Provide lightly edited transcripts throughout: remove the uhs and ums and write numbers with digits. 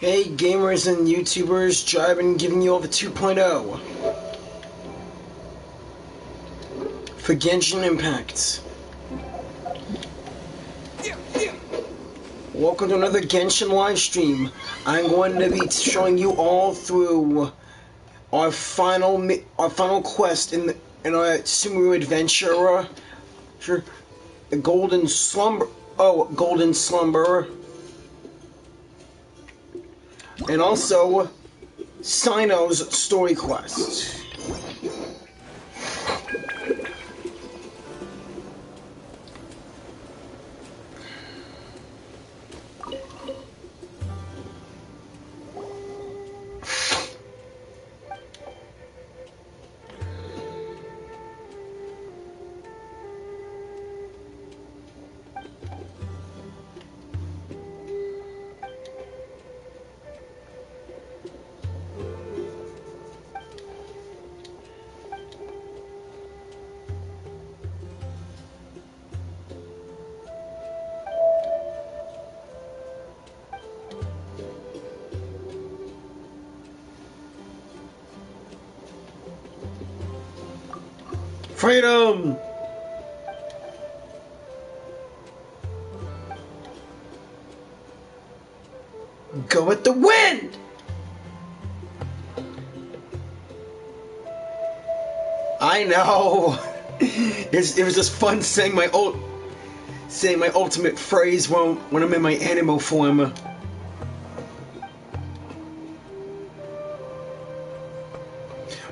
Hey gamers and YouTubers, Jyran giving you all the 2.0 for Genshin Impact. Welcome to another Genshin live stream. I'm going to be showing you all through our final quest in our Sumeru adventure, the Golden Slumber. Oh, Golden Slumber. And also, Cyno's story quest. Freedom! Go with the wind! I know! It was just fun saying my ultimate phrase when I'm in my animal form.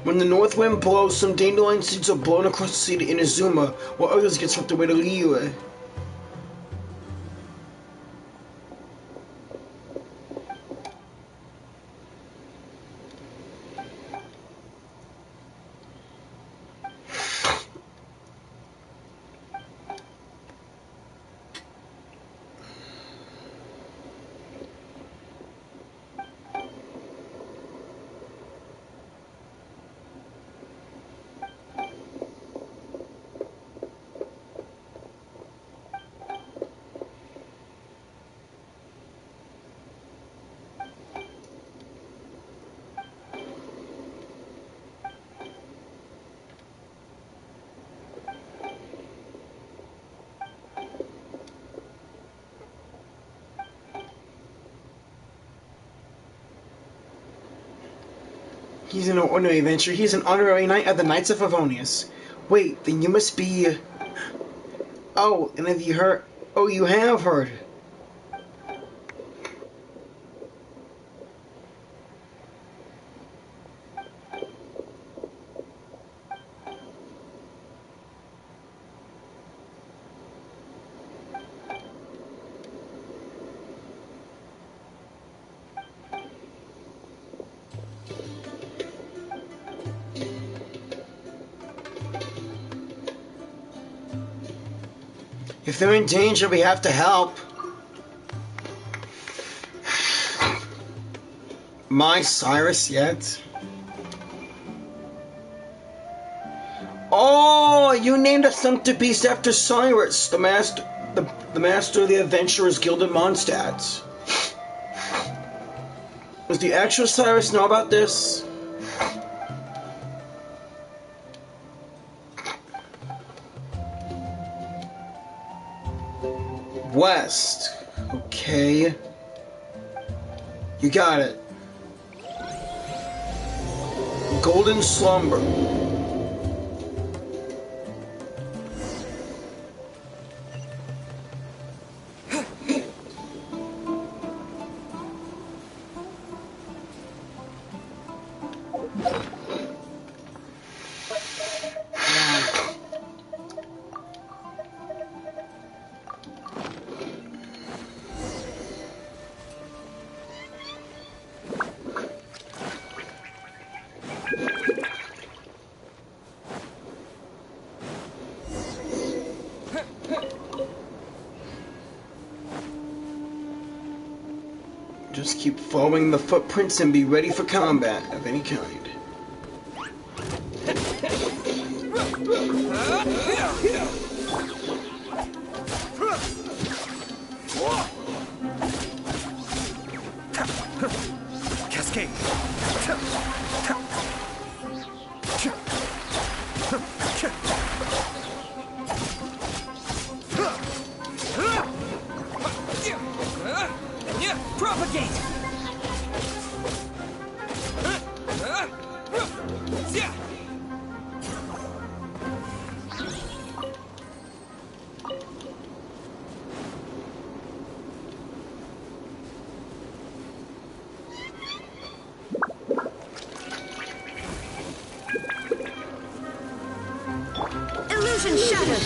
When the north wind blows, some dandelion seeds are blown across the sea to Inazuma, while others get swept away to Liyue. He's an ordinary adventurer. He's an honorary knight of the Knights of Favonius. Wait, then you must be... Oh, and have you heard... Oh, you have heard. If they're in danger, we have to help. My Cyrus yet? Oh, you named a Thunder Beast after Cyrus, the master of the Adventurers Guild of Mondstadt. Does the actual Cyrus know about this? West. Okay. You got it. Golden Slumber. Just keep following the footprints and be ready for combat of any kind. Illusion shattered!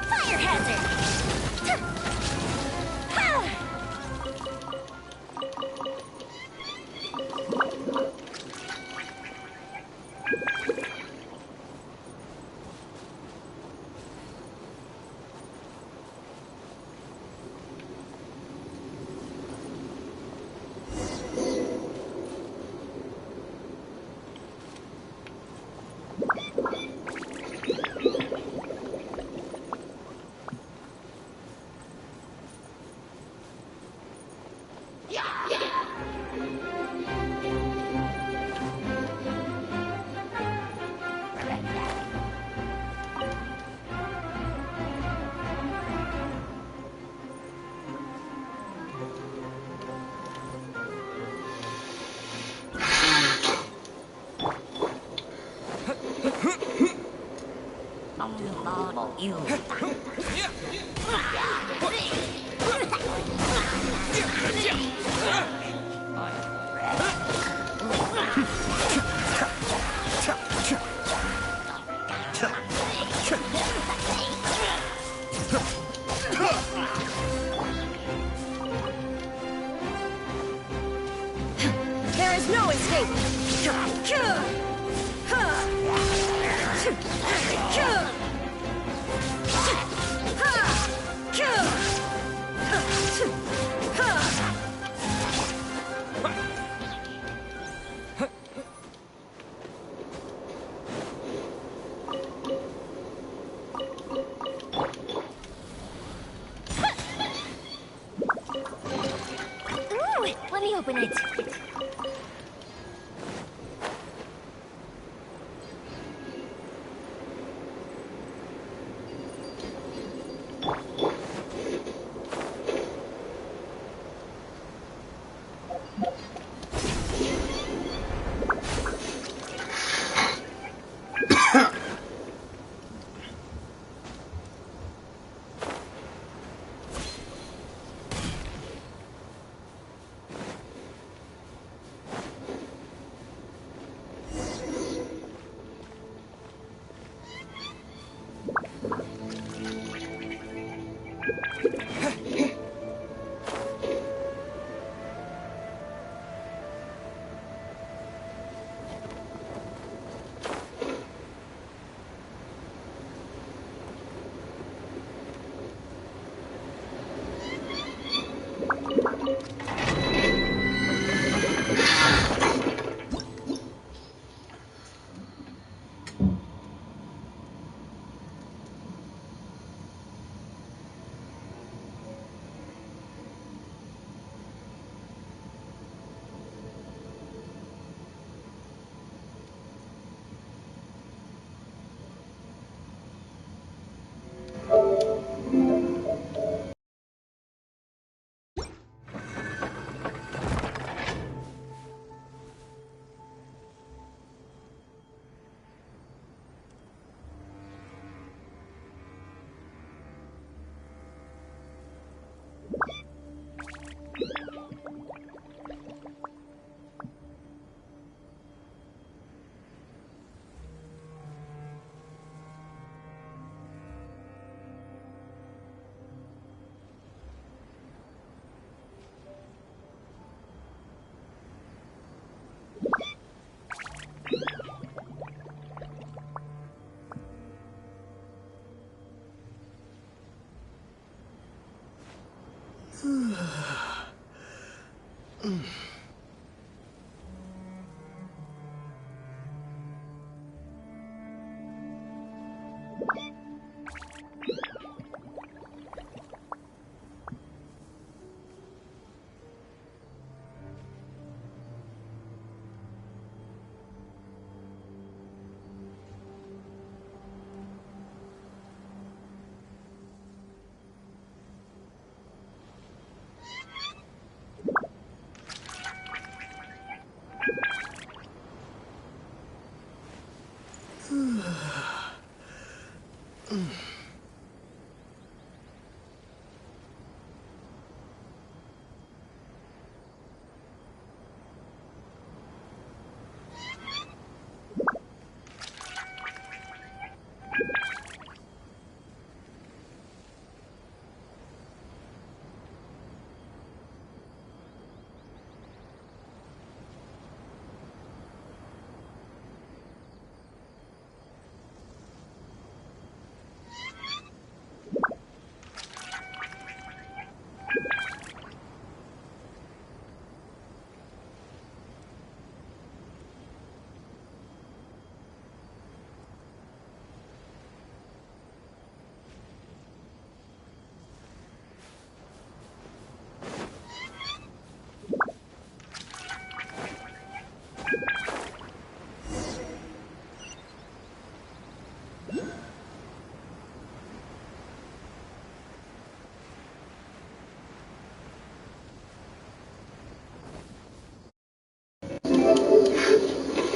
Fire hazard! You. There is no escape. Ooh, let me open it.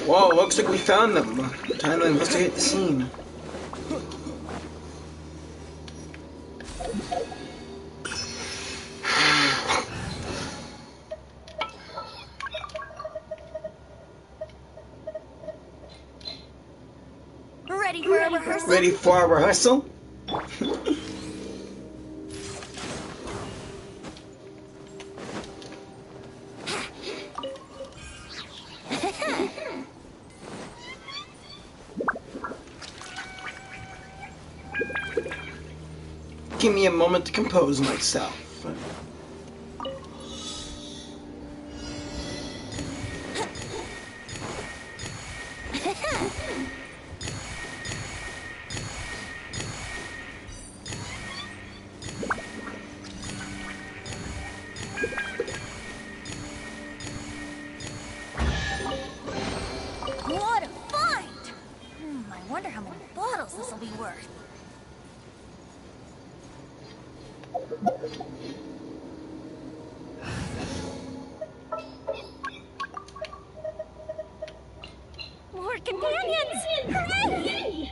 Whoa, looks like we found them. Time to investigate the scene. Ready for a rehearsal? Ready for our rehearsal? Give me a moment to compose myself. What a find! I wonder how many bottles this will be worth. More companions! Hooray!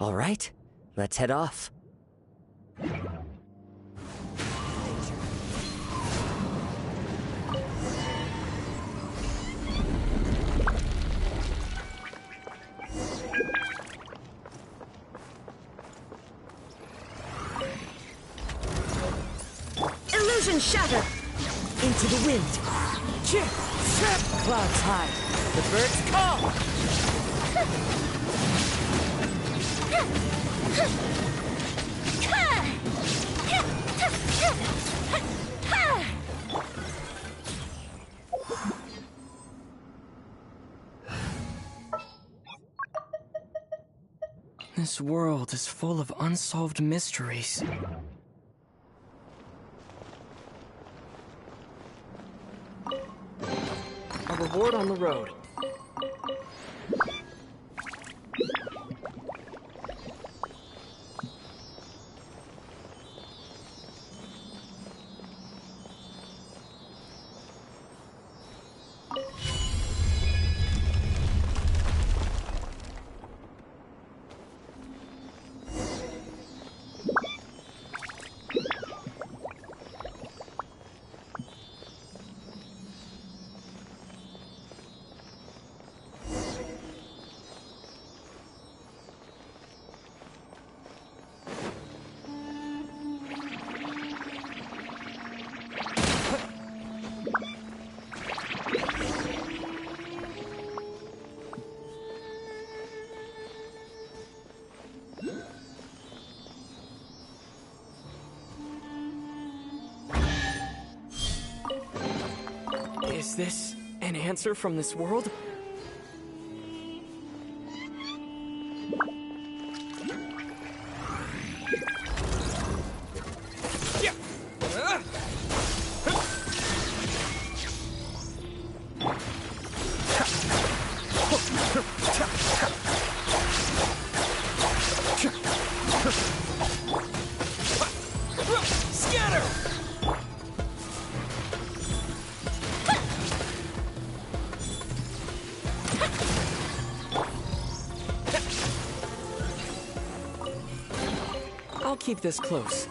All right, let's head off. Illusion shattered! Into the wind. Chip, chip. Clouds high. The birds call. This world is full of unsolved mysteries. A reward on the road. Is this an answer from this world? I'll keep this close.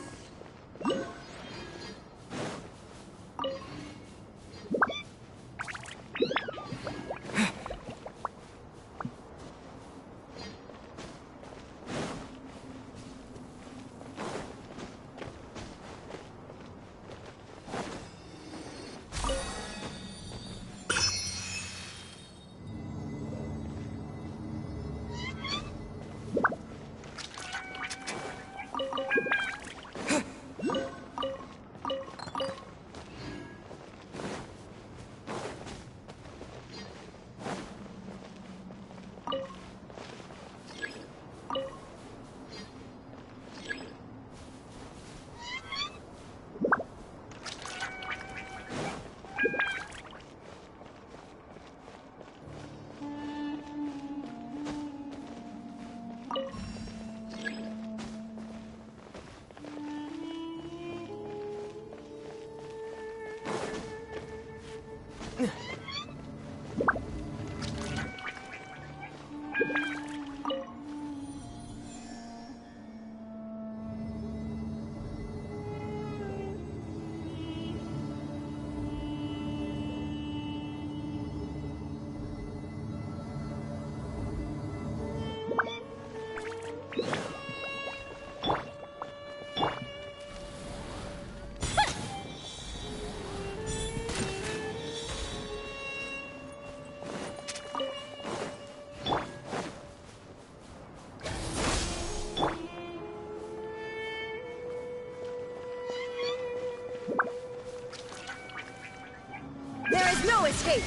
escape.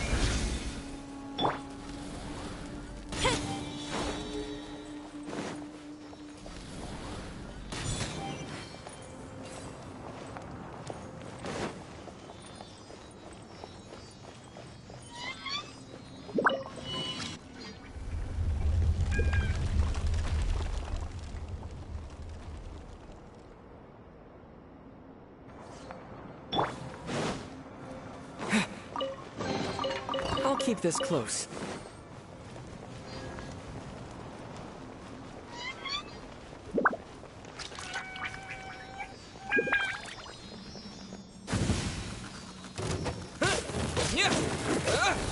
I'll keep this close.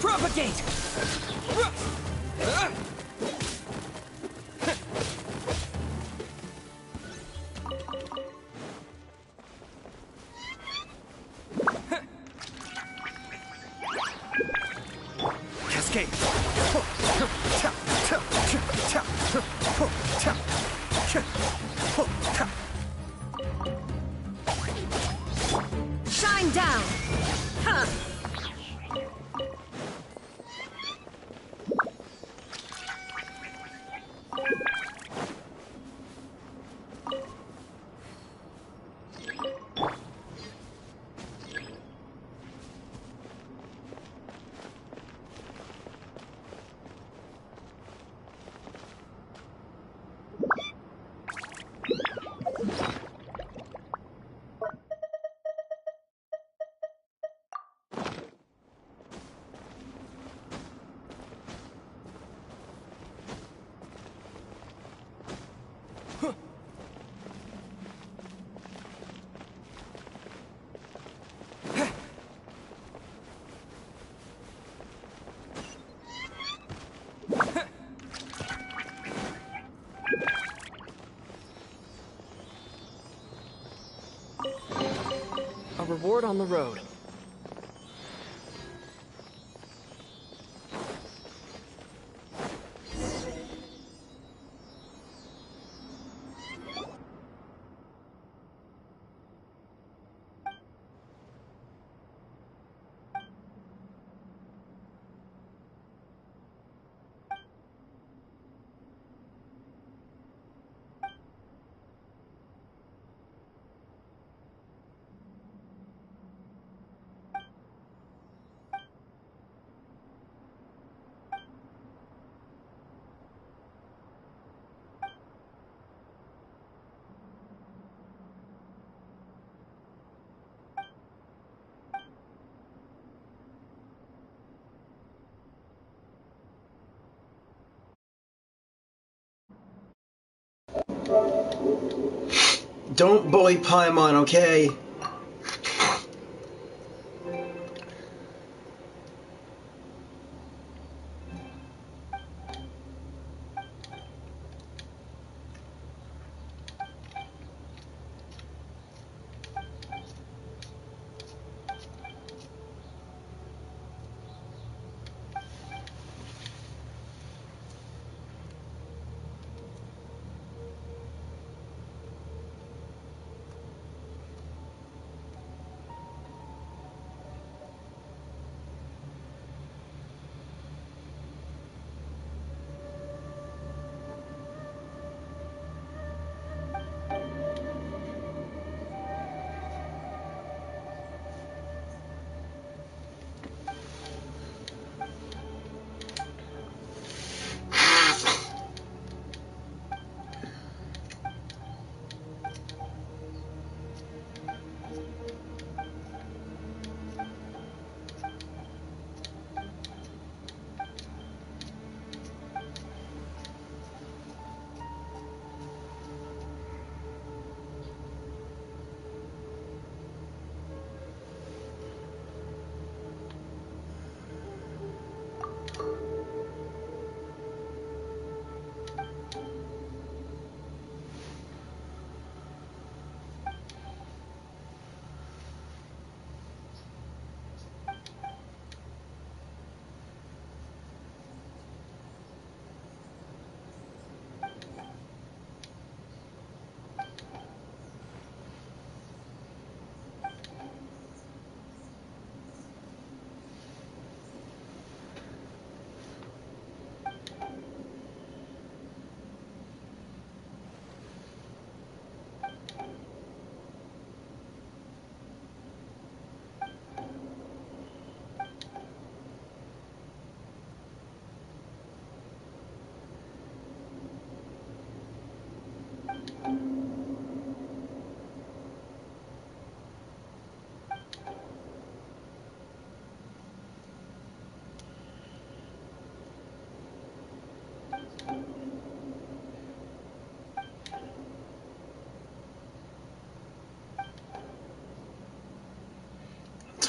Propagate! Cascade! Shine down. Huh. A reward on the road. Don't bully Paimon, okay?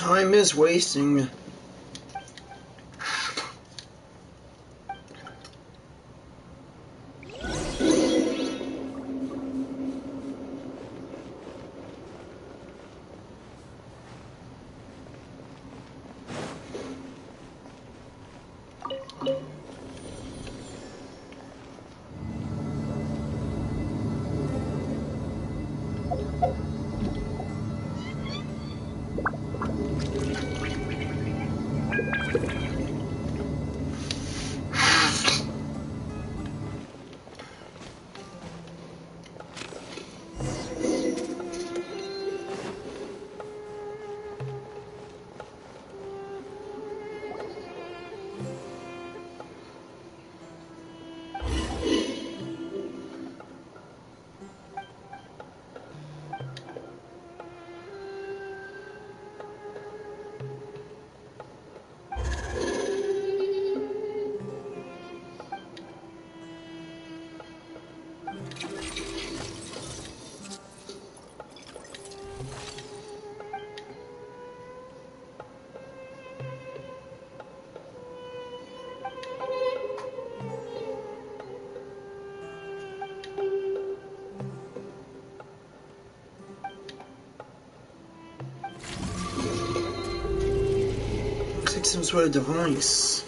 Time is wasting. Looks like some sort of device.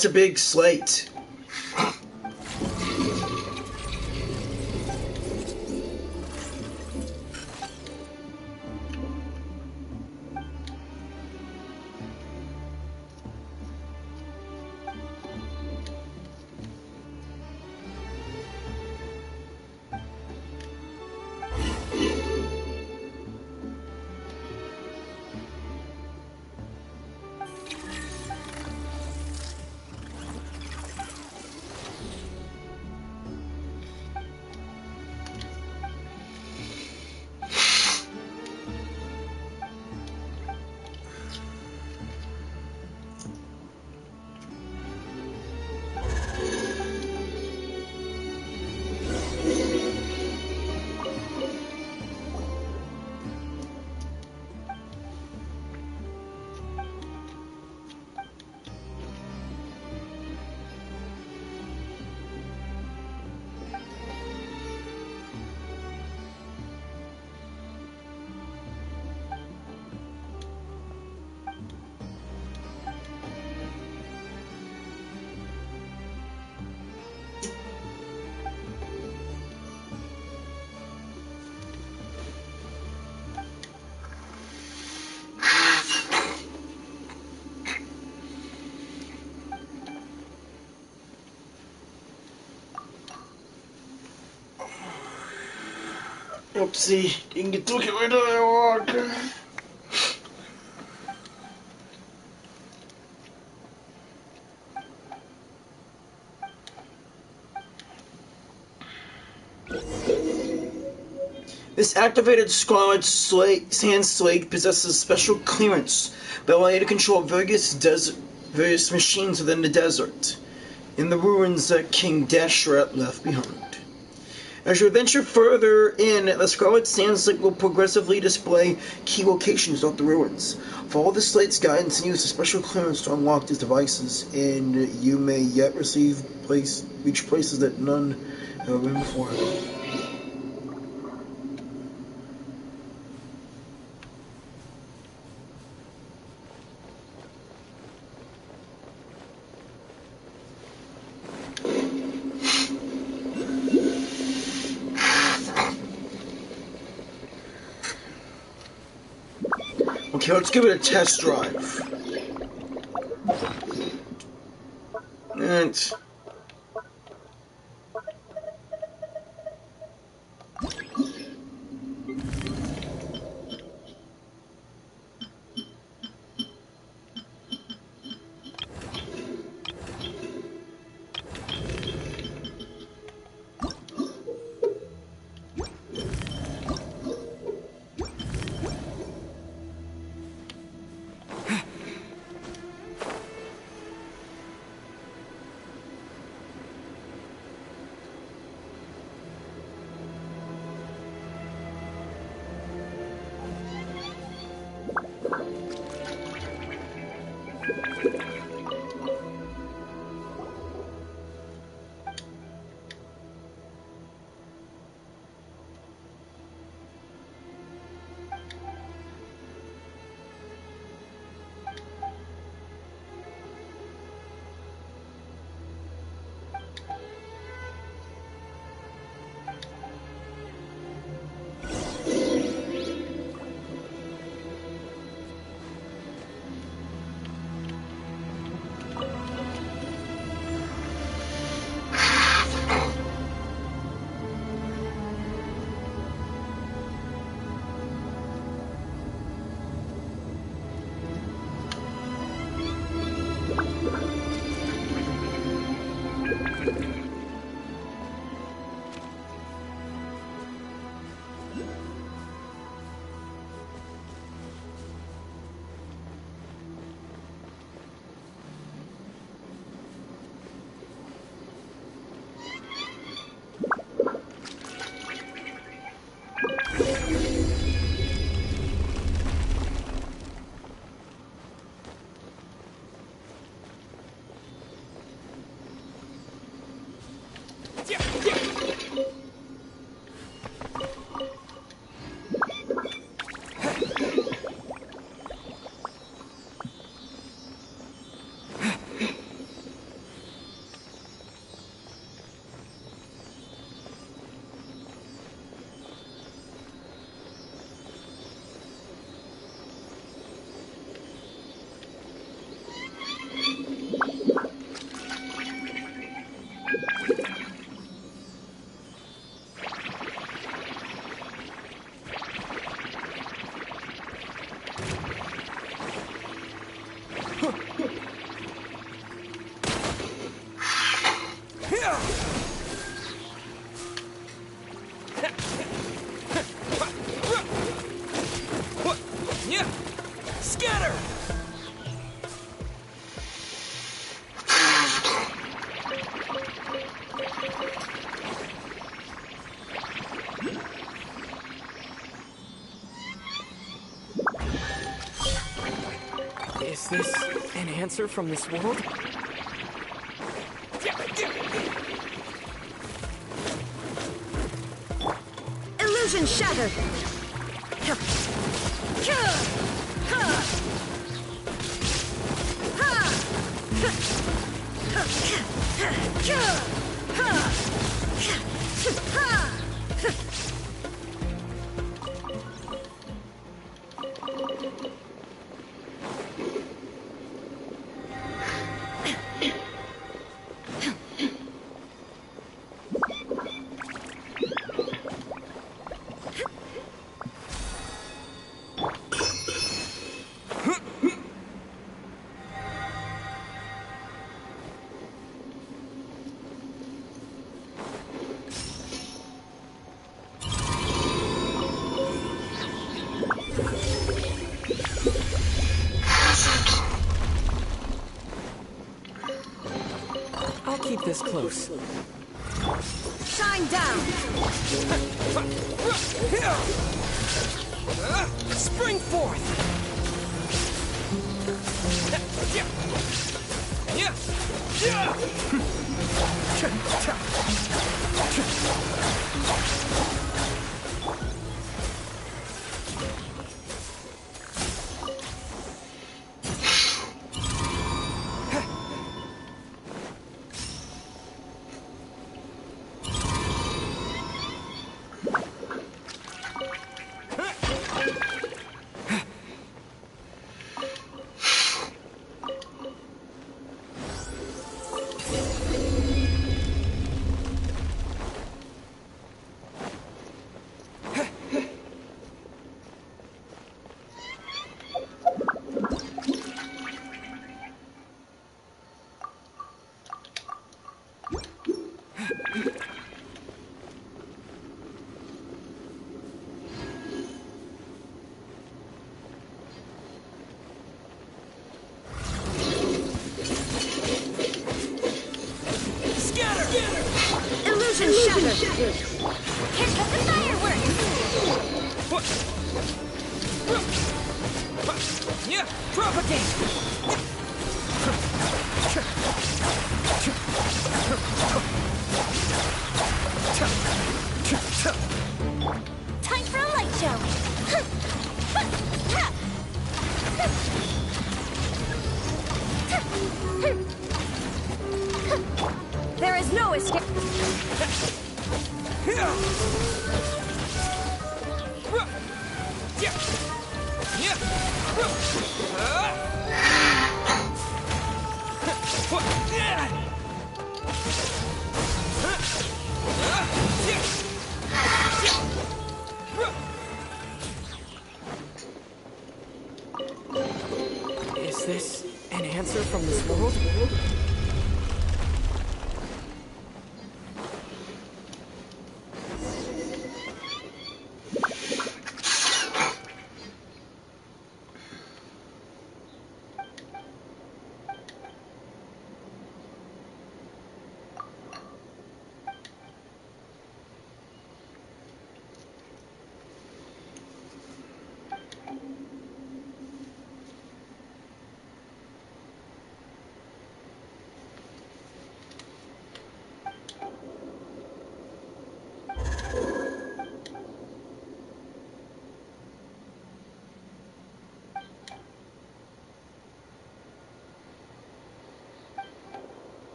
That's a big slate. Oopsie, didn't get to get rid of that walker. This activated Scarlet Sand Slate possesses special clearance that allow you to control various machines within the desert, in the ruins that King Dashrat left behind. As you venture further in, the Scarlet Sand Slate will progressively display key locations throughout the ruins. Follow the slate's guidance and use the special clearance to unlock these devices, and you may yet reach places that none have ever been before. Okay, let's give it a test drive. And this an answer from this world? Illusion shattered! I'll keep this close. Shine down! Spring forth! Illusion shattered! Here comes the fireworks! Propagate! Time for a light show! There is no escape! Is this an answer from this world?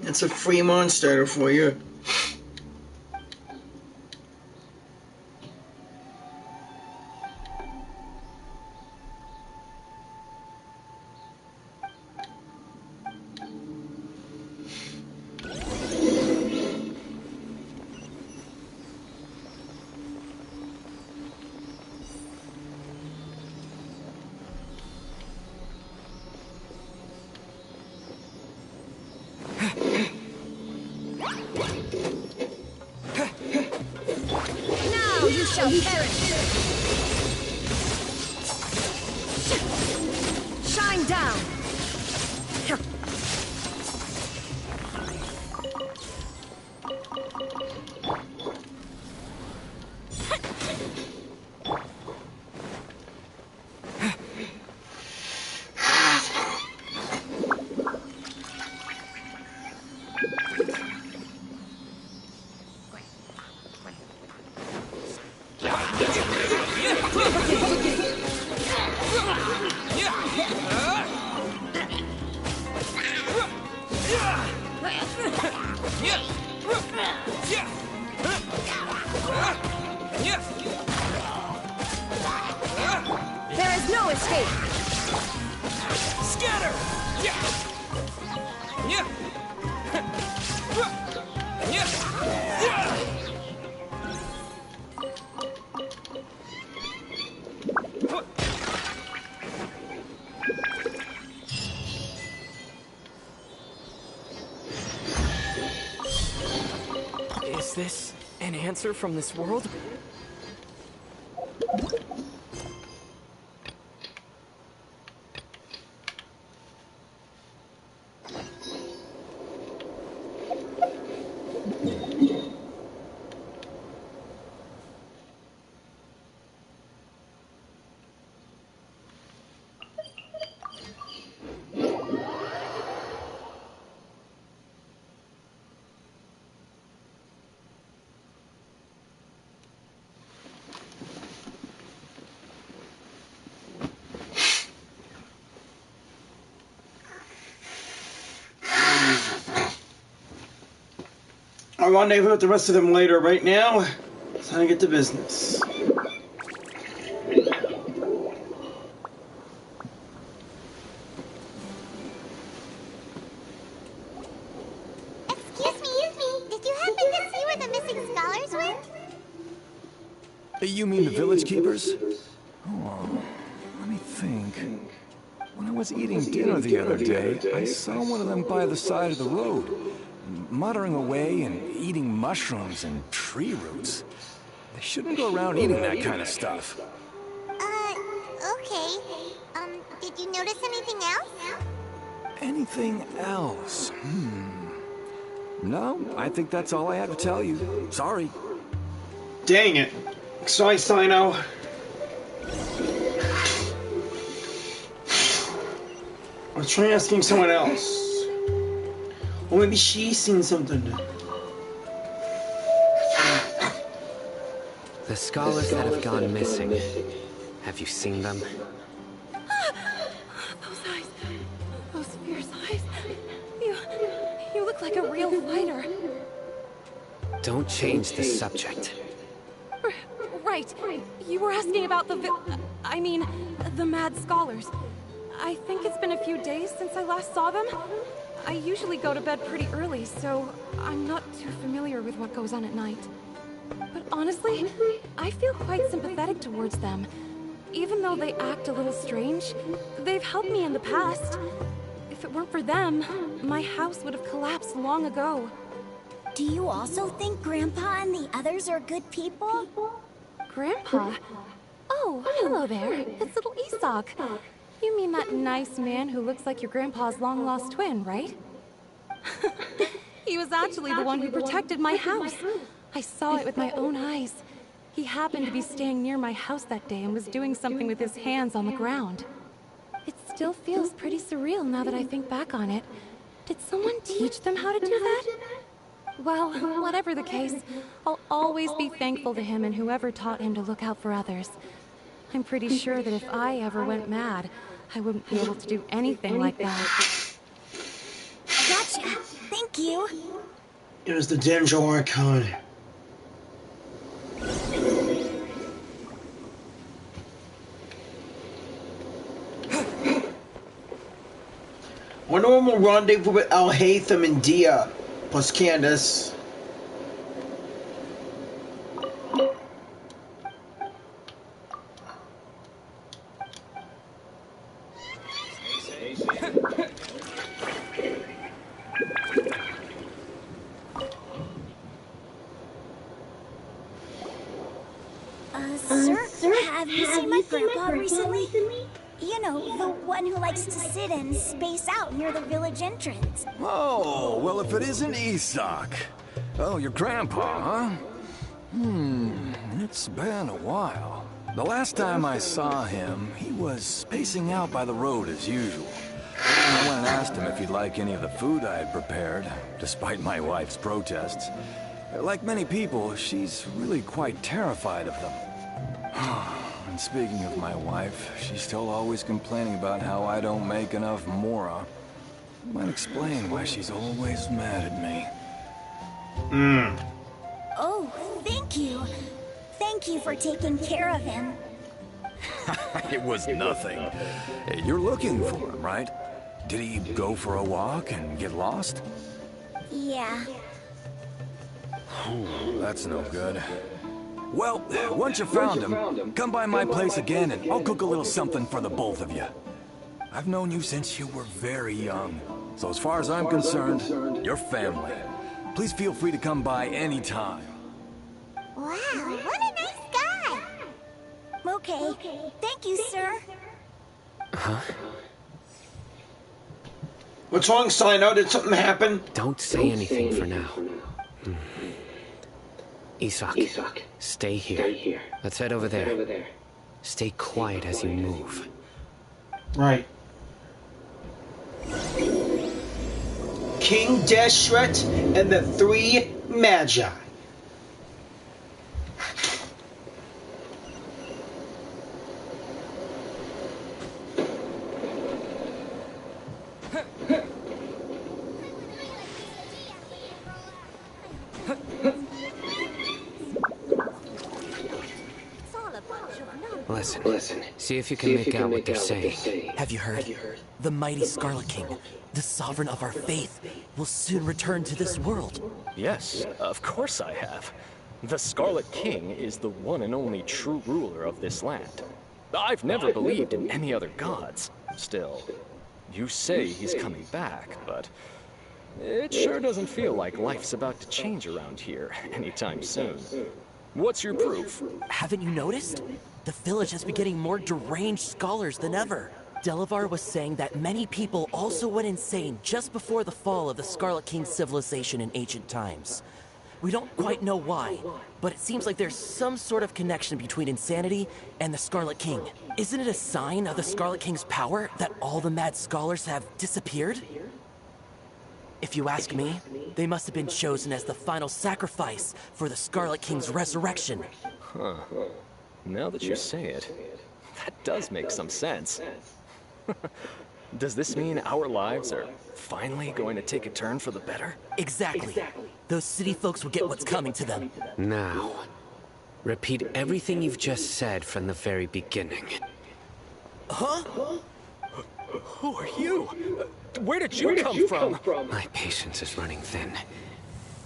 That's a free monster for you. perish. Shine down. There is no escape. Scatter! Is this an answer from this world? I'll rendezvous with the rest of them later. Right now, it's time to get to business. Excuse me. Did you happen to see where the missing scholars went? You mean the village keepers? Oh, let me think. When I was eating dinner the other day, I saw one of them by the side of the road, muttering away and eating mushrooms and tree roots. They shouldn't go around eating that kind of stuff. Okay. Did you notice anything else? Anything else? No, I think that's all I have to tell you. Sorry. Dang it. Sorry, Cyno. I'll try asking someone else. Or maybe she's seen something. The scholars that have gone missing. Have you seen them? Those eyes. Those fierce eyes. You look like a real fighter. Don't change the subject. Right. You were asking about the the mad scholars. I think it's been a few days since I last saw them. I usually go to bed pretty early, so I'm not too familiar with what goes on at night. But honestly, I feel quite sympathetic towards them. Even though they act a little strange, they've helped me in the past. If it weren't for them, my house would have collapsed long ago. Do you also think Grandpa and the others are good people? Grandpa? Oh, hello there. It's little Isak. You mean that nice man who looks like your grandpa's long-lost twin, right? He was actually the one who protected my house. I saw it with my own eyes. He happened to be staying near my house that day and was doing something with his hands on the ground. It still feels pretty surreal now that I think back on it. Did someone teach them how to do that? Well, whatever the case, I'll always be thankful to him and whoever taught him to look out for others. I'm pretty sure that if I ever went mad, I wouldn't be able to do anything like that. Gotcha. Thank you. It was the Danger Archon. Wonder when we'll rendezvous with Al-Haytham and Dia, plus Candace. met Grandpa recently? You know, the one who likes to sit and space out near the village entrance. Oh, well, if it isn't Isak. Oh, your grandpa, huh? It's been a while. The last time I saw him, he was spacing out by the road as usual. I went and asked him if he'd like any of the food I had prepared, despite my wife's protests. Like many people, she's really quite terrified of them. And speaking of my wife, she's still always complaining about how I don't make enough mora. Might explain why she's always mad at me. Oh, thank you. Thank you for taking care of him. It was nothing. Hey, you're looking for him, right? Did he go for a walk and get lost? Yeah. That's no good. Well, once you found him, come by my place again and I'll cook a little something for the both of you. I've known you since you were very young. So as far as I'm concerned, you're family. Please feel free to come by anytime. Wow, what a nice guy. Okay, thank you, sir. Huh? What's wrong, Cyno? Did something happen? Don't say anything for now. Isak, stay here. Let's head over there. Stay quiet as you move. Right. King Deshret and the Three Magi. Listen. See if you can make out what they're saying. Have you heard? The mighty Scarlet King, the sovereign of our faith, will soon return to this world. Yes, of course I have. The Scarlet King is the one and only true ruler of this land. I've never believed in any other gods. Still, you say he's coming back, but it sure doesn't feel like life's about to change around here anytime soon. What's your proof? Haven't you noticed? The village has been getting more deranged scholars than ever. Delavar was saying that many people also went insane just before the fall of the Scarlet King's civilization in ancient times. We don't quite know why, but it seems like there's some sort of connection between insanity and the Scarlet King. Isn't it a sign of the Scarlet King's power that all the mad scholars have disappeared? If you ask me, they must have been chosen as the final sacrifice for the Scarlet King's resurrection. Huh. Now that you say it, that does make some sense. Does this mean our lives are finally going to take a turn for the better? Exactly. Those city folks will get what's coming to them. Now, repeat everything you've just said from the very beginning. Huh? Who are you? Where did you come from? My patience is running thin.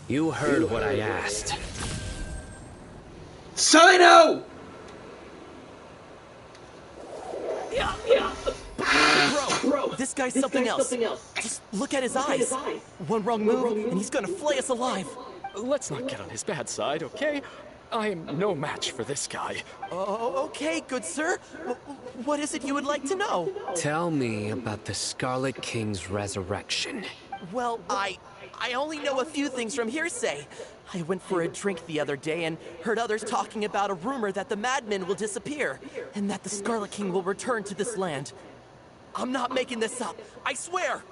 You heard what I asked. Cyno! Bro, this guy's something else. Just look at his eyes. One wrong move, and he's gonna flay us alive. Let's not get on his bad side, okay? I am no match for this guy. Okay, good sir. What is it you would like to know? Tell me about the Scarlet King's resurrection. Well, I only know a few things from hearsay. I went for a drink the other day and heard others talking about a rumor that the madmen will disappear, and that the Scarlet King will return to this land. I'm not making this up, I swear!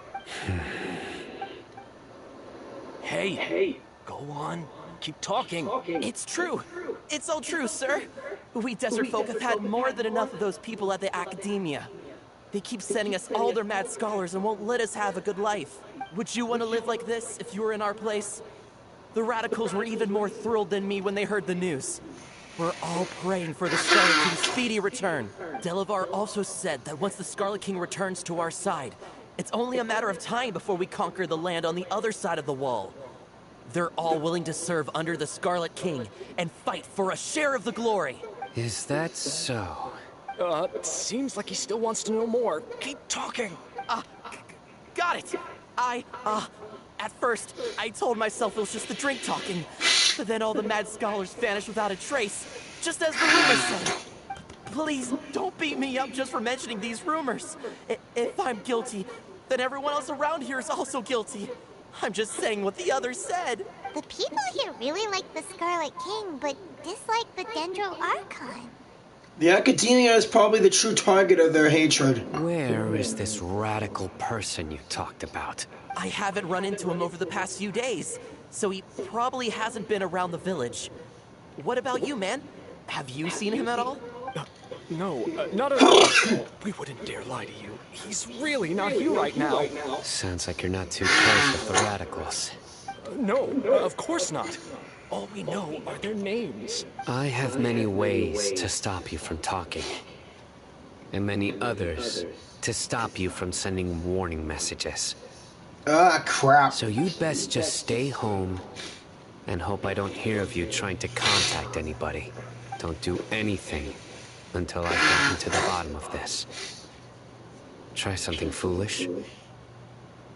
Hey, go on. Keep talking. It's true. It's all true, sir. We desert folk have had more than enough of those people at the academia. They keep sending us all their mad scholars and won't let us have a good life. Would you want to live like this if you were in our place? The radicals were even more thrilled than me when they heard the news. We're all praying for the Scarlet King's speedy return. Delavar also said that once the Scarlet King returns to our side, it's only a matter of time before we conquer the land on the other side of the wall. They're all willing to serve under the Scarlet King and fight for a share of the glory. Is that so? Seems like he still wants to know more. Keep talking. Got it. At first, I told myself it was just the drink talking, but then all the mad scholars vanished without a trace, just as the rumor said. Please don't beat me up just for mentioning these rumors. If I'm guilty, then everyone else around here is also guilty. I'm just saying what the others said. The people here really like the Scarlet King, but dislike the Dendro Archon. The Academia is probably the true target of their hatred. Where is this radical person you talked about? I haven't run into him over the past few days, so he probably hasn't been around the village. What about you, man? Have you seen him at all? No, not at all. We wouldn't dare lie to you. He's really not here right now. Sounds like you're not too close with the radicals. No, of course not. All we know are their names. I have many ways to stop you from talking. And many others to stop you from sending warning messages. Ah, crap. So you'd best just stay home and hope I don't hear of you trying to contact anybody. Don't do anything until I've gotten to the bottom of this. Try something foolish,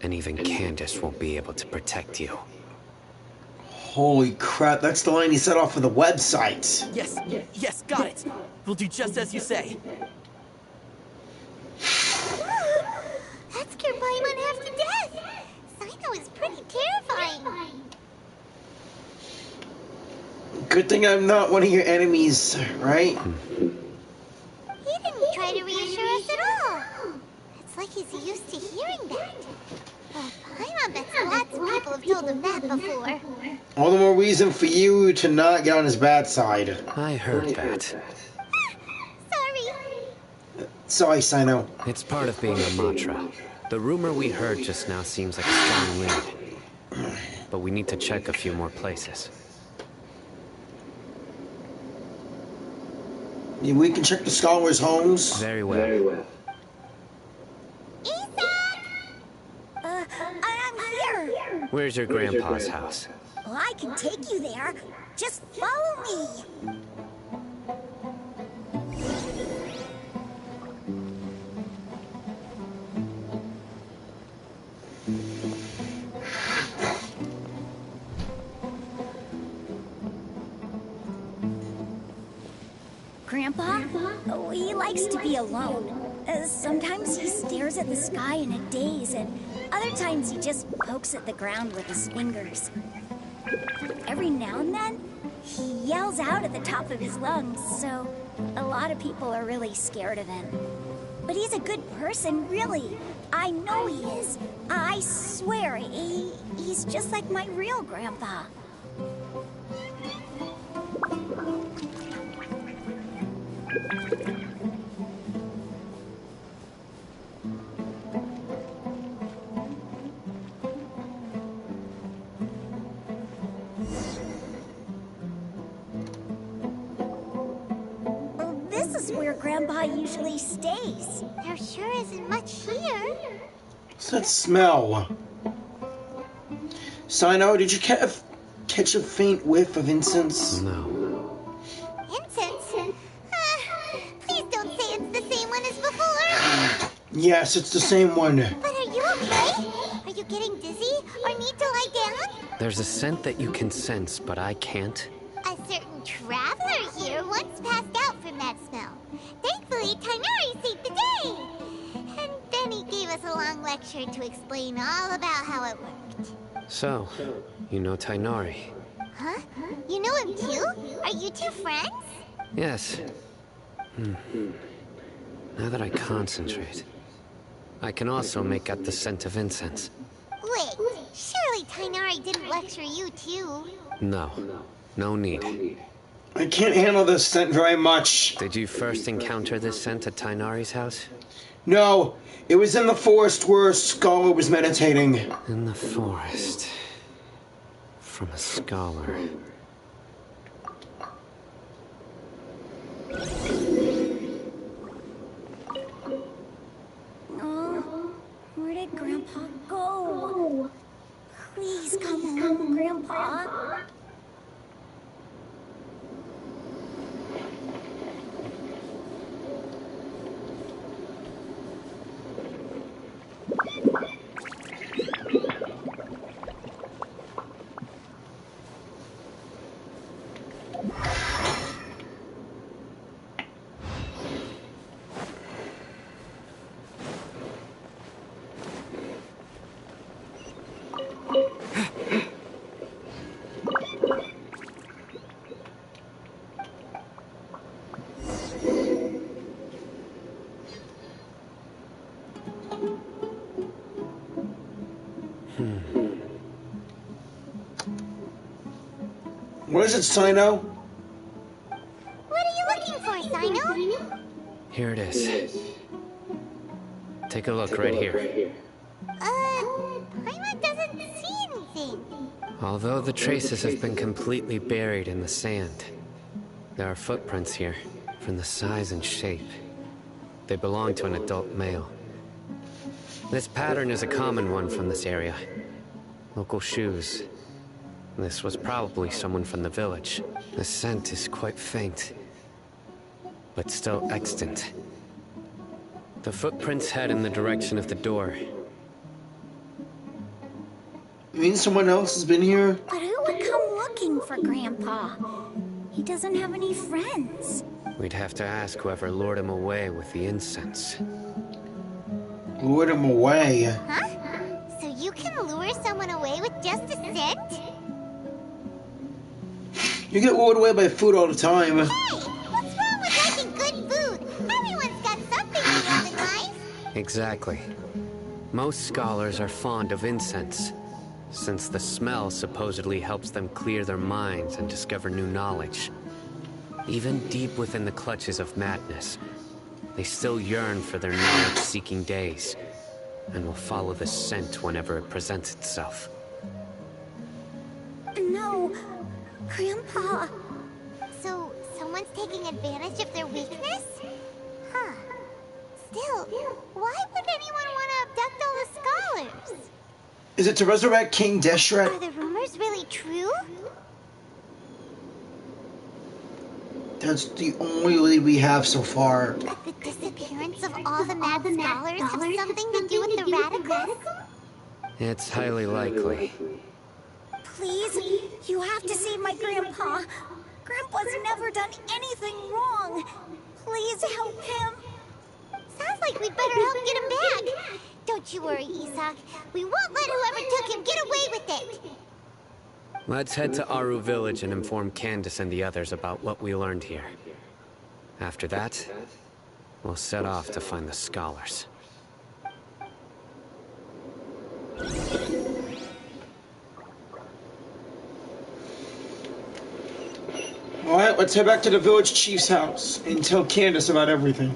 and even Candace won't be able to protect you. Holy crap, that's the line he set off for the website. Yes, got it. We'll do just as you say. That scared Paimon half to death. Cyno is pretty terrifying. Good thing I'm not one of your enemies, right? He didn't try to reassure us at all. It's like he's used to hearing that. Well, Paimon bets lots of people have told him that before. All the more reason for you to not get on his bad side. I heard that. Sorry. Sorry, Cyno. It's part of being a mantra. The rumor we heard just now seems like a strong lead. But we need to check a few more places. Yeah, we can check the scholars' homes. Very well. I'm here. Where's your grandpa's house? Well, I can take you there. Just follow me. Grandpa? Oh, he likes to be alone. Sometimes he stares at the sky in a daze, and other times he just pokes at the ground with his fingers. Every now and then, he yells out at the top of his lungs, so a lot of people are really scared of him. But he's a good person, really. I know he is. I swear, he's just like my real grandpa. This is where Grandpa usually stays. There sure isn't much here. What's that smell? Cyno, did you catch a faint whiff of incense? No. Incense? Please don't say it's the same one as before. Yes, it's the same one. But are you okay? Are you getting dizzy or need to lie down? There's a scent that you can sense, but I can't. A certain traveler here once passed out from that smell. Thankfully, Tighnari saved the day. And then he gave us a long lecture to explain all about how it worked. So, you know Tighnari? Huh? You know him too? Are you two friends? Yes. Now that I concentrate, I can also make out the scent of incense. Wait, surely Tighnari didn't lecture you too? No. No need. I can't handle this scent very much. Did you first encounter this scent at Tighnari's house? No, it was in the forest where Scholar was meditating. In the forest. From a scholar. Oh, where did Grandpa go? Please come home, Grandpa. What is it, Cyno? What are you looking for, Cyno? Here it is. Take a look right here. Paimon doesn't see anything. Although the traces have been completely buried in the sand, there are footprints here, from the size and shape. They belong to an adult male. This pattern is a common one from this area. Local shoes. This was probably someone from the village. The scent is quite faint, but still extant. The footprints head in the direction of the door. You mean someone else has been here? But who would come looking for Grandpa? He doesn't have any friends. We'd have to ask whoever lured him away with the incense. Lured him away. Huh? So you can lure someone away with just a scent? You get lured away by food all the time. Hey! What's wrong with liking good food? Everyone's got something they love in life. Exactly. Most scholars are fond of incense, since the smell supposedly helps them clear their minds and discover new knowledge. Even deep within the clutches of madness, they still yearn for their knowledge-seeking days, and will follow the scent whenever it presents itself. No, Grandpa. So, someone's taking advantage of their weakness? Huh. Still, why would anyone want to abduct all the scholars? Is it to resurrect King Deshret? Are the rumors really true? That's the only lead we have so far. That the disappearance of all the mad scholars have something to do with the radicals? It's highly likely. Please, you have to save my Grandpa. Grandpa's never done anything wrong. Please help him. Sounds like we'd better help get him back. Don't you worry, Isak. We won't let whoever took him get away with it. Let's head to Aru Village and inform Candace and the others about what we learned here. After that, we'll set off to find the scholars. Alright, let's head back to the village chief's house and tell Candace about everything.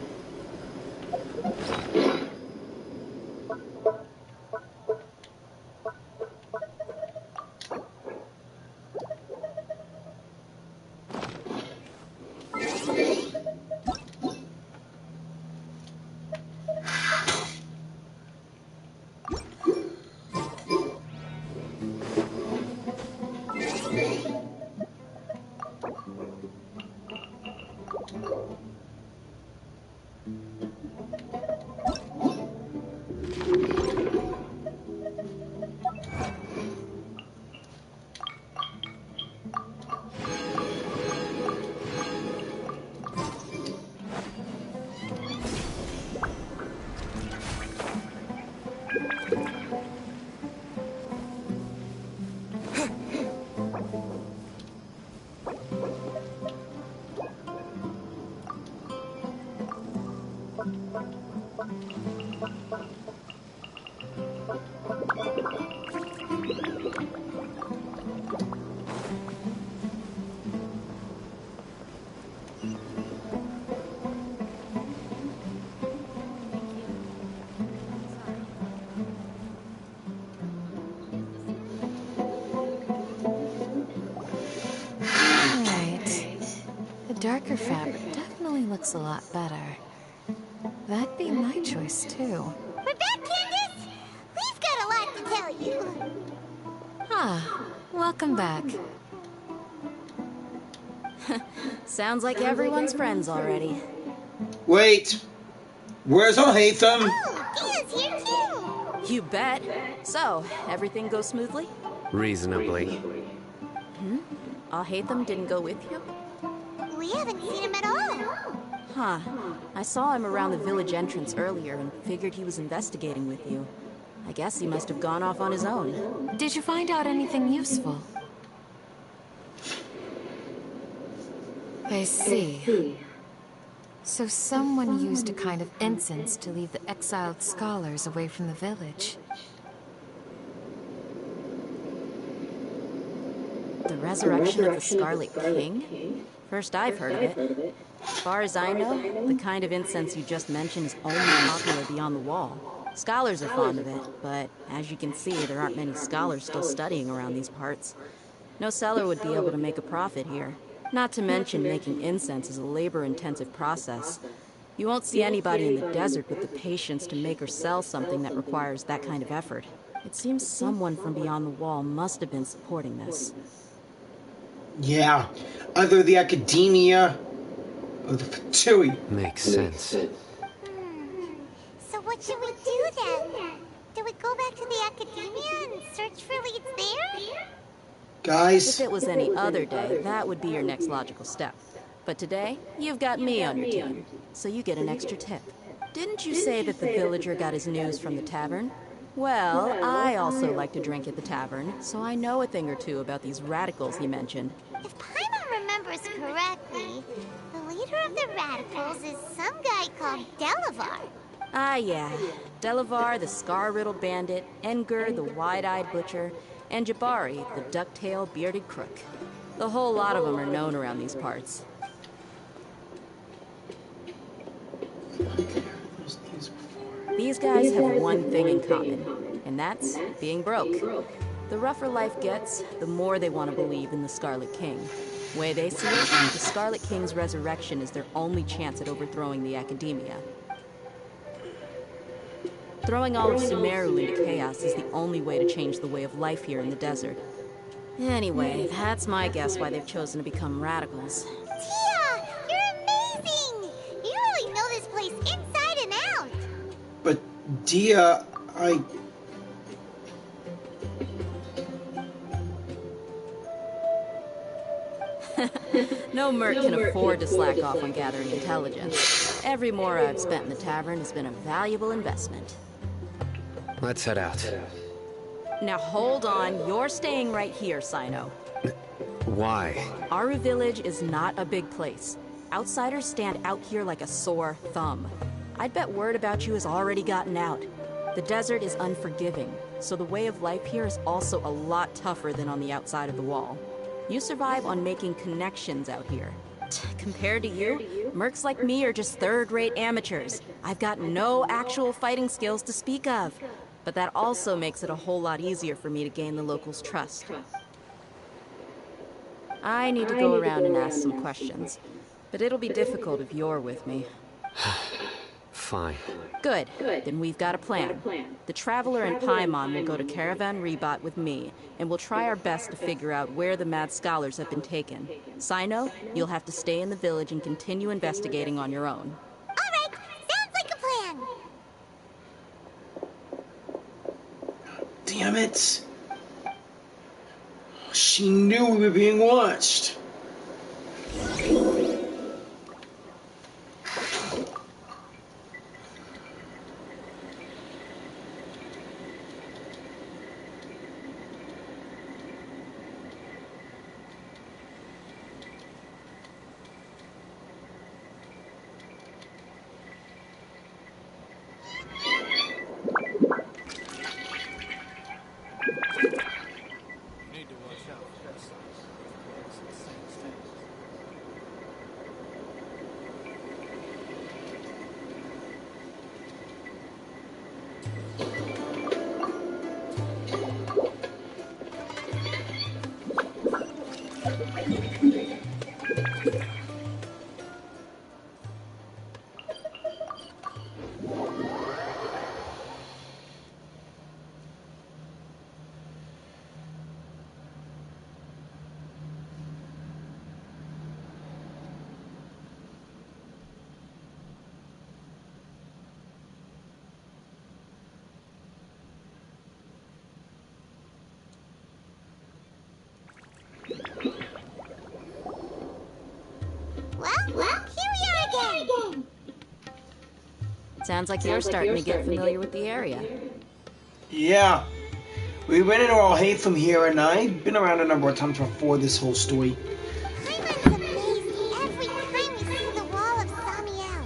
Darker fabric definitely looks a lot better. That'd be my choice, too. We're back, Candace! We've got a lot to tell you. Ah, welcome back. Sounds like everyone's friends already. Wait! Where's Alhaitham? Oh, Dia's here too! You bet. So, everything goes smoothly? Reasonably. Alhaitham didn't go with you? We haven't seen him at all. Huh. I saw him around the village entrance earlier and figured he was investigating with you. I guess he must have gone off on his own. Did you find out anything useful? I see. So someone used a kind of incense to lead the exiled scholars away from the village. The resurrection of the Scarlet King? First I've heard of it. As far as I know, the kind of incense you just mentioned is only popular beyond the wall. Scholars are fond of it, but as you can see, there aren't many scholars still studying around these parts. No seller would be able to make a profit here. Not to mention, making incense is a labor-intensive process. You won't see anybody in the desert with the patience to make or sell something that requires that kind of effort. It seems someone from beyond the wall must have been supporting this. Yeah, either the academia or the Fatui. Makes sense. So what should we do then? Do we go back to the academia and search for leads there? Guys, If it was any other day, that would be your next logical step. But today, you've got me on your team, so you get an extra tip. Didn't you say that the villager got his news from the tavern? Well, I also like to drink at the tavern, so I know a thing or two about these radicals he mentioned. If Paimon remembers correctly, the leader of the radicals is some guy called Delavar. Ah, yeah. Delavar, the scar-riddled bandit, Engur, the wide-eyed butcher, and Jabari, the duck-tailed bearded crook. The whole lot of them are known around these parts. These guys have one thing in common, and that's being broke. The rougher life gets, the more they want to believe in the Scarlet King. Way they see it, the Scarlet King's resurrection is their only chance at overthrowing the academia. Throwing all of Sumeru into chaos is the only way to change the way of life here in the desert. Anyway, that's my guess why they've chosen to become radicals. Tia, you're amazing! You really know this place inside and out. but Dia, No merc can afford to slack off on gathering intelligence. Every mora I've spent in the tavern has been a valuable investment. Let's head out. Now hold on, you're staying right here, Cyno. Why? Aru Village is not a big place. Outsiders stand out here like a sore thumb. I'd bet word about you has already gotten out. The desert is unforgiving, so the way of life here is also a lot tougher than on the outside of the wall. You survive on making connections out here. Compared to you, mercs like me are just third-rate amateurs. I've got no actual fighting skills to speak of. But that also makes it a whole lot easier for me to gain the locals' trust. I need to go around and ask some questions, but it'll be difficult if you're with me. Fine. Good. Then we've got a plan. The Traveler and Paimon will go to Caravan Rebot with me, and we'll try our best to figure out where the mad scholars have been taken. Cyno, you'll have to stay in the village and continue investigating on your own. All right, sounds like a plan. damn it! She knew we were being watched. Well, here we are again. Sounds like you're starting to get familiar with the area. Yeah. We ran into all hate from here, and I've been around a number of times before this whole story. Paimon's amazed every time we see the wall of Samiel.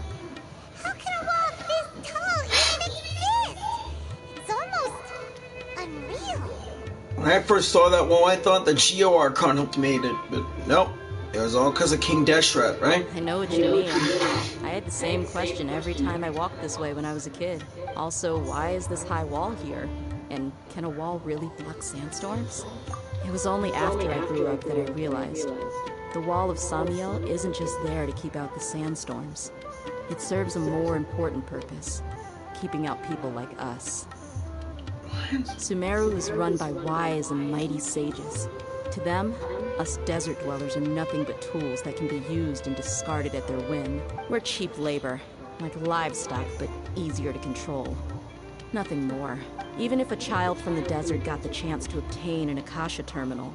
When I first saw that wall, I thought the Geo Archon helped made it, but nope. It was all because of King Deshret, right? I know what you mean. I had the same question every time I walked this way when I was a kid. Also, why is this high wall here? And can a wall really block sandstorms? It was only after I grew up that I realized the Wall of Samiel isn't just there to keep out the sandstorms. It serves a more important purpose, keeping out people like us. Sumeru is run by wise and mighty sages. To them, us desert dwellers are nothing but tools that can be used and discarded at their whim. We're cheap labor, like livestock, but easier to control. Nothing more. Even if a child from the desert got the chance to obtain an Akasha terminal,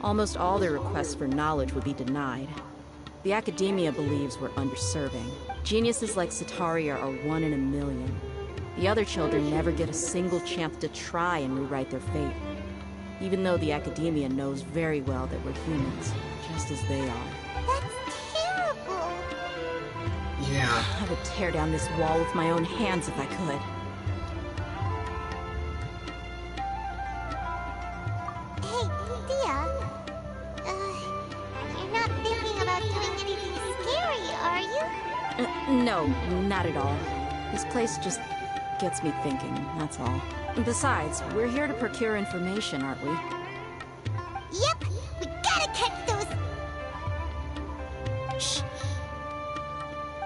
almost all their requests for knowledge would be denied. The academia believes we're underserving. Geniuses like Sataria are 1 in a million. The other children never get a single chance to try and rewrite their fate. Even though the academia knows very well that we're humans, just as they are. That's terrible. Yeah. I would tear down this wall with my own hands if I could. Hey, Dia. You're not thinking about doing anything scary, are you? No, not at all. This place just gets me thinking, that's all. Besides, we're here to procure information, aren't we? Yep, we gotta catch those. Shh.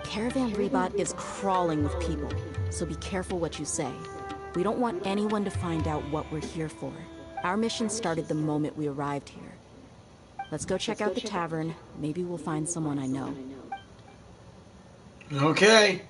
Caravan Rebot is crawling with people, so be careful what you say. We don't want anyone to find out what we're here for. Our mission started the moment we arrived here. Let's go check out the tavern. Maybe we'll find someone I know. Okay.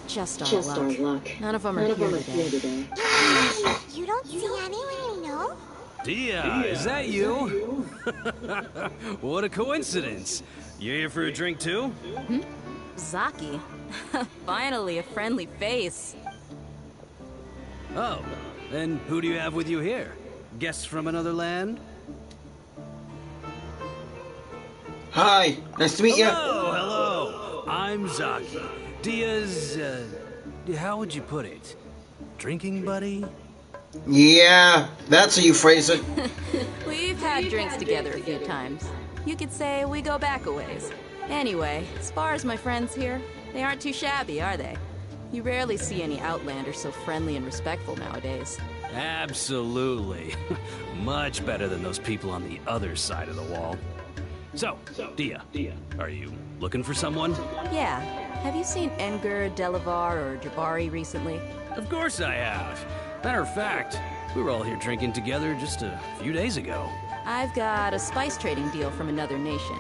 Just our luck. None of them are here today. You don't see anyone you know? Dia, is that you? What a coincidence. You here for a drink too? Zaki. Finally, a friendly face. Oh, and who do you have with you here? Guests from another land? Hi, nice to meet you. Hello. I'm Zaki. Dia's, how would you put it? Drinking buddy? Yeah, that's how you phrase it. We've had drinks together a few times. You could say we go back a ways. Anyway, as far as my friends here, they aren't too shabby, are they? You rarely see any Outlanders so friendly and respectful nowadays. Absolutely. Much better than those people on the other side of the wall. So, Dia, are you looking for someone? Yeah. Have you seen Enger, Delavar, or Jabari recently? Of course I have. Matter of fact, we were all here drinking together just a few days ago. I've got a spice trading deal from another nation.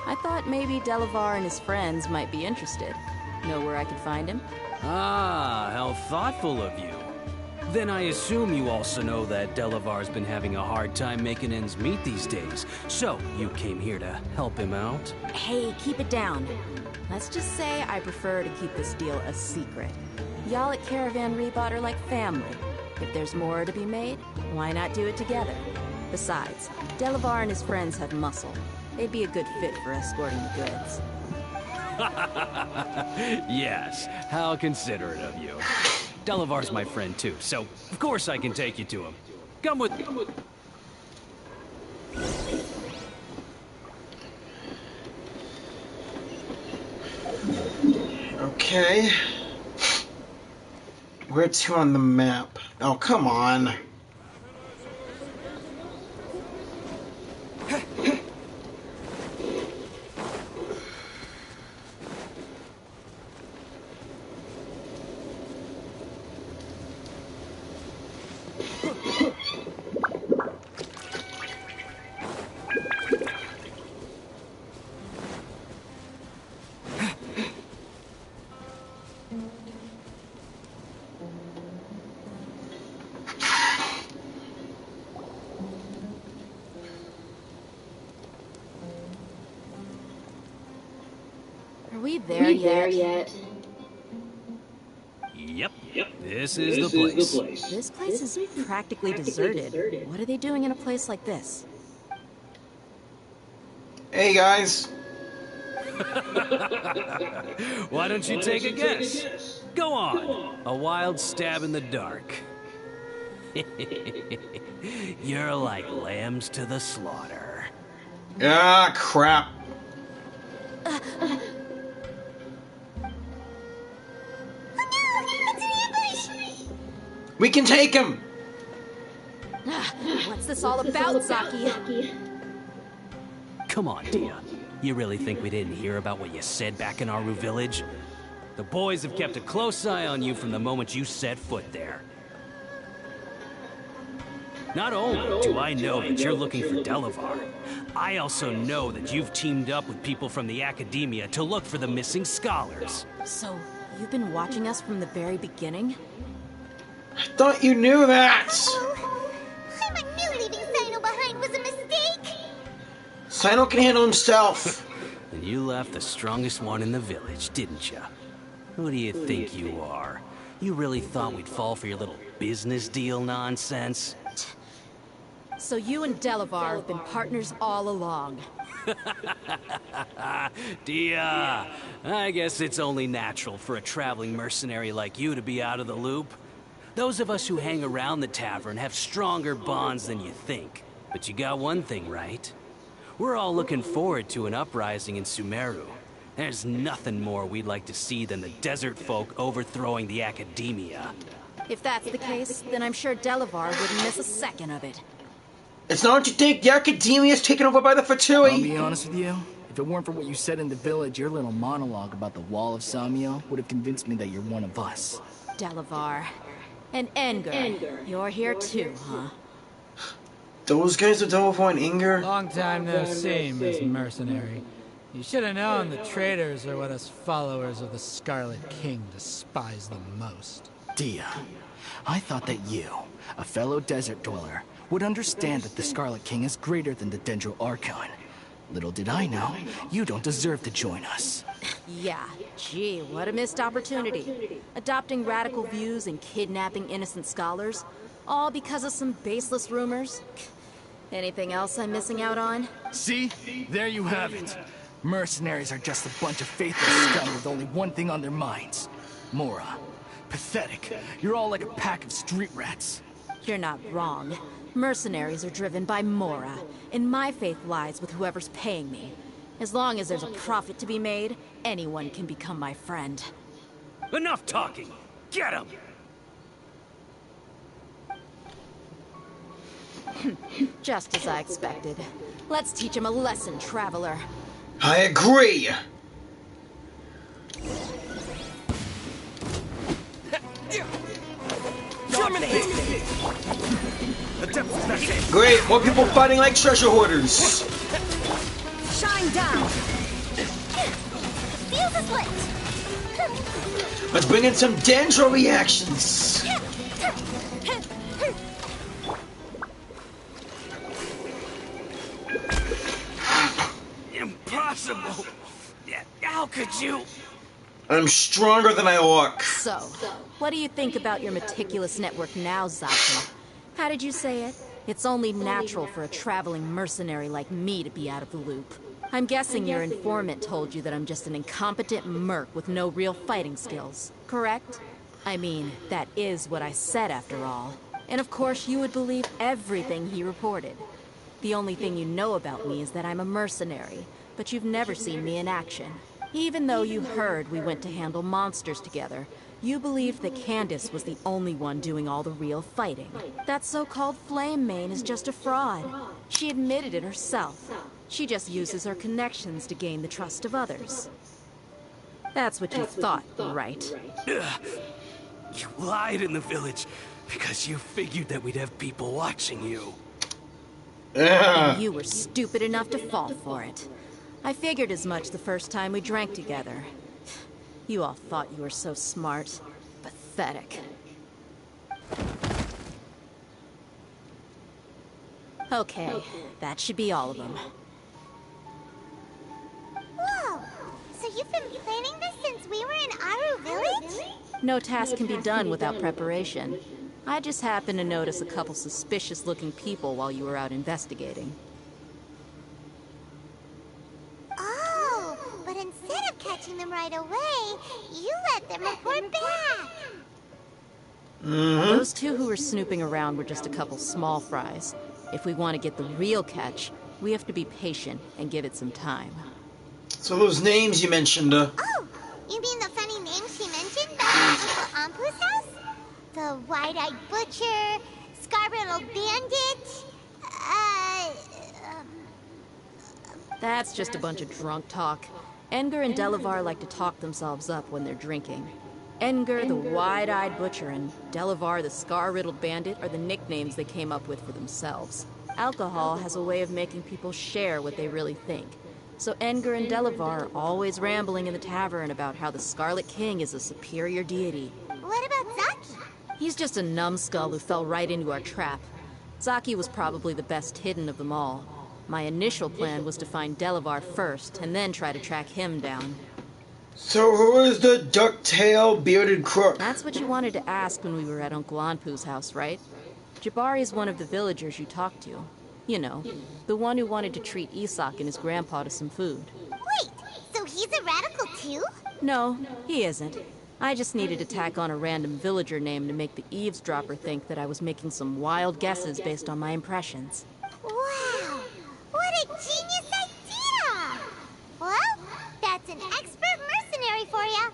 I thought maybe Delavar and his friends might be interested. Know where I could find him? Ah, how thoughtful of you. Then I assume you also know that Delavar's been having a hard time making ends meet these days. So, you came here to help him out? Hey, keep it down. Let's just say I prefer to keep this deal a secret. Y'all at Caravan Rebot are like family. If there's more to be made, why not do it together? Besides, Delavar and his friends have muscle. They'd be a good fit for escorting the goods. Yes, how considerate of you. Delavar's my friend too, so of course I can take you to him. Come with me. Okay. Where to on the map? Oh, come on. Are we there yet? Yep. This is the place. This place is practically deserted. What are they doing in a place like this? Hey, guys. Why don't you take a guess? Go on. A wild stab in the dark. You're like lambs to the slaughter. Ah, crap. We can take him! What's this all about, Zaki? Come on, Dia. You really think we didn't hear about what you said back in Aru village? The boys have kept a close eye on you from the moment you set foot there. Not only do I know that you're looking for Delavar, I also know that you've teamed up with people from the Academia to look for the missing scholars. So, you've been watching us from the very beginning? I thought you knew that! Oh, I knew leaving Cyno behind was a mistake! Cyno can handle himself. And you left the strongest one in the village, didn't you? Who do you think you are? You really thought we'd fall for your little business deal nonsense? So you and Delavar have been partners all along. Dia, I guess it's only natural for a traveling mercenary like you to be out of the loop. Those of us who hang around the tavern have stronger bonds than you think. But you got one thing right. We're all looking forward to an uprising in Sumeru. There's nothing more we'd like to see than the desert folk overthrowing the Academia. If that's the case, then I'm sure Delavar wouldn't miss a second of it. It's not what you think. The Academia is taken over by the Fatui. I'll be honest with you. If it weren't for what you said in the village, your little monologue about the Wall of Samio would have convinced me that you're one of us. Delavar. And Enger. You're here too, huh? Those guys are Delavar and Inger? Long time no see, Miss Mercenary. You should have known the traitors are what us followers of the Scarlet King despise the most. Dia, I thought that you, a fellow desert dweller, would understand that the Scarlet King is greater than the Dendro Archon. Little did I know, you don't deserve to join us. Yeah, gee, what a missed opportunity. Adopting radical views and kidnapping innocent scholars, all because of some baseless rumors. Anything else I'm missing out on? See? There you have it. Mercenaries are just a bunch of faithless scum with only one thing on their minds. Mora. Pathetic. You're all like a pack of street rats. You're not wrong. Mercenaries are driven by Mora, and my faith lies with whoever's paying me. As long as there's a profit to be made, anyone can become my friend. Enough talking! Get him! Just as I expected. Let's teach him a lesson, traveler. I agree! Great, more people fighting like treasure hoarders. Shine down! Fuse is lit! Let's bring in some Dendro reactions. Impossible! How could you? I'm stronger than I look. So, what do you think about your meticulous network now, Zaki? How did you say it? It's only natural for a traveling mercenary like me to be out of the loop. I'm guessing your informant told you that I'm just an incompetent merc with no real fighting skills, correct? I mean, that is what I said after all. And of course you would believe everything he reported. The only thing you know about me is that I'm a mercenary, but you've never seen me in action. Even though you heard we went to handle monsters together, you believed that Candace was the only one doing all the real fighting. That so-called Flame Mane is just a fraud. She admitted it herself. She just uses her connections to gain the trust of others. That's what you thought, right? You lied in the village because you figured that we'd have people watching you. And you were stupid enough to fall for it. I figured as much the first time we drank together. You all thought you were so smart. Pathetic. Okay, that should be all of them. Whoa! So you've been planning this since we were in Aru Village? No task can be done without preparation. I just happened to notice a couple suspicious-looking people while you were out investigating. Oh, but instead of catching them right away, you let them report back. Those two who were snooping around were just a couple small fries. If we want to get the real catch, we have to be patient and give it some time. So those names you mentioned, Oh, you mean the funny names she mentioned back in Uncle Ampu's house? The wide-eyed butcher, scar-riddled bandit, That's just a bunch of drunk talk. Engar and Delavar like to talk themselves up when they're drinking. Engar, the wide-eyed butcher, and Delavar, the scar-riddled bandit, are the nicknames they came up with for themselves. Alcohol has a way of making people share what they really think. So Engar and Delavar are always rambling in the tavern about how the Scarlet King is a superior deity. what about Zaki? He's just a numbskull who fell right into our trap. Zaki was probably the best hidden of them all. My initial plan was to find Delavar first, and then try to track him down. So who is the duck-tailed bearded crook? That's what you wanted to ask when we were at Uncle Anpu's house, right? Jabari is one of the villagers you talked to. You know, the one who wanted to treat Isak and his grandpa to some food. Wait, so he's a radical too? No, he isn't. I just needed to tack on a random villager name to make the eavesdropper think that I was making some wild guesses based on my impressions. Wow, what a genius idea! Well, that's an expert mercenary for you.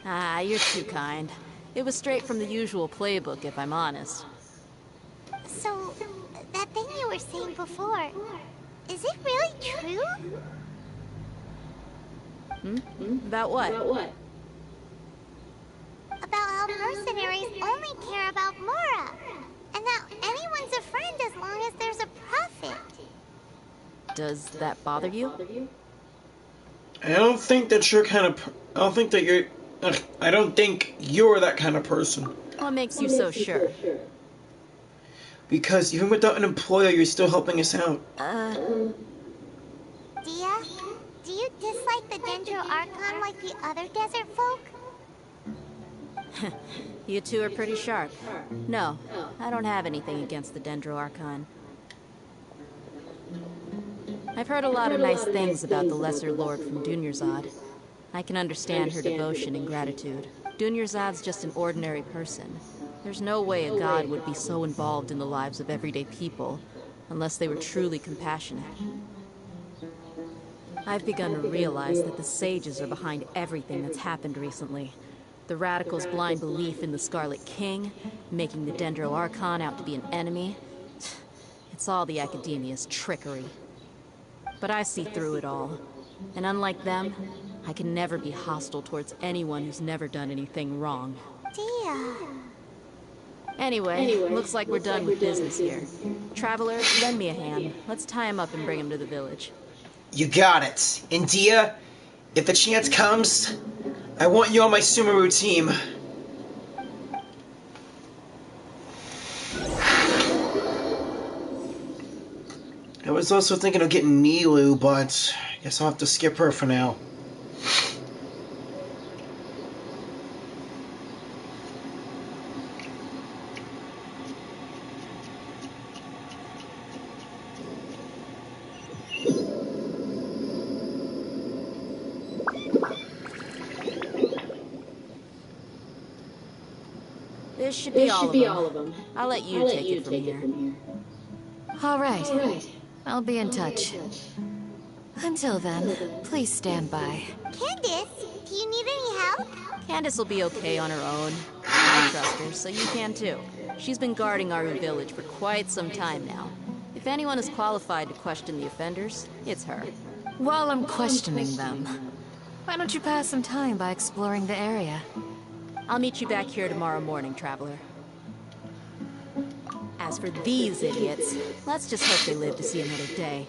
Ah, you're too kind. It was straight from the usual playbook, if I'm honest. So, that thing you were saying before, is it really true? About what? About how mercenaries only care about Mora, and that anyone's a friend as long as there's a profit. Does that bother you? I don't think that you're kind of... I don't think that you're... I don't think you're that kind of person. What makes you so sure? Because even without an employer, you're still helping us out. Dia, do you dislike the Dendro Archon like the other desert folk? You two are pretty sharp. No, I don't have anything against the Dendro Archon. I've heard a lot of nice things about the Lesser Lord from Dunyarzad. I can understand her devotion and gratitude. Dunyarzad's just an ordinary person. There's no way a god would be so involved in the lives of everyday people, unless they were truly compassionate. I've begun to realize that the sages are behind everything that's happened recently. The radicals' blind belief in the Scarlet King, making the Dendro Archon out to be an enemy. It's all the Academia's trickery. But I see through it all. And unlike them, I can never be hostile towards anyone who's never done anything wrong. Dia. Anyway, looks like we're done with business here. Traveler, lend me a hand. Let's tie him up and bring him to the village. You got it. And Dia, if the chance comes, I want you on my Sumeru team. I was also thinking of getting Milu, but I guess I'll have to skip her for now. This should be all of them. I'll let you take it from here. All right. I'll be in touch. Until then, please stand by. Candace, do you need any help? Candace will be okay on her own. I trust her, so you can too. She's been guarding our village for quite some time now. If anyone is qualified to question the offenders, it's her. While I'm questioning them, why don't you pass some time by exploring the area? I'll meet you back here tomorrow morning, Traveler. As for these idiots, let's just hope they live to see another day.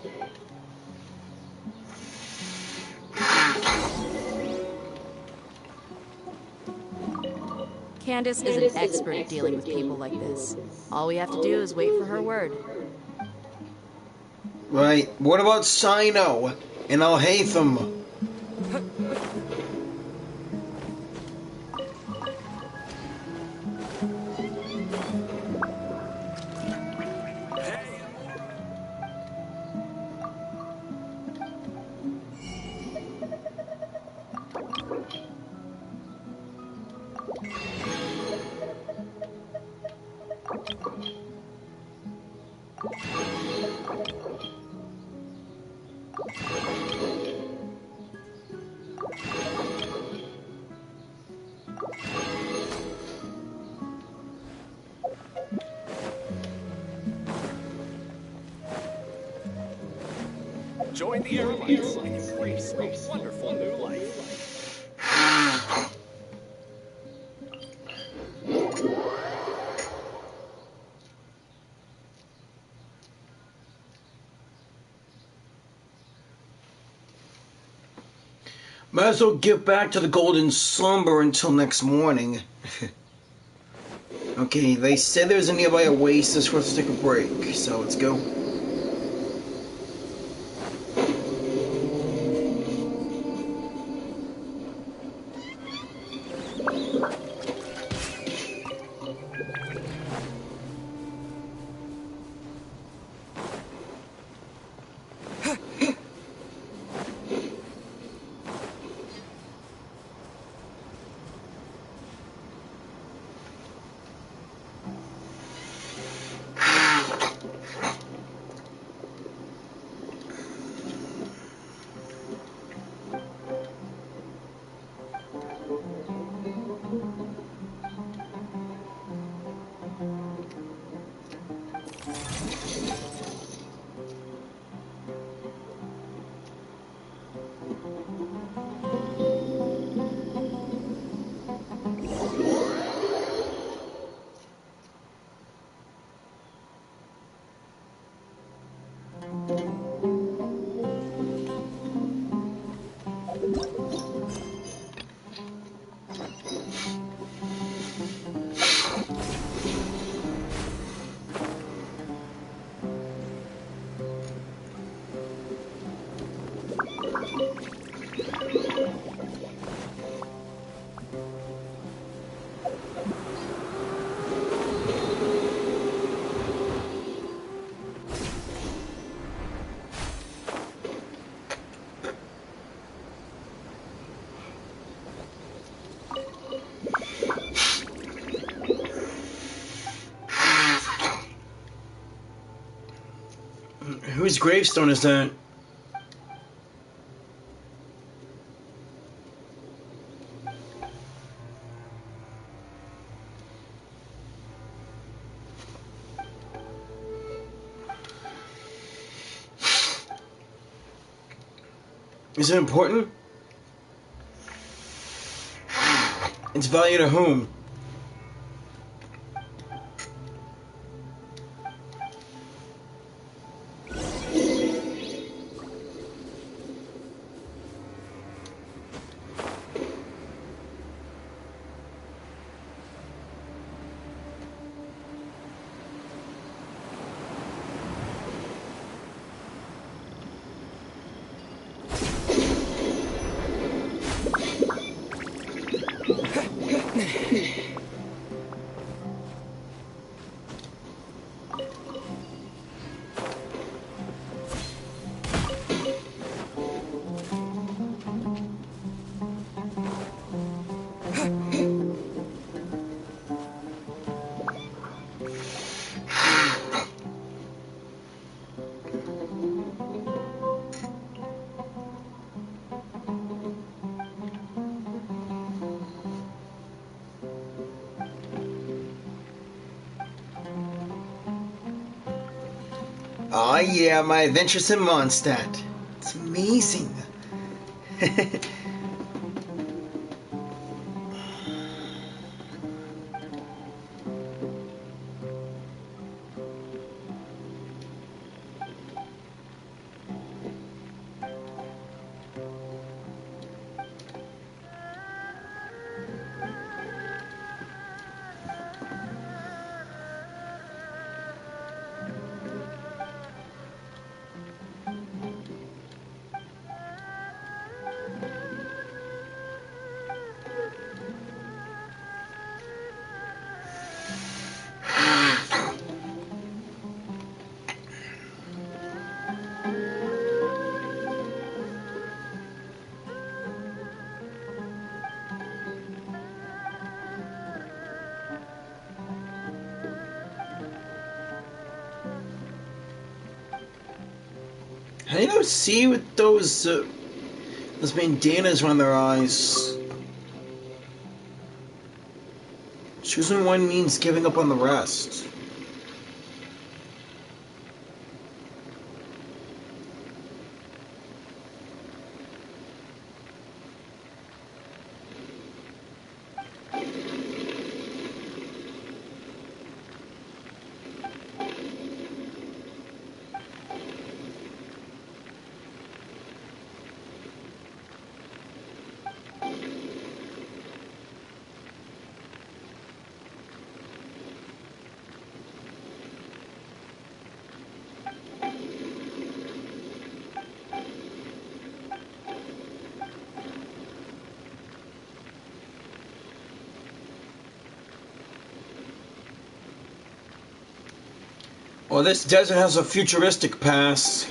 Candace is an expert at dealing with people like this. All we have to do is wait for her word. Right. What about Cyno and Alhaitham? Join the airlines and embrace a wonderful new life. Might as well get back to the golden slumber until next morning. Okay, they said there's a nearby oasis for us to take a break, so let's go. Whose gravestone is that? Is it important? It's value to whom? Oh yeah, my adventures in Mondstadt. It's amazing. How do you see with those bandanas around their eyes? Choosing one means giving up on the rest. Well, this desert has a futuristic past.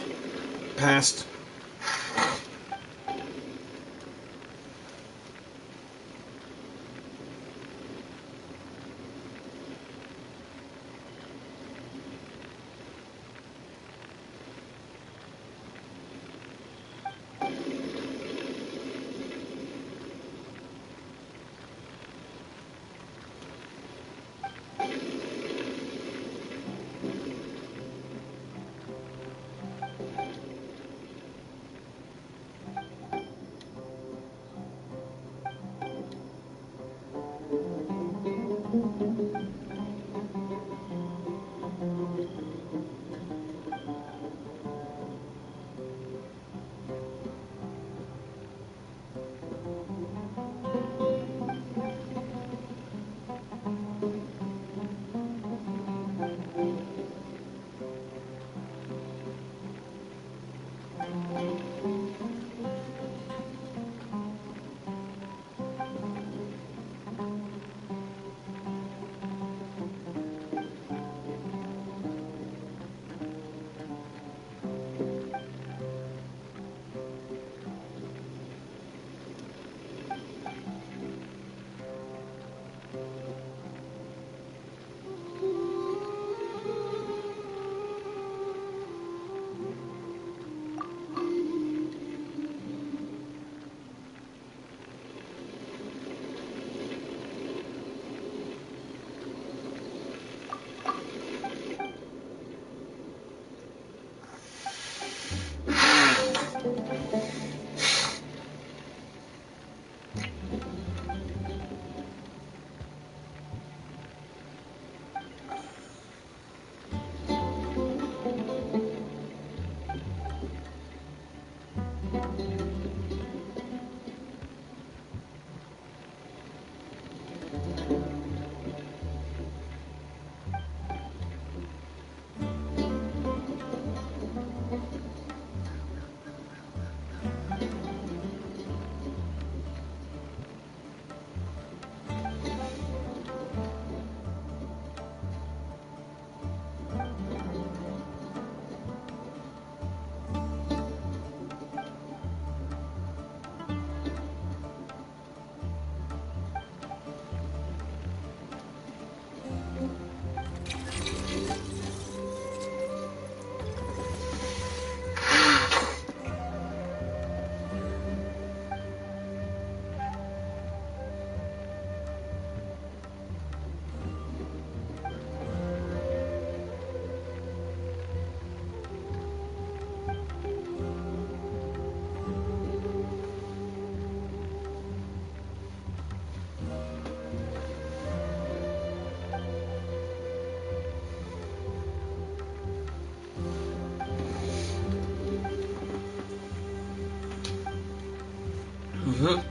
Mm-hmm.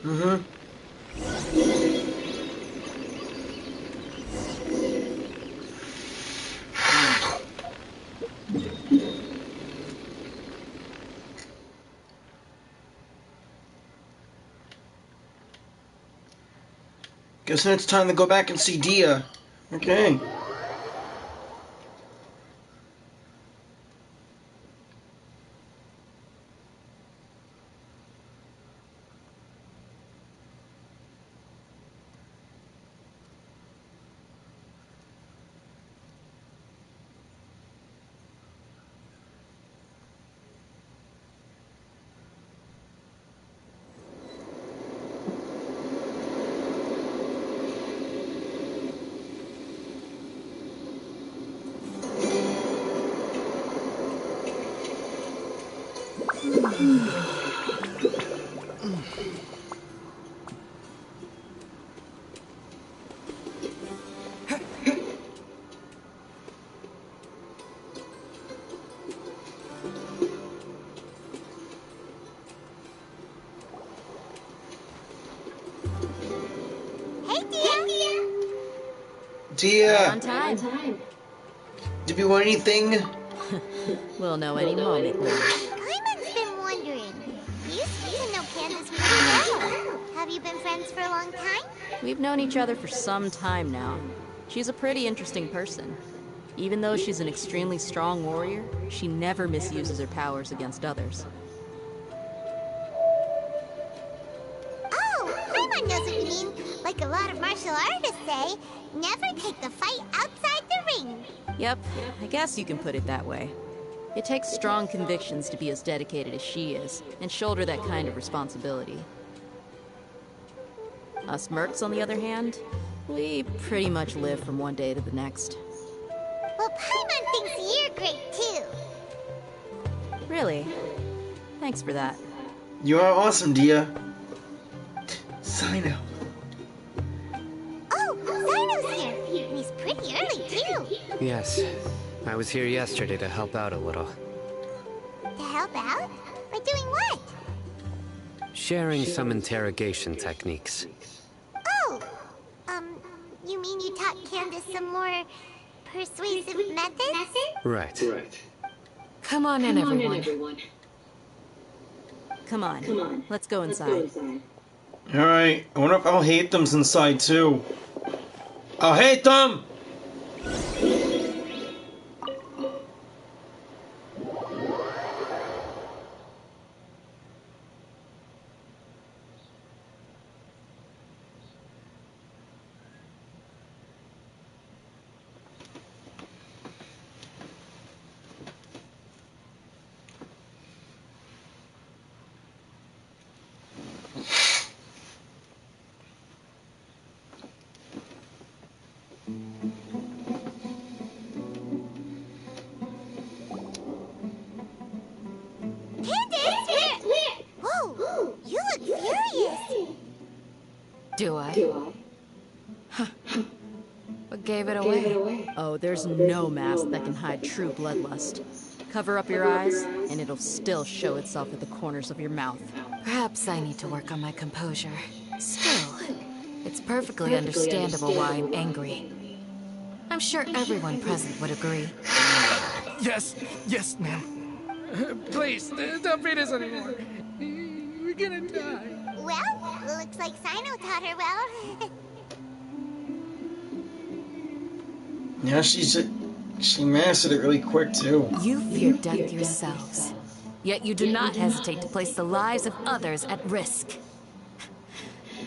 Mm-hmm. Guess it's time to go back and see Dia. Okay. Dia! On time. Did you want anything? We'll know any moment now. Paimon's been wondering. You seem to know Candace pretty well. Have you been friends for a long time? We've known each other for some time now. She's a pretty interesting person. Even though she's an extremely strong warrior, she never misuses her powers against others. Oh, Paimon knows what you mean. Like a lot of martial artists say, never take the fight outside the ring. Yep, I guess you can put it that way. It takes strong convictions to be as dedicated as she is, and shoulder that kind of responsibility. Us mercs, on the other hand, we pretty much live from one day to the next. Well, Paimon thinks you're great too. Really? Thanks for that. You are awesome, Dia. Cyno. Oh, Cyno's here. And he's pretty early too. Yes. I was here yesterday to help out a little. To help out? By doing what? Sharing some interrogation techniques. Oh, you mean you taught Candace some more persuasive methods? Right. Come on in, everyone. Come on, let's go inside. Alright, I wonder if I'll hate them's inside too. I'll hate them! Do I? Huh. What gave it away? Oh, there's no mask that can hide true bloodlust. Cover up your eyes, and it'll still show itself at the corners of your mouth. Perhaps I need to work on my composure. Still, it's perfectly understandable why I'm angry. I'm sure everyone present would agree. Yes, ma'am. Please, don't beat us anymore. We're gonna die. Well, looks like Cyno taught her well. Yeah, she mastered it really quick too. You fear death yourselves, yet you do not hesitate to place the lives of others at risk.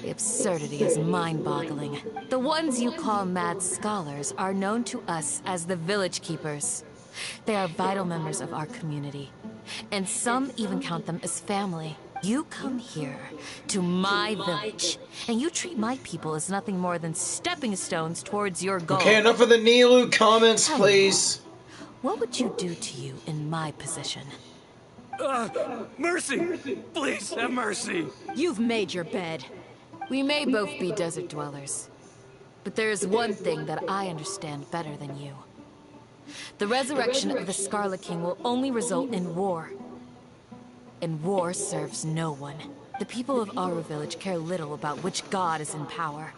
The absurdity is mind-boggling. The ones you call mad scholars are known to us as the Village Keepers. They are vital members of our community, and some even count them as family. You come here, to my village, and you treat my people as nothing more than stepping stones towards your goal. Okay, enough of the Nilu comments, Tell me, please. what would you do to you in my position? Mercy! Please, have mercy! You've made your bed. We may both be desert dwellers, but there is one thing that I understand better than you. The resurrection of the Scarlet King will only result in war. And war serves no one. The people of our village care little about which god is in power.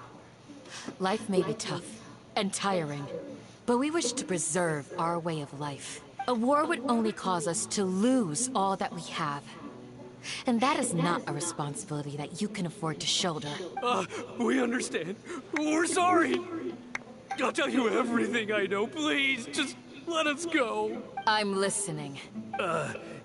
Life may be tough and tiring, but we wish to preserve our way of life. A war would only cause us to lose all that we have. And that is not a responsibility that you can afford to shoulder. We understand. We're sorry. I'll tell you everything I know. Please, just let us go. I'm listening.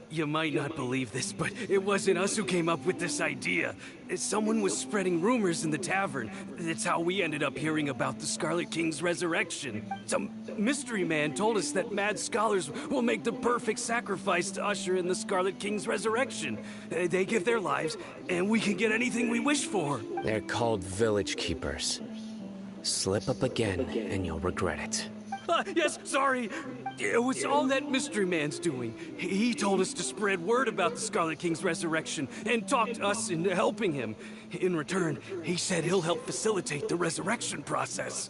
You might not believe this, but it wasn't us who came up with this idea. Someone was spreading rumors in the tavern. That's how we ended up hearing about the Scarlet King's resurrection. Some mystery man told us that mad scholars will make the perfect sacrifice to usher in the Scarlet King's resurrection. They give their lives, and we can get anything we wish for. They're called village keepers. Slip up again, and you'll regret it. Yes, sorry. It was all that mystery man's doing. He told us to spread word about the Scarlet King's resurrection and talked us into helping him. In return, he said he'll help facilitate the resurrection process.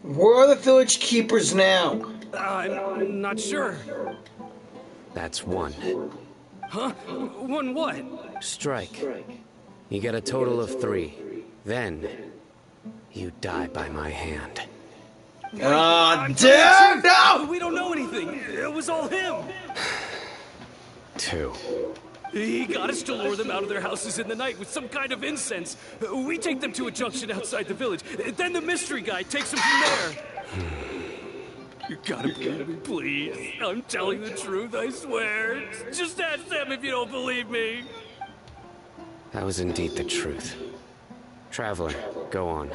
Where are the village keepers now? I'm not sure. That's one. Huh? One what? Strike. You get a total of 3. Then, you die by my hand. Damn! No! We don't know anything. It was all him. 2. He got us to lure them out of their houses in the night with some kind of incense. We take them to a junction outside the village. Then the mystery guy takes them from there. You gotta believe me, please. I'm telling the truth, I swear. Just ask them if you don't believe me. That was indeed the truth. Traveler, go on.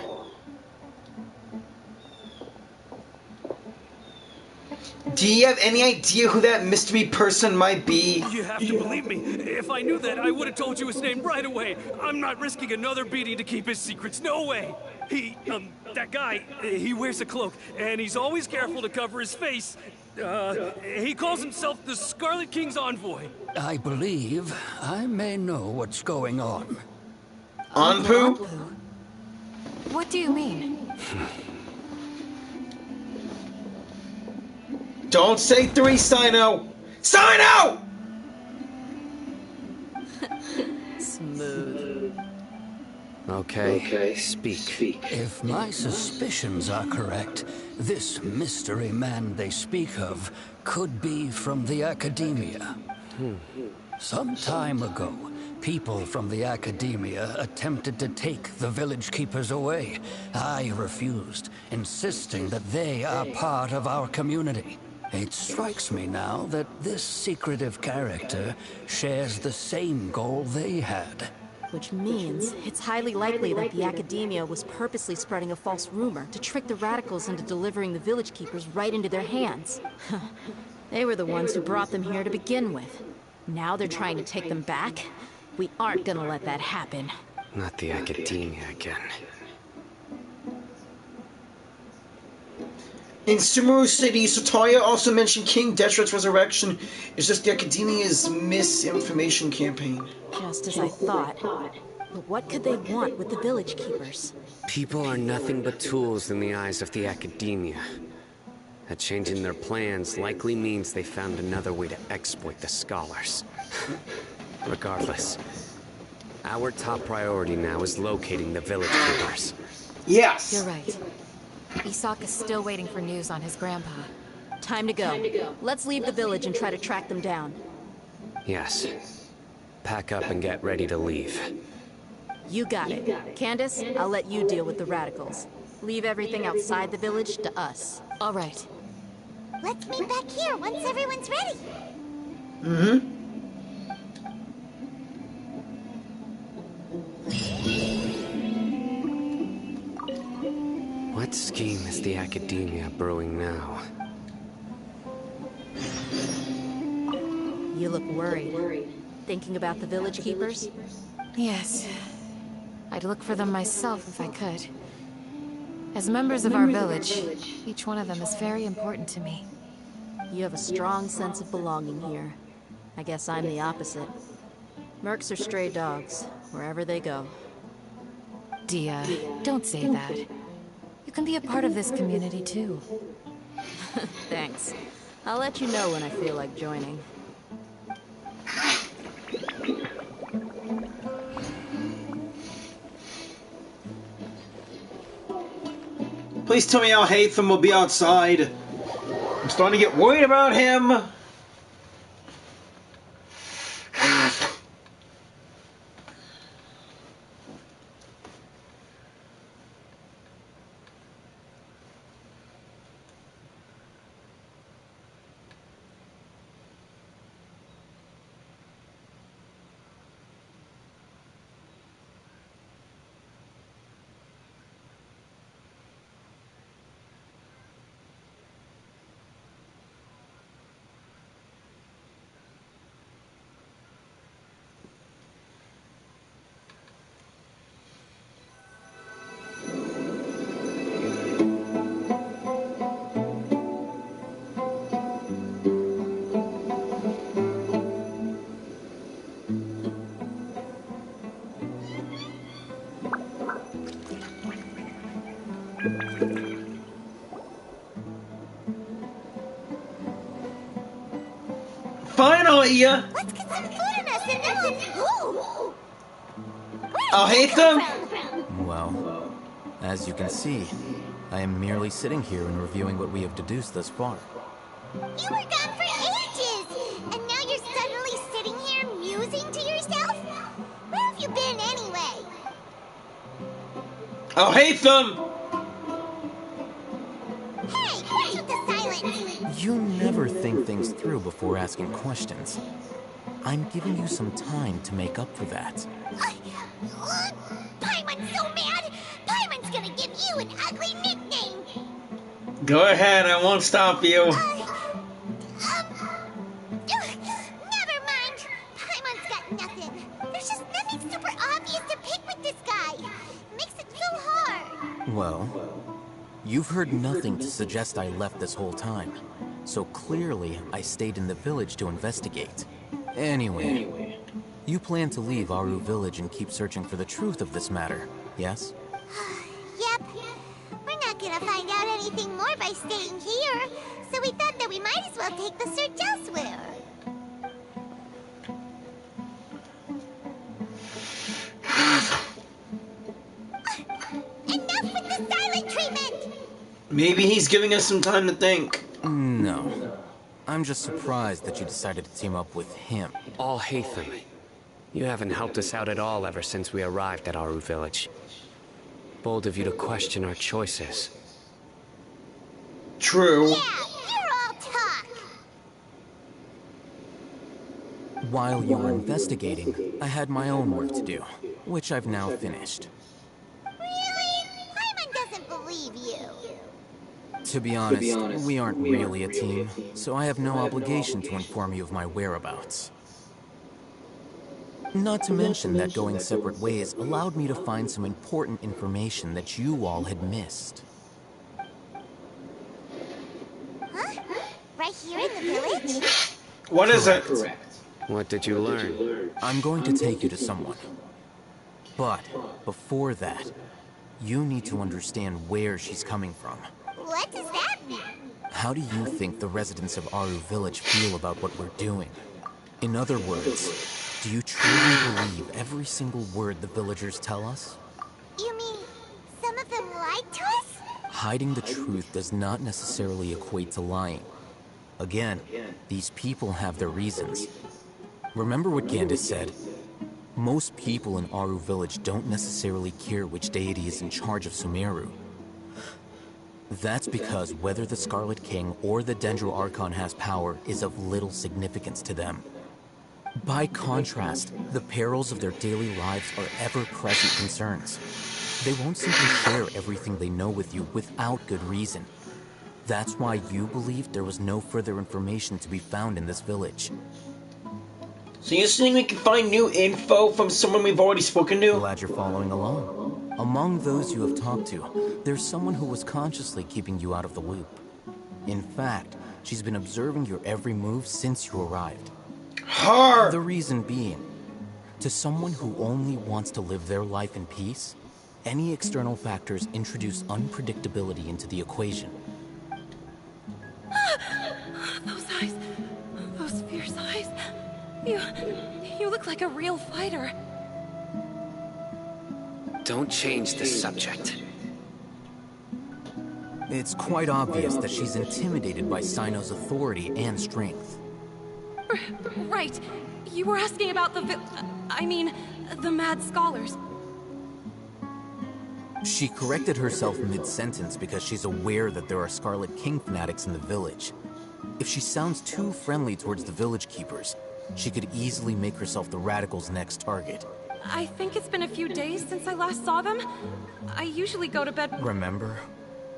Do you have any idea who that mystery person might be? You have to believe me. If I knew that, I would have told you his name right away. I'm not risking another beating to keep his secrets. No way. That guy, he wears a cloak, and he's always careful to cover his face. He calls himself the Scarlet King's envoy. I believe I may know what's going on. Anpu? What do you mean? Don't say 3, Cyno! Cyno! Smooth. Okay, speak. If my suspicions are correct, this mystery man they speak of could be from the Academia. Some time ago, people from the Academia attempted to take the village keepers away. I refused, insisting that they are part of our community. It strikes me now that this secretive character shares the same goal they had. Which means it's highly likely that the Academia was purposely spreading a false rumor to trick the radicals into delivering the village keepers right into their hands. They were the ones who brought them here to begin with. Now they're trying to take them back? We aren't gonna let that happen. Not the Academia again. In Sumeru City, Sotaya also mentioned King Deshret's resurrection is just the Academia's misinformation campaign. Just as I thought. But what could they want with the village keepers? People are nothing but tools in the eyes of the Academia. A change in their plans likely means they found another way to exploit the scholars. Regardless, our top priority now is locating the village keepers. Yes! You're right. Isak is still waiting for news on his grandpa. Time to go. Let's leave the village and try to track them down. Yes. Pack up and get ready to leave. You got it. Candace, I'll let you deal with the radicals. Leave everything outside the village to us. All right. Let's meet back here once everyone's ready. What scheme is the Academia brewing now? You look worried. Thinking about the village keepers? Yes. I'd look for them myself if I could. As members of our village, each one of them is very important to me. You have a strong sense of belonging here. I guess I'm the opposite. Mercs are stray dogs, wherever they go. Dia, don't say that. You can be a part of this community too. Thanks. I'll let you know when I feel like joining. Please tell me Al Haytham will be outside. I'm starting to get worried about him. Finally! Let's get some food in us and then we'll... Al Haytham? Well, as you can see, I am merely sitting here and reviewing what we have deduced thus far. You were gone for ages! And now you're suddenly sitting here musing to yourself? Where have you been anyway? Al Haytham! Hey, what's with the silence? You never think things through before asking questions. I'm giving you some time to make up for that. Paimon's so mad! Paimon's gonna give you an ugly nickname! Go ahead, I won't stop you. Never mind. Paimon's got nothing. There's just nothing super obvious to pick with this guy. It makes it so hard. Well, you've heard nothing to suggest I left this whole time. So clearly, I stayed in the village to investigate. Anyway, you plan to leave Aru village and keep searching for the truth of this matter, yes? Yep. We're not gonna find out anything more by staying here, so we thought that we might as well take the search elsewhere. Enough with the silent treatment! Maybe he's giving us some time to think. No. I'm just surprised that you decided to team up with him. Al Haytham, you haven't helped us out at all ever since we arrived at Aru village. Bold of you to question our choices. True. Yeah, you're all talk! While you were investigating, I had my own work to do, which I've now finished. Really? Paimon doesn't believe you. To be honest, we aren't really a team, so I have no obligation to inform you of my whereabouts. Not to mention that going separate ways allowed me to find some important information that you all had missed. Huh? Right here in the village? What is it? What did you learn? I'm going to take you to someone. But before that, you need to understand where she's coming from. What does that mean? How do you think the residents of Aru village feel about what we're doing? In other words, do you truly believe every single word the villagers tell us? You mean some of them lied to us? Hiding the truth does not necessarily equate to lying. Again, these people have their reasons. Remember what Gandhi said? Most people in Aru village don't necessarily care which deity is in charge of Sumeru. That's because whether the Scarlet King or the Dendro Archon has power is of little significance to them. By contrast, the perils of their daily lives are ever-present concerns. They won't simply share everything they know with you without good reason. That's why you believed there was no further information to be found in this village. So you're saying we can find new info from someone we've already spoken to? Glad you're following along. Among those you have talked to, there's someone who was consciously keeping you out of the loop. In fact, she's been observing your every move since you arrived. Her! The reason being, to someone who only wants to live their life in peace, any external factors introduce unpredictability into the equation. Those eyes. Those fierce eyes. You look like a real fighter. Don't change the subject. It's quite obvious that she's intimidated by Cyno's authority and strength. Right. You were asking about the the mad scholars. She corrected herself mid-sentence because she's aware that there are Scarlet King fanatics in the village. If she sounds too friendly towards the village keepers, she could easily make herself the Radicals' next target. I think it's been a few days since I last saw them. I usually go to bed... Remember?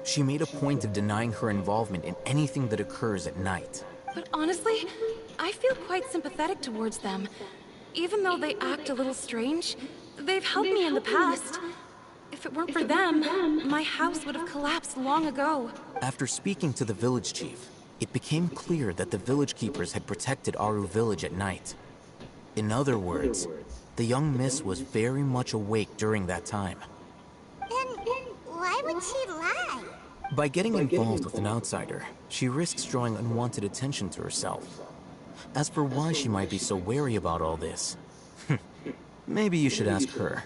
She made a point of denying her involvement in anything that occurs at night. But honestly, I feel quite sympathetic towards them. Even though they act a little strange, they've helped me in the past. If it weren't for them, my house would have collapsed long ago. After speaking to the village chief, it became clear that the village keepers had protected Aru village at night. In other words, the young miss was very much awake during that time. Then why would she lie? By getting involved with an outsider, she risks drawing unwanted attention to herself. As for why she might be so wary about all this, maybe you should ask her.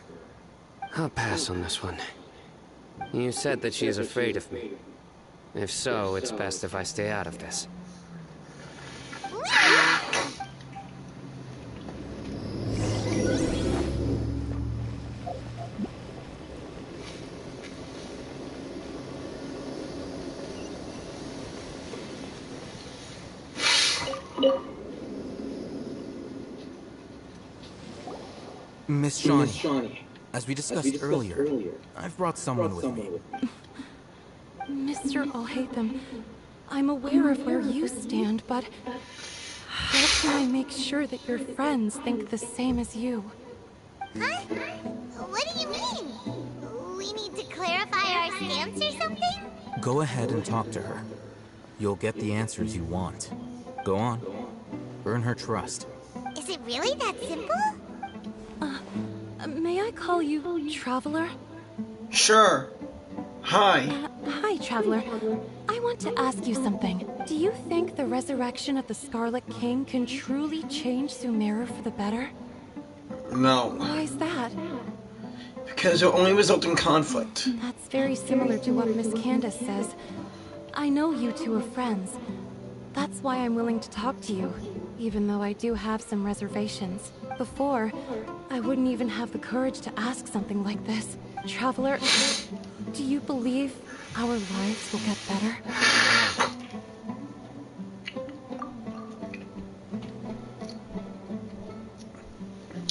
I'll pass on this one. You said that she is afraid of me. If so, it's best if I stay out of this. Miss Shawnee, as we discussed earlier, I've brought someone with me. Mr. Alhaitham, I'm aware of where you stand, but how can I make sure that your friends think the same as you? Huh? What do you mean? We need to clarify our stance or something? Go ahead and talk to her. You'll get the answers you want. Go on. Earn her trust. Is it really that simple? May I call you Traveler? Sure. Hi. Hi, Traveler. I want to ask you something. Do you think the resurrection of the Scarlet King can truly change Sumeru for the better? No. Why is that? Because it will only result in conflict. That's very similar to what Miss Candace says. I know you two are friends. That's why I'm willing to talk to you, even though I do have some reservations. Before, I wouldn't even have the courage to ask something like this. Traveler, do you believe our lives will get better?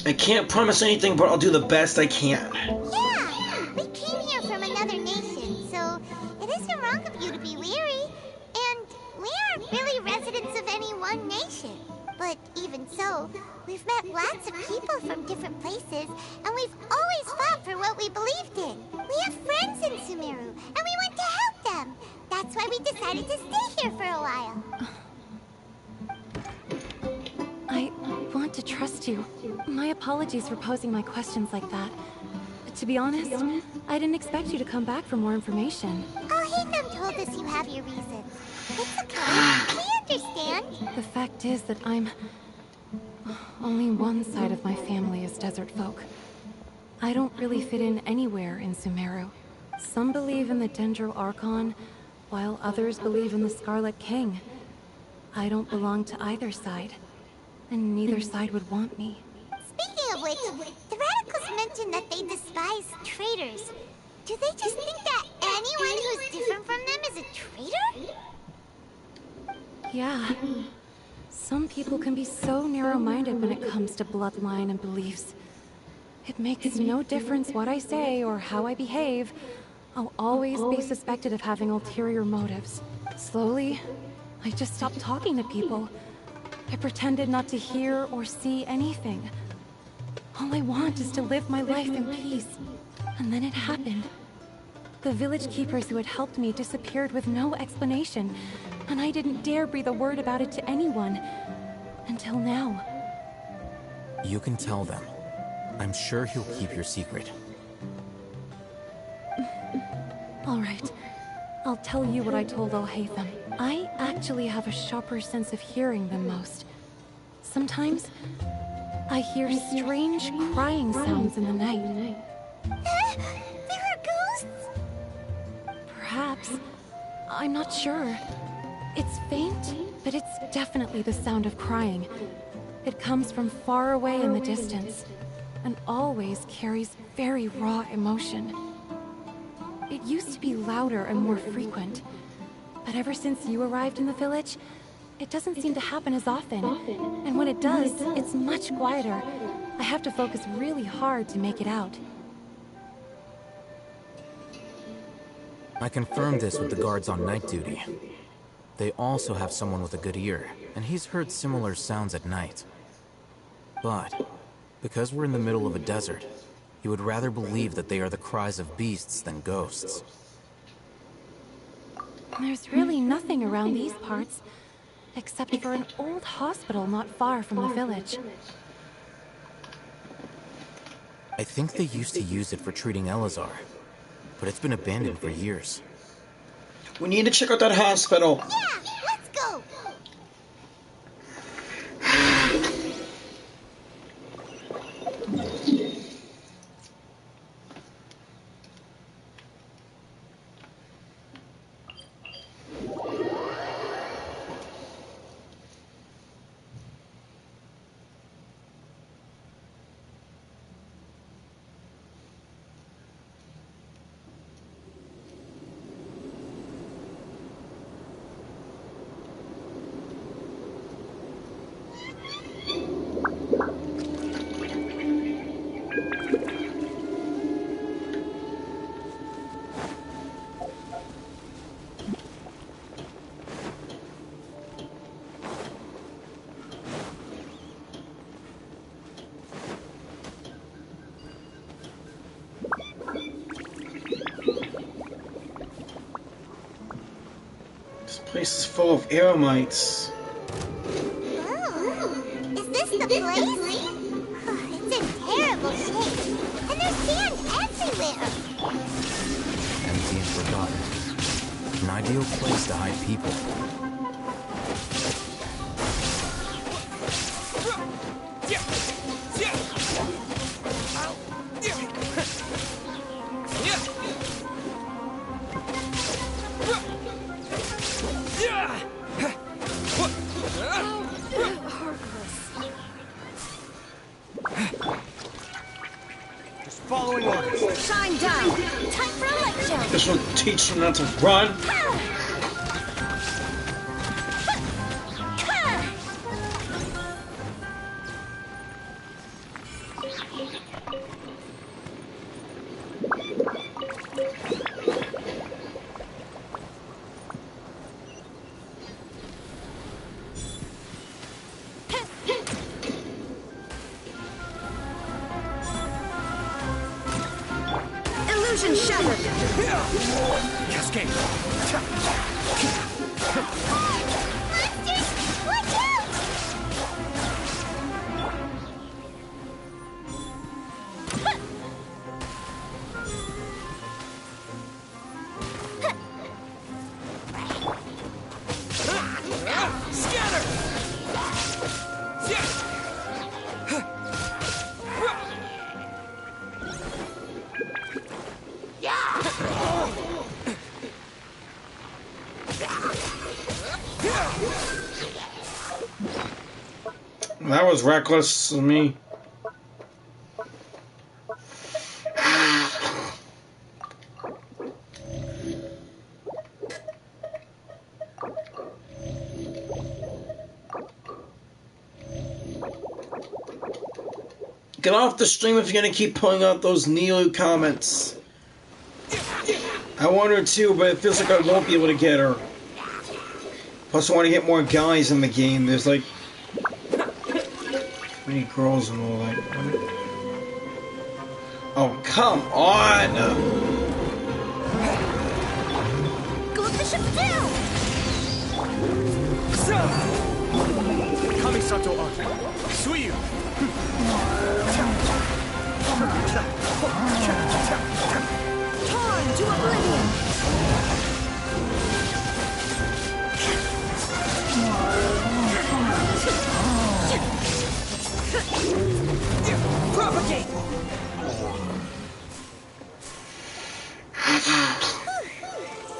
I can't promise anything, but I'll do the best I can. Yeah! We came here from another nation, so it isn't wrong of you to be weary. And we aren't really residents of any one nation. But even so, we've met lots of people from different places, and we've always fought for what we believed in. We have friends in Sumeru, and we want to help them. That's why we decided to stay here for a while. I want to trust you. My apologies for posing my questions like that. To be honest, I didn't expect you to come back for more information. Alhaitham told us you have your reasons. It's okay. We understand. The fact is that only one side of my family is desert folk. I don't really fit in anywhere in Sumeru. Some believe in the Dendro Archon, while others believe in the Scarlet King. I don't belong to either side, and neither side would want me. Speaking of which, the Radicals mentioned that they despise traitors. Do they just think that anyone who's different from them is a traitor? Yeah. Some people can be so narrow-minded when it comes to bloodline and beliefs. It makes no difference what I say or how I behave. I'll always be suspected of having ulterior motives. Slowly, I just stopped talking to people. I pretended not to hear or see anything. All I want is to live my life in peace. And then it happened. The village keepers who had helped me disappeared with no explanation, and I didn't dare breathe a word about it to anyone. Until now. You can tell them. I'm sure he'll keep your secret. All right. I'll tell you what I told Alhaitham. I actually have a sharper sense of hearing than most. Sometimes, I hear strange crying sounds in the night. There are ghosts? Perhaps. I'm not sure. It's faint, but it's definitely the sound of crying. It comes from far away in the distance, and always carries very raw emotion. It used to be louder and more frequent, but ever since you arrived in the village, it doesn't seem to happen as often. And when it does, it's much quieter. I have to focus really hard to make it out. I confirmed this with the guards on night duty. They also have someone with a good ear, and he's heard similar sounds at night. But, because we're in the middle of a desert, he would rather believe that they are the cries of beasts than ghosts. There's really nothing around these parts, except for an old hospital not far from the village. I think they used to use it for treating Elazar, but it's been abandoned for years. We need to check out that hospital. Yeah, let's go! This place is full of eremites. Oh, is this the place? It's in terrible shape, and there's sand everywhere. Empty and forgotten. An ideal place to hide people. Following orders. Shine down. Time for a light show. This will teach them not to run. Illusion shattered. Cascade. Monsters, watch out! That was reckless of me. Get off the stream if you're gonna keep pulling out those Neo comments. I want her too, but it feels like I won't be able to get her. Plus, I want to get more guys in the game. There's like Pretty girls and all that. Oh, come on! Go Bishop down! Kamisato Archon. Suyu. Torn to oblivion! Propagate!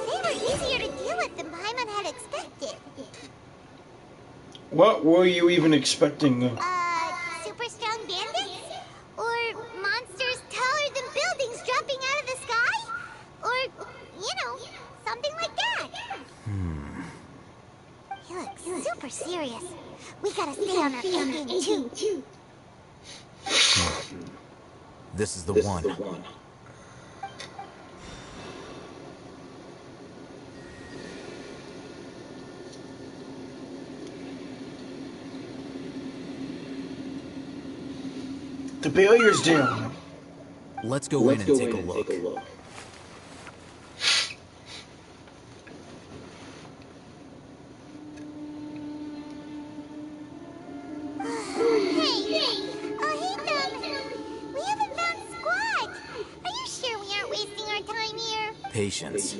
They were easier to deal with than Paimon had expected. What were you even expecting? Super strong bandits? Or monsters taller than buildings dropping out of the sky? Or, something like that. He looks super serious. We gotta stay on our game too. This is the one. The barrier's down. Let's go in and take a look. Patience.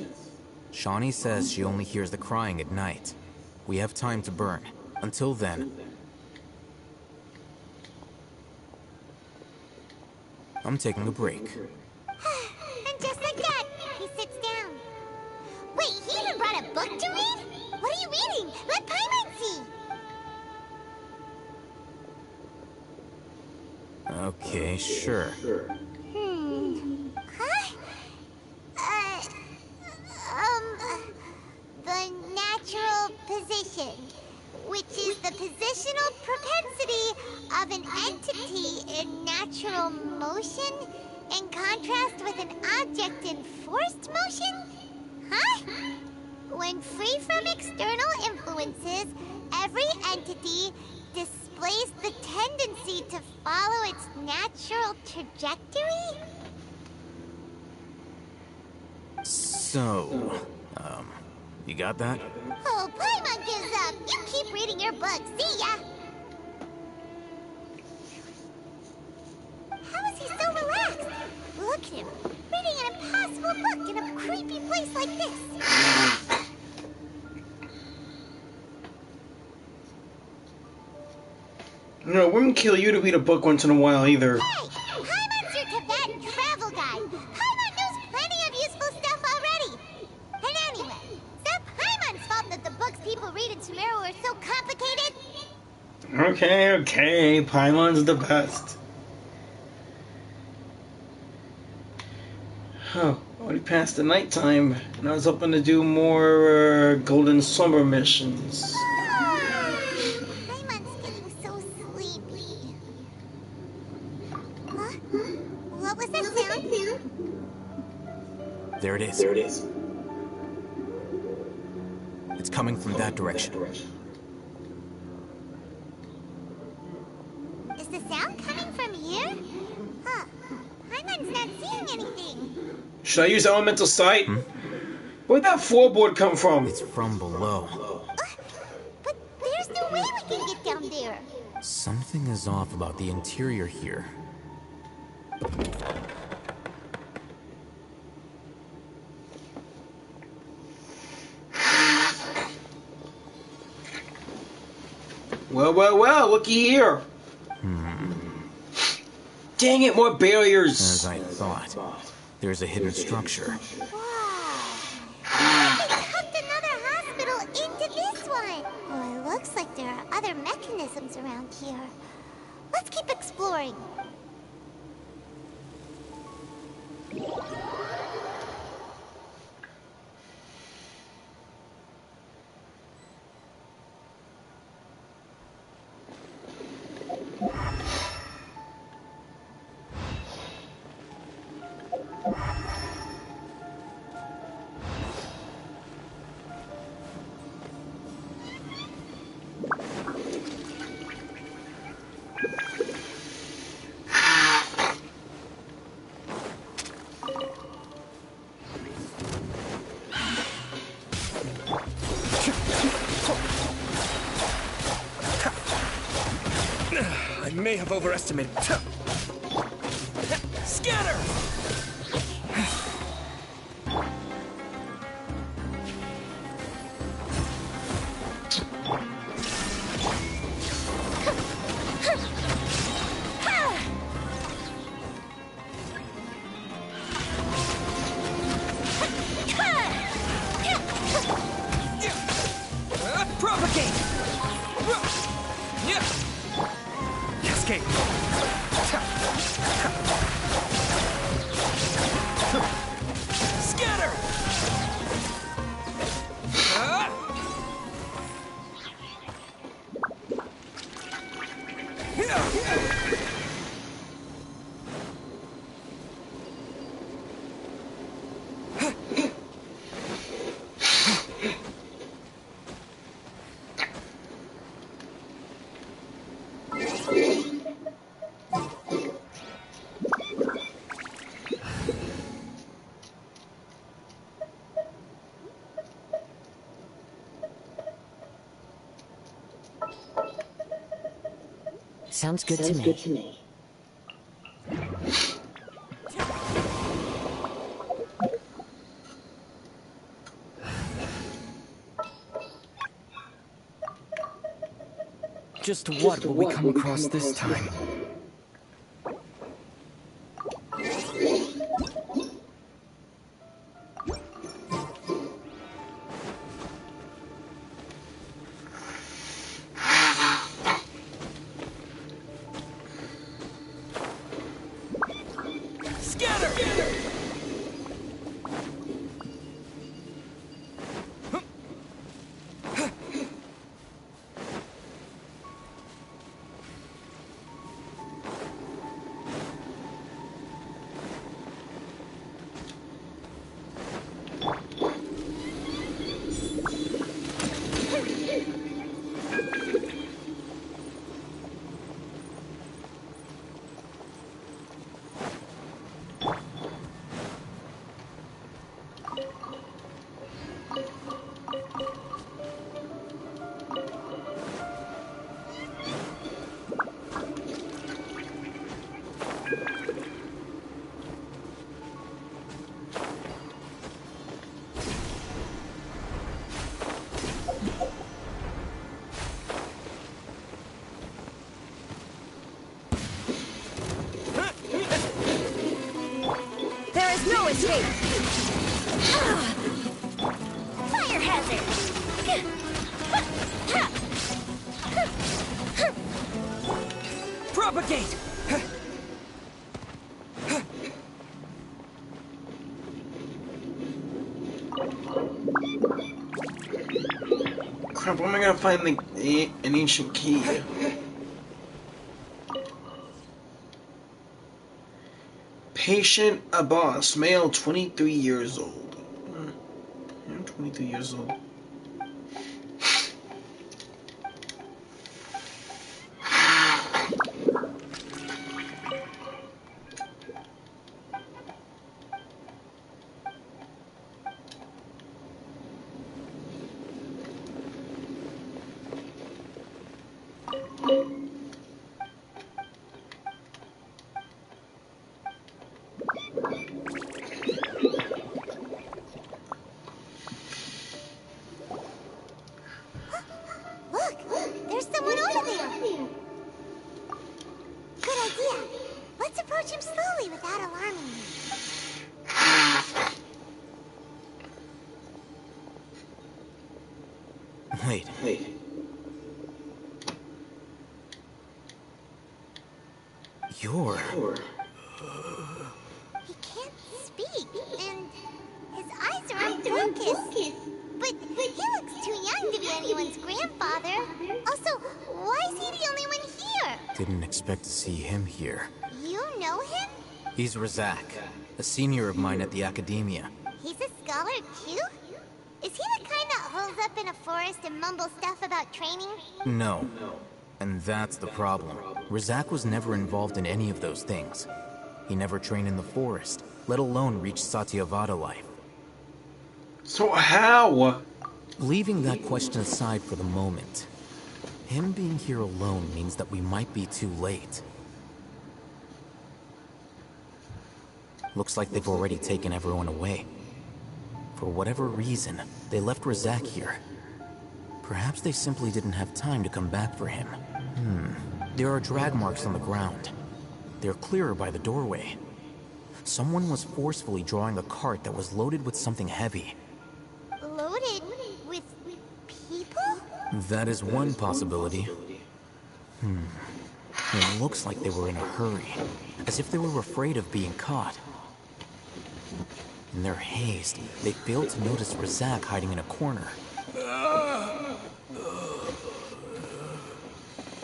Shawnee says she only hears the crying at night. We have time to burn. Until then, I'm taking a break. And just like that, he sits down. Wait, he even brought a book to read? What are you reading? Let Paimon see. Okay, sure. The natural position, which is the positional propensity of an entity in natural motion in contrast with an object in forced motion? Huh? When free from external influences, every entity displays the tendency to follow its natural trajectory? So, you got that? Oh, Paimon gives up. You keep reading your book. See ya. How is he so relaxed? Look at him, reading an impossible book in a creepy place like this. No, it wouldn't kill you to read a book once in a while either. Hey, Paimon's your Tibetan travel guide. Paimon knows plenty of useful stuff already. And anyway, is that Paimon's fault that the books people read in Sumeru are so complicated? Okay, Paimon's the best. Oh, already past the nighttime, and I was hoping to do more Golden Summer missions. Paimon's getting so sleepy. Huh? What was that sound? There it is. It's coming from that direction. Is the sound coming from here? Huh. Paimon's not seeing anything. Should I use elemental sight? Where'd that floorboard come from? It's from below. But there's no way we can get down there. Something is off about the interior here. Well, looky here. Dang it, more barriers. As I thought, there's a hidden structure. Wow. They tucked another hospital into this one. Well, it looks like there are other mechanisms around here. Let's keep exploring. I may have overestimated. Scatter! Propagate! Cascade! Scatter! Sounds good to me. Just what will we come across this time? No escape! Fire hazard! Propagate! Crap, where am I gonna find an ancient key? Patient Abbas, male, 23 years old. I'm 23 years old. Wait. You're... He can't speak, and his eyes are on focus. But he looks too young to be anyone's grandfather. Also, why is he the only one here? Didn't expect to see him here. You know him? He's Razak, a senior of mine at the Academia. He's a scholar too? Is he the kind that holds up in a forest and mumbles stuff about training? No. And that's the problem. Razak was never involved in any of those things. He never trained in the forest, let alone reach Satyavada life. So how? Leaving that question aside for the moment, Him being here alone means that we might be too late. Looks like they've already taken everyone away. For whatever reason, they left Razak here. Perhaps they simply didn't have time to come back for him. There are drag marks on the ground. They're clearer by the doorway. Someone was forcefully drawing a cart that was loaded with something heavy. Loaded with people? That is one possibility. It looks like they were in a hurry, as if they were afraid of being caught. In their haste, they failed to notice Razak hiding in a corner.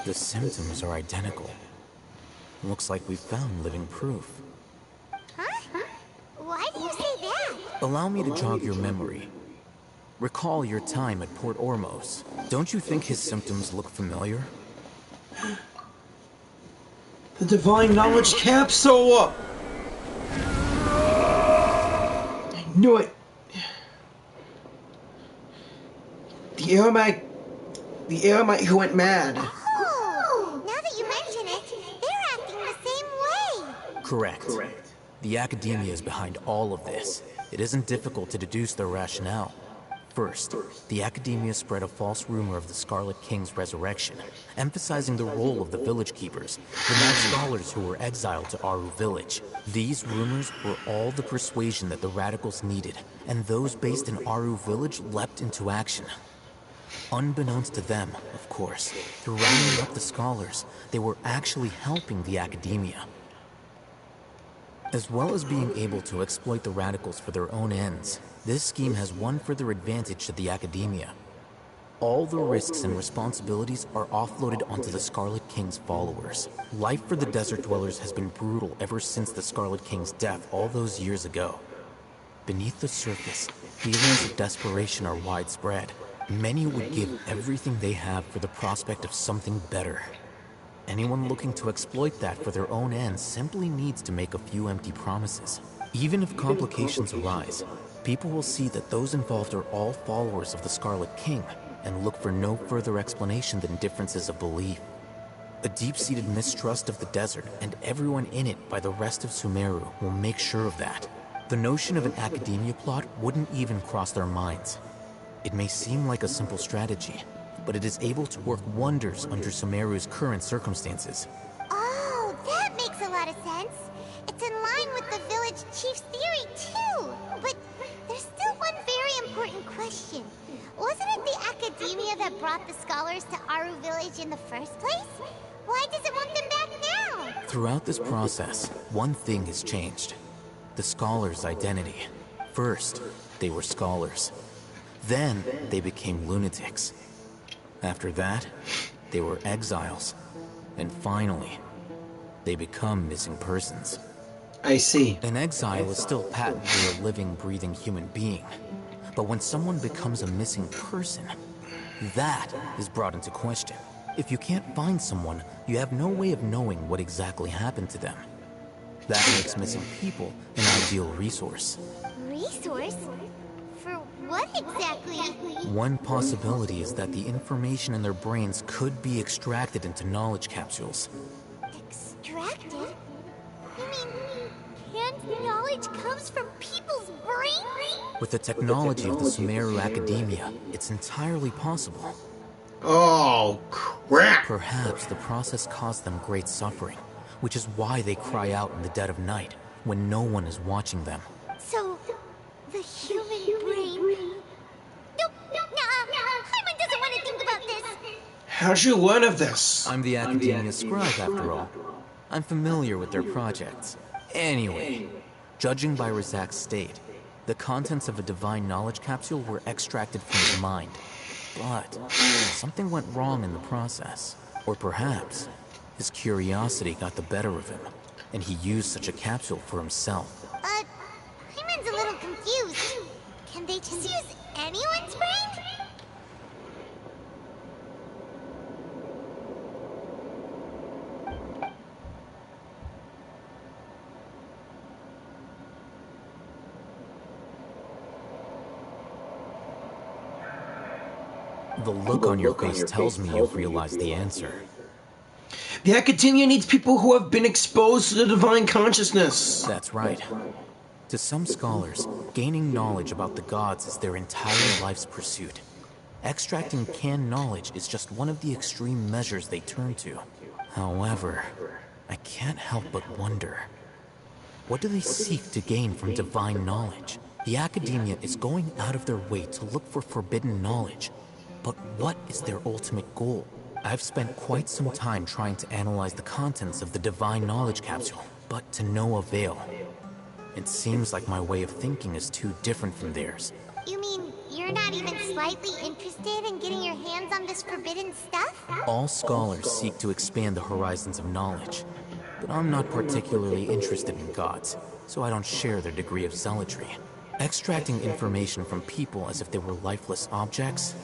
The symptoms are identical. Looks like we've found living proof. Huh? Why do you say that? Allow me to jog your memory. Recall your time at Port Ormos. Don't you think his symptoms look familiar? The Divine Knowledge Capsule! I knew it! The Aramite who went mad. Oh, now that you mention it, they're acting the same way. Correct. The Academia is behind all of this. It isn't difficult to deduce their rationale. First, the Academia spread a false rumor of the Scarlet King's resurrection, emphasizing the role of the village keepers, the mad scholars who were exiled to Aru village. These rumors were all the persuasion that the radicals needed, and those based in Aru village leapt into action. Unbeknownst to them, of course, through rounding up the scholars, they were actually helping the Academia. As well as being able to exploit the radicals for their own ends, this scheme has one further advantage to the Academia. All the risks and responsibilities are offloaded onto the Scarlet King's followers. Life for the desert dwellers has been brutal ever since the Scarlet King's death all those years ago. Beneath the surface, feelings of desperation are widespread. Many would give everything they have for the prospect of something better. Anyone looking to exploit that for their own ends simply needs to make a few empty promises. Even if complications arise, people will see that those involved are all followers of the Scarlet King and look for no further explanation than differences of belief. A deep-seated mistrust of the desert and everyone in it by the rest of Sumeru will make sure of that. The notion of an Academia plot wouldn't even cross their minds. It may seem like a simple strategy, but it is able to work wonders under Sumeru's current circumstances. Oh, that makes a lot of sense. It's in line with the village chief's theory, too. But there's still one very important question. Wasn't it the Academia that brought the scholars to Aru village in the first place? Why does it want them back now? Throughout this process, one thing has changed. The scholars' identity. First, they were scholars. Then, they became lunatics. After that, they were exiles. And finally, they become missing persons. I see. An exile is still patently a living, breathing human being. But when someone becomes a missing person, that is brought into question. If you can't find someone, you have no way of knowing what exactly happened to them. That makes missing people an ideal resource. Resource? For what exactly? One possibility is that the information in their brains could be extracted into knowledge capsules. Extracted? You mean canned knowledge comes from people's brains? With the technology of the Sumeru Academia, it's entirely possible. Oh, crap! Perhaps the process caused them great suffering, which is why they cry out in the dead of night, when no one is watching them. So, the human brain... Nope, Hyman doesn't want to think about this. How'd you learn of this? I'm the Academia scribe, after all. I'm familiar with their projects. Anyway, judging by Razak's state, the contents of a divine knowledge capsule were extracted from his mind. But something went wrong in the process. Or perhaps his curiosity got the better of him, and he used such a capsule for himself. Hyman's a little confused. Can they just use anyone's brain? The look on your face tells me you've realized the answer. The Academia needs people who have been exposed to the divine consciousness. That's right. To some scholars, gaining knowledge about the gods is their entire life's pursuit. Extracting canned knowledge is just one of the extreme measures they turn to. However, I can't help but wonder, what do they seek to gain from divine knowledge? The Academia is going out of their way to look for forbidden knowledge. But what is their ultimate goal? I've spent quite some time trying to analyze the contents of the divine knowledge capsule, but to no avail. It seems like my way of thinking is too different from theirs. You mean you're not even slightly interested in getting your hands on this forbidden stuff? All scholars seek to expand the horizons of knowledge, but I'm not particularly interested in gods, so I don't share their degree of zealotry. Extracting information from people as if they were lifeless objects?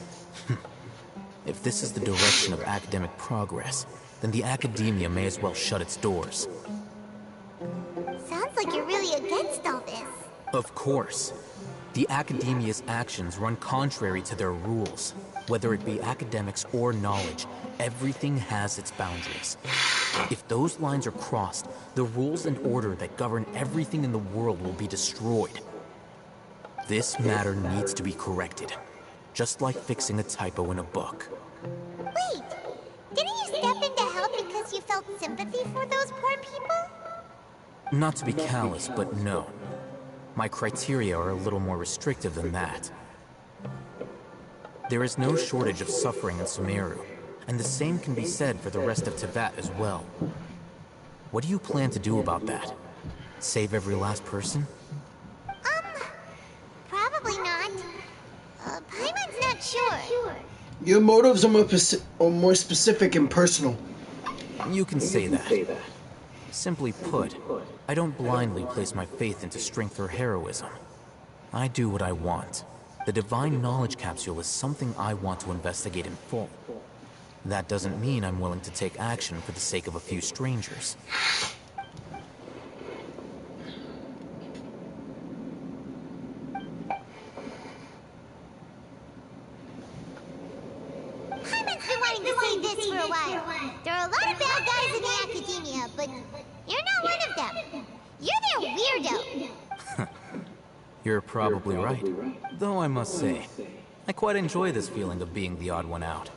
If this is the direction of academic progress, then the Academia may as well shut its doors. Sounds like you're really against all this. Of course. The Academia's actions run contrary to their rules. Whether it be academics or knowledge, everything has its boundaries. If those lines are crossed, the rules and order that govern everything in the world will be destroyed. This matter needs to be corrected, just like fixing a typo in a book. Wait, didn't you step in to help because you felt sympathy for those poor people? Not to be callous, but no. My criteria are a little more restrictive than that. There is no shortage of suffering in Sumeru, and the same can be said for the rest of Teyvat as well. What do you plan to do about that? Save every last person? Probably not. Paimon's not sure. Your motives are more specific and personal. You can say that. Simply put, I don't blindly place my faith into strength or heroism. I do what I want. The divine knowledge capsule is something I want to investigate in full. That doesn't mean I'm willing to take action for the sake of a few strangers. Paimon's been wanting to say this for a while. There are a lot of bad guys in the Academia, but you're not one of them. You're their weirdo. You're probably right. Though I must say, I quite enjoy this feeling of being the odd one out.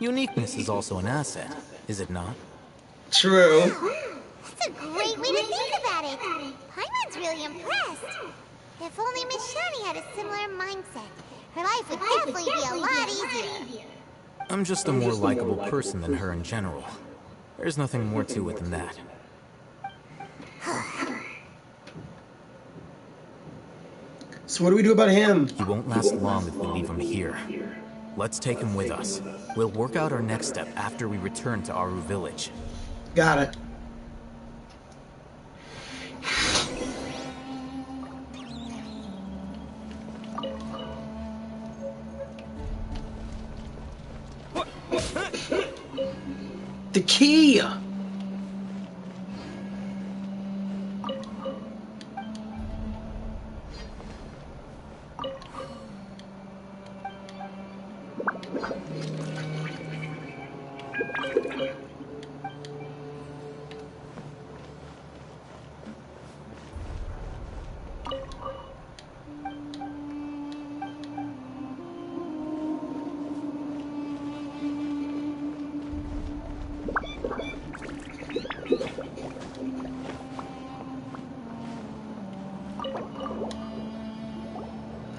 Uniqueness is also an asset, is it not? True. That's a great way to think about it. Paimon's really impressed. If only Miss Shani had a similar mindset, her life would definitely be a lot easier. I'm just a more likable person than her in general. There's nothing more to it than that. So what do we do about him? He won't last long if we leave him here. Let's take him with us. We'll work out our next step after we return to Aru Village. Got it. The key!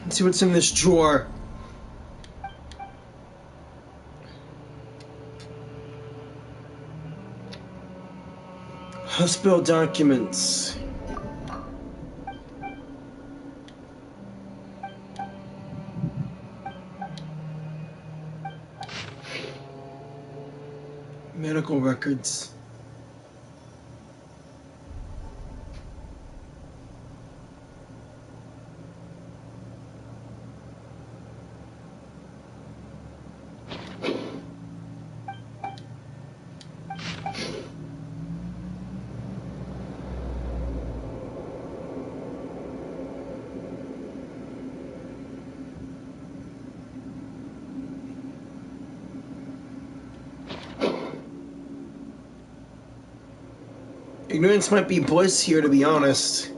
Let's see what's in this drawer. Hospital documents. Medical records. Ignorance might be bliss here, to be honest.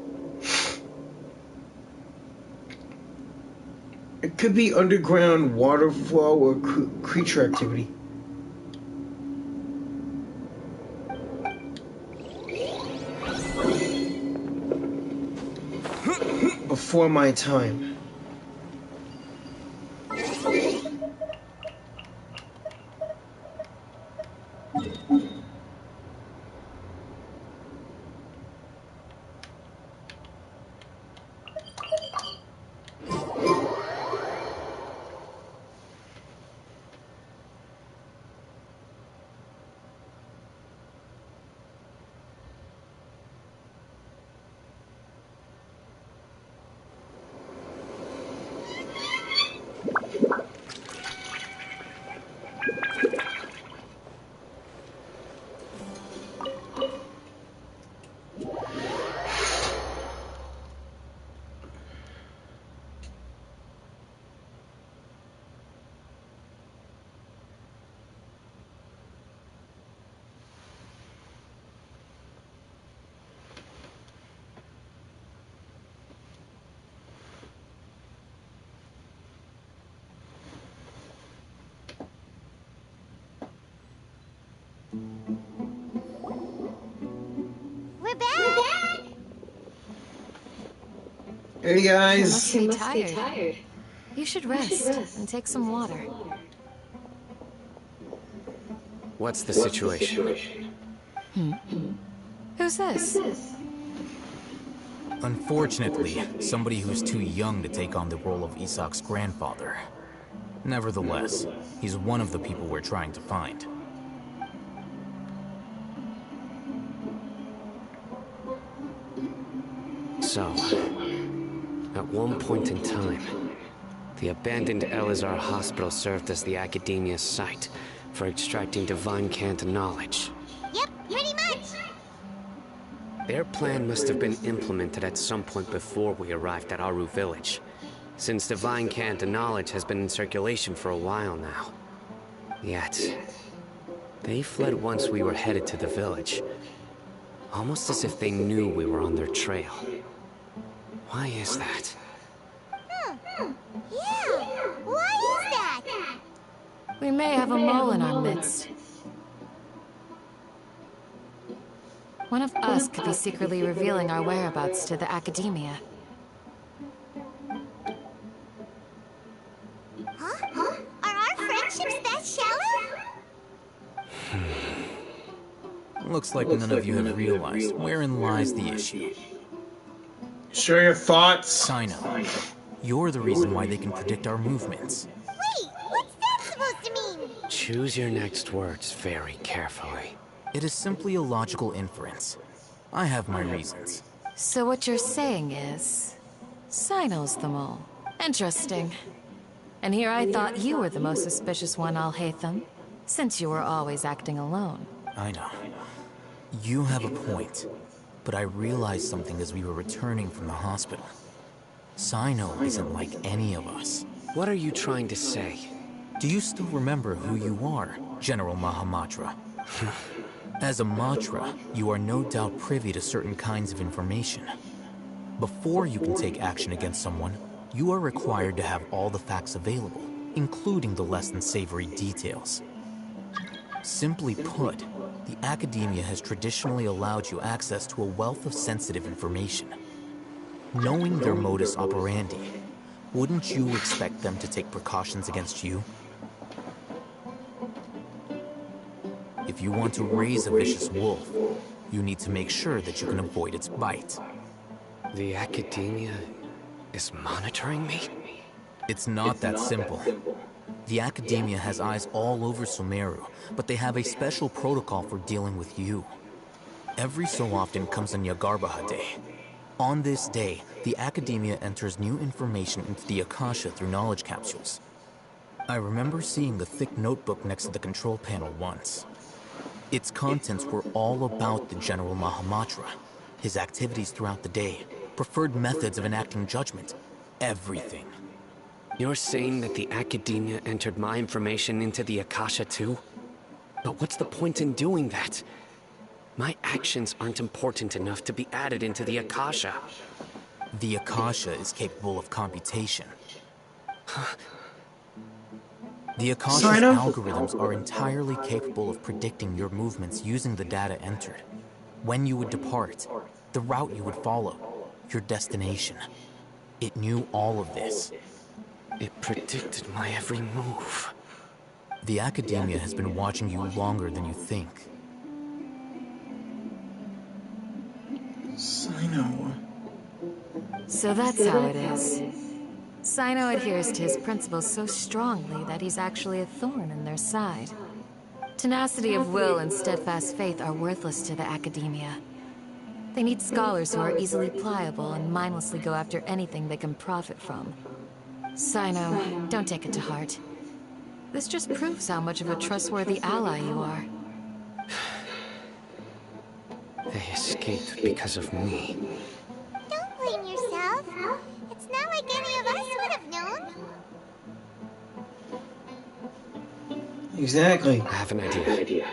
It could be underground water flow or creature activity. Before my time. We're back! Hey guys! You must be tired. You should rest and take some water. What's the situation? Who's this? Unfortunately, somebody who's too young to take on the role of Isak's grandfather. Nevertheless, he's one of the people we're trying to find. So, at one point in time, the abandoned Elazar Hospital served as the Academia's site for extracting divine cant knowledge. Yep, pretty much! Their plan must have been implemented at some point before we arrived at Aru Village, since divine cant knowledge has been in circulation for a while now. Yet, they fled once we were headed to the village, almost as if they knew we were on their trail. Why is that? Yeah, why is that? We may have a mole in our midst. One of us could be secretly revealing our whereabouts to the Academia. Huh? Are our friendships that shallow? Looks like none of you have realized wherein lies the issue. Share your thoughts. Cyno, you're the reason why they can predict our movements. Wait, what's that supposed to mean? Choose your next words very carefully. It is simply a logical inference. I have my reasons. So what you're saying is... Cyno's the mole. Interesting. And here I thought you were the most suspicious one, Alhaitham, since you were always acting alone. I know. You have a point. But I realized something as we were returning from the hospital. Cyno isn't like any of us. What are you trying to say? Do you still remember who you are, General Mahamatra? As a Matra, you are no doubt privy to certain kinds of information. Before you can take action against someone, you are required to have all the facts available, including the less than savory details. Simply put, the Academia has traditionally allowed you access to a wealth of sensitive information. Knowing their modus operandi, wouldn't you expect them to take precautions against you? If you want to raise a vicious wolf, you need to make sure that you can avoid its bite. The Academia is monitoring me? It's not that simple. The Academia has eyes all over Sumeru, but they have a special protocol for dealing with you. Every so often comes a Nyagarbaha Day. On this day, the Academia enters new information into the Akasha through knowledge capsules. I remember seeing the thick notebook next to the control panel once. Its contents were all about the General Mahamatra, his activities throughout the day, preferred methods of enacting judgment, everything. You're saying that the Academia entered my information into the Akasha too? But what's the point in doing that? My actions aren't important enough to be added into the Akasha. The Akasha is capable of computation. The Akasha's Cyno? algorithms are entirely capable of predicting your movements using the data entered. When you would depart, the route you would follow, your destination. It knew all of this. It predicted my every move. The Academia has been watching you longer than you think. Cyno. So that's how it is. Cyno adheres to his principles so strongly that he's actually a thorn in their side. Tenacity of will and steadfast faith are worthless to the Academia. They need scholars who are easily pliable and mindlessly go after anything they can profit from. Cyno, don't take it to heart. This just proves how much of a trustworthy ally you are. They escaped because of me. Don't blame yourself. It's not like any of us would have known. Exactly. I have an idea.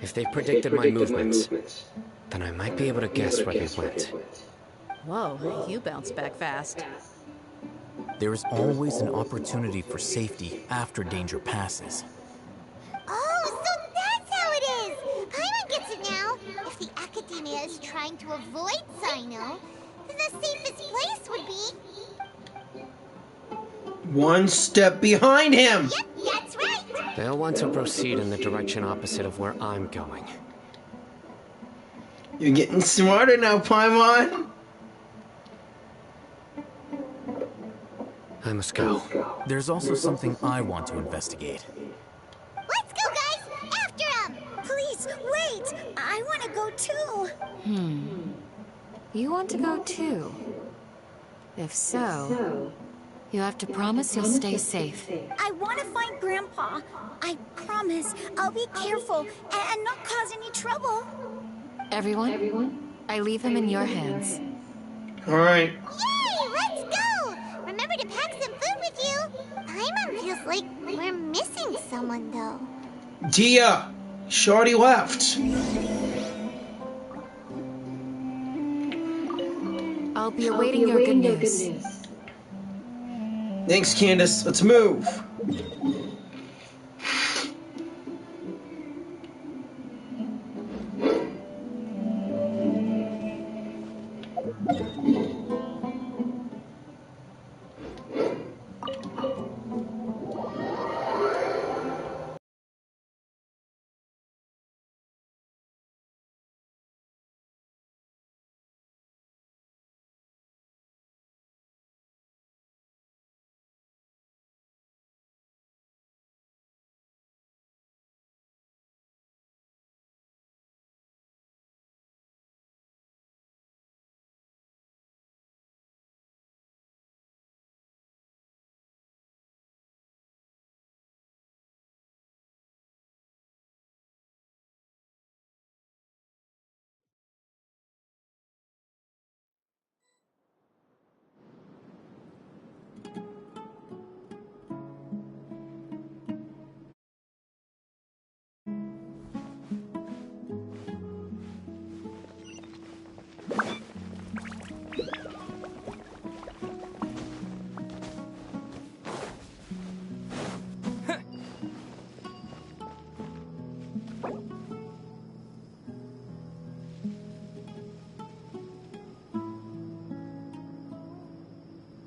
If they predicted my movements, then I might be able to guess where they went. Whoa, you bounced back fast. There is always an opportunity for safety after danger passes. Oh, so that's how it is! Paimon gets it now. If the Academia is trying to avoid Cyno, then the safest place would be... One step behind him! Yep, that's right! They'll want to proceed in the direction opposite of where I'm going. You're getting smarter now, Paimon! I must go. There's also something I want to investigate. Let's go, guys! After him! Please, wait! I want to go too. You want to go too? If so, you have to promise you'll stay safe. I want to find Grandpa. I promise I'll be careful and not cause any trouble. Everyone, I leave him in your hands. Alright. Yay! Let's go! Remember to pack some food with you. Paimon feels like we're missing someone, though. Dia! Shorty left. I'll be awaiting your good news. Thanks, Candace. Let's move.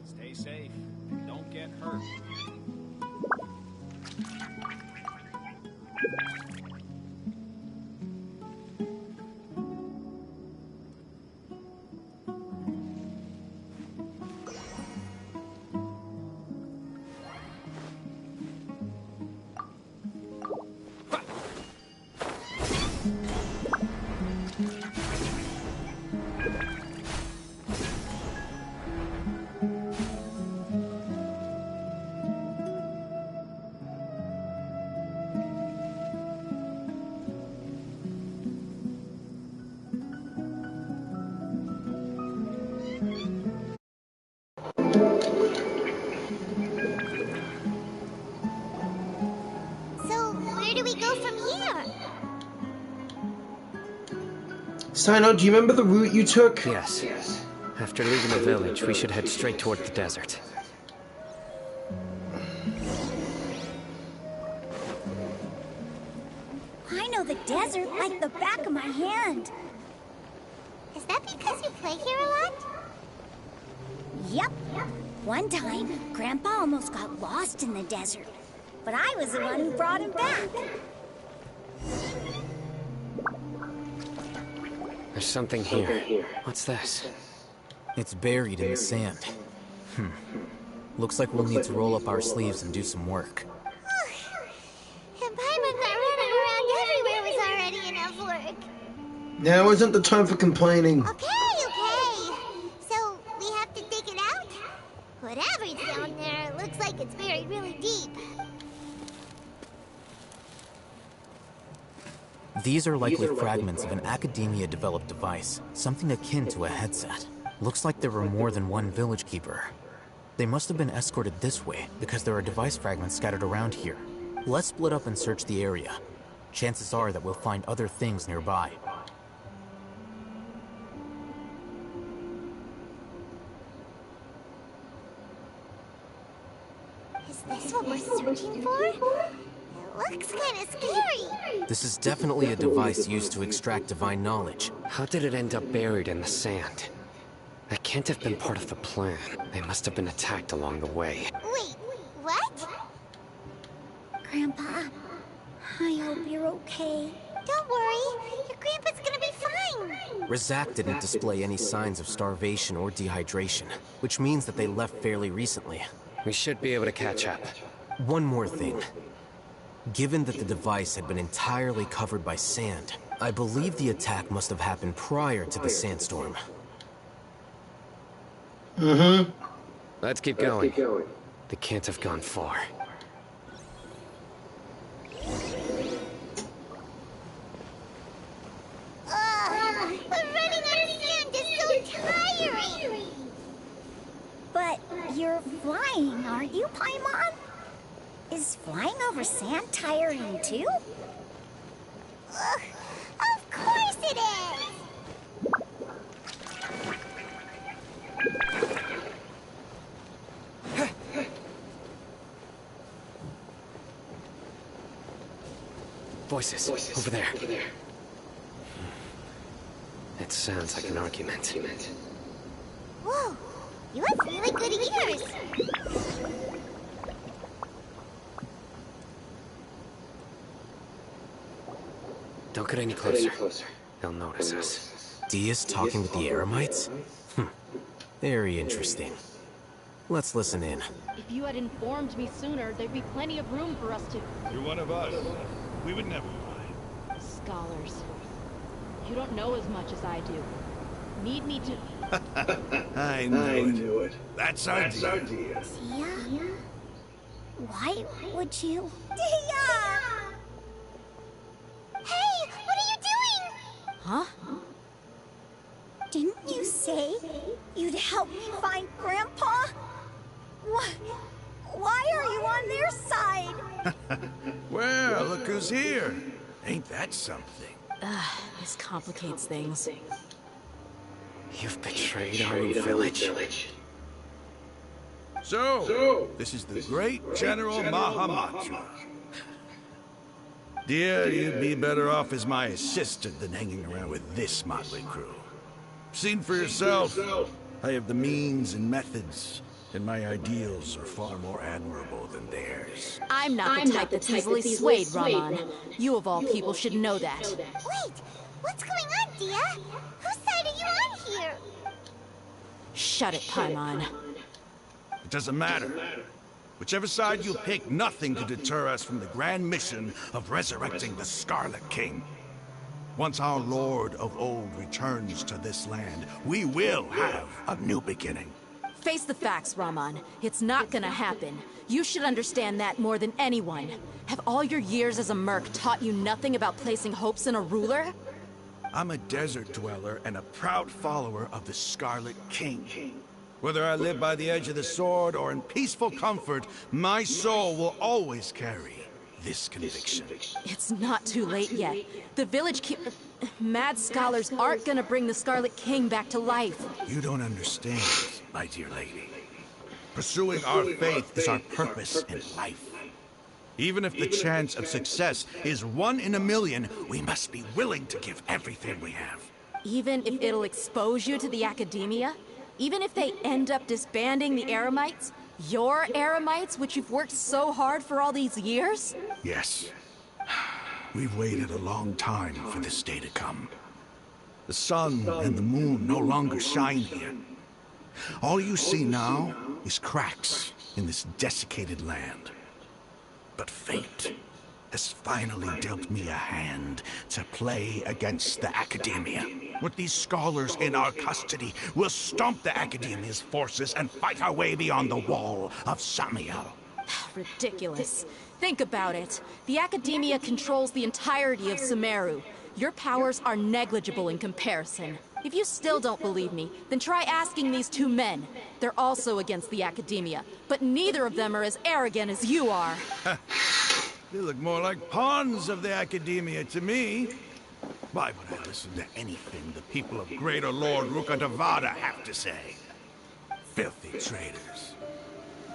Stay safe. Don't get hurt. So, where do we go from here? Cyno, do you remember the route you took? Yes. After leaving the village, we should head straight toward the desert. I know the desert like the back of my hand. Is that because you play here a lot? Yep. One time, Grandpa almost got lost in the desert, but I was the one who brought him back. There's something here. What's this? It's buried in the sand. Looks like we'll need to roll up our sleeves and do some work. And Paimon got running around everywhere was already enough work. Now isn't the time for complaining. Okay. So, we have to dig it out? Whatever's down there, it looks like it's buried really deep. These are likely fragments of an Academia-developed device, something akin to a headset. Looks like there were more than one village keeper. They must have been escorted this way, because there are device fragments scattered around here. Let's split up and search the area. Chances are that we'll find other things nearby. Is this what we're searching for? It looks kind of scary. This is definitely a device used to extract divine knowledge. How did it end up buried in the sand? That can't have been part of the plan. They must have been attacked along the way. Wait, what? Grandpa, I hope you're okay. Don't worry, your grandpa's gonna be fine. Razak didn't display any signs of starvation or dehydration, which means that they left fairly recently. We should be able to catch up. One more thing. Given that the device had been entirely covered by sand, I believe the attack must have happened prior to the sandstorm. Let's keep going. They can't have gone far. But running on sand is so tiring. But you're flying, aren't you, Paimon? Is flying over sand tiring too? Of course it is. Voices, over there. It sounds like an argument. Whoa, you have really good ears. Don't get any closer. They'll notice us. Dia's talking with the Eremites? Very interesting. Let's listen in. If you had informed me sooner, there'd be plenty of room for us to... You're one of us. We would never mind. Scholars. You don't know as much as I do. Need me to... I knew it. That's our deal. Dia? Why would you? Dia! Hey, what are you doing? Huh? Didn't you say you'd help me find Grandpa? Why are you on their side? Well, look who's here. Ain't that something? This complicates things. You've betrayed our own village. So, this is the great General Mahamatra. Dear, you'd be better off as my assistant than hanging around with this motley crew. Seen for yourself, I have the means and methods, and my ideals are far more admirable than theirs. I'm not the type that's easily swayed, Raman. You of all people should know that. Wait, what's going on, Dia? Whose side are you on here? Shut it, Paimon. It doesn't matter. Whichever side you pick, nothing could deter us from the grand mission of resurrecting the Scarlet King. Once our Lord of Old returns to this land, we will have a new beginning. Face the facts, Raman. It's not gonna happen. You should understand that more than anyone. Have all your years as a merc taught you nothing about placing hopes in a ruler? I'm a desert dweller and a proud follower of the Scarlet King. Whether I live by the edge of the sword or in peaceful comfort, my soul will always carry this conviction. It's not too late yet. The village Mad Scholars aren't gonna bring the Scarlet King back to life. You don't understand, my dear lady. Pursuing our faith is our purpose in life. Even if the chance of success is 1 in a million, we must be willing to give everything we have. Even if it'll expose you to the Academia? Even if they end up disbanding the Eremites? Your Eremites, which you've worked so hard for all these years? Yes. We've waited a long time for this day to come. The sun and the moon no longer shine here. All you see now is cracks in this desiccated land. But fate has finally dealt me a hand to play against the Academia. With these scholars in our custody, we'll stomp the Academia's forces and fight our way beyond the wall of Samiel. Ridiculous. Think about it. The Academia controls the entirety of Sumeru. Your powers are negligible in comparison. If you still don't believe me, then try asking these 2 men. They're also against the Academia, but neither of them are as arrogant as you are. They look more like pawns of the Academia to me. Why would I listen to anything the people of Greater Lord Rukkhadevada have to say? Filthy traitors.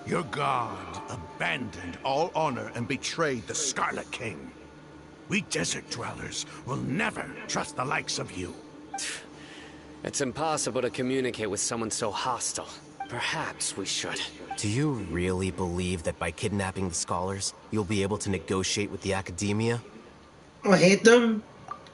Your god abandoned all honor and betrayed the Scarlet King. We desert dwellers will never trust the likes of you. It's impossible to communicate with someone so hostile. Perhaps we should. Do you really believe that by kidnapping the scholars, you'll be able to negotiate with the Academia? I hate them.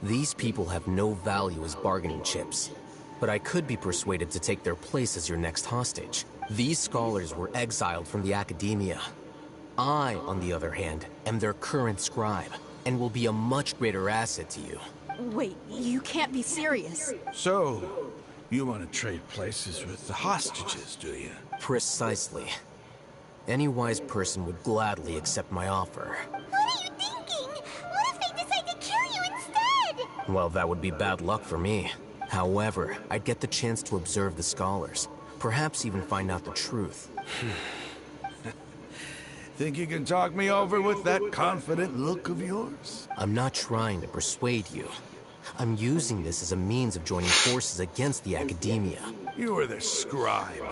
These people have no value as bargaining chips. But I could be persuaded to take their place as your next hostage. These scholars were exiled from the Academia. I, on the other hand, am their current scribe, and will be a much greater asset to you. Wait, you can't be serious. So, you want to trade places with the hostages, do you? Precisely. Any wise person would gladly accept my offer. What are you thinking? What if they decide to kill you instead? Well, that would be bad luck for me. However, I'd get the chance to observe the scholars. Perhaps even find out the truth. Think you can talk me over with that confident look of yours? I'm not trying to persuade you. I'm using this as a means of joining forces against the Academia. You are the scribe.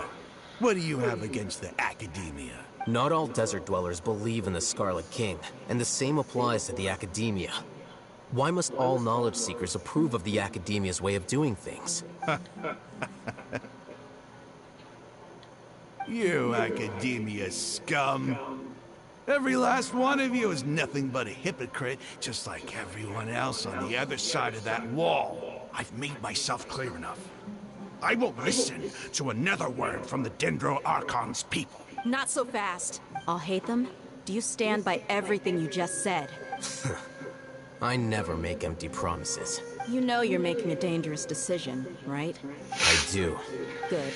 What do you have against the Academia? Not all desert dwellers believe in the Scarlet King, and the same applies to the Academia. Why must all knowledge seekers approve of the Academia's way of doing things? You Academia scum. Every last one of you is nothing but a hypocrite, just like everyone else on the other side of that wall. I've made myself clear enough. I won't listen to another word from the Dendro Archon's people. Not so fast. I'll hate them. Do you stand by everything you just said? I never make empty promises. You know you're making a dangerous decision, right? I do. Good.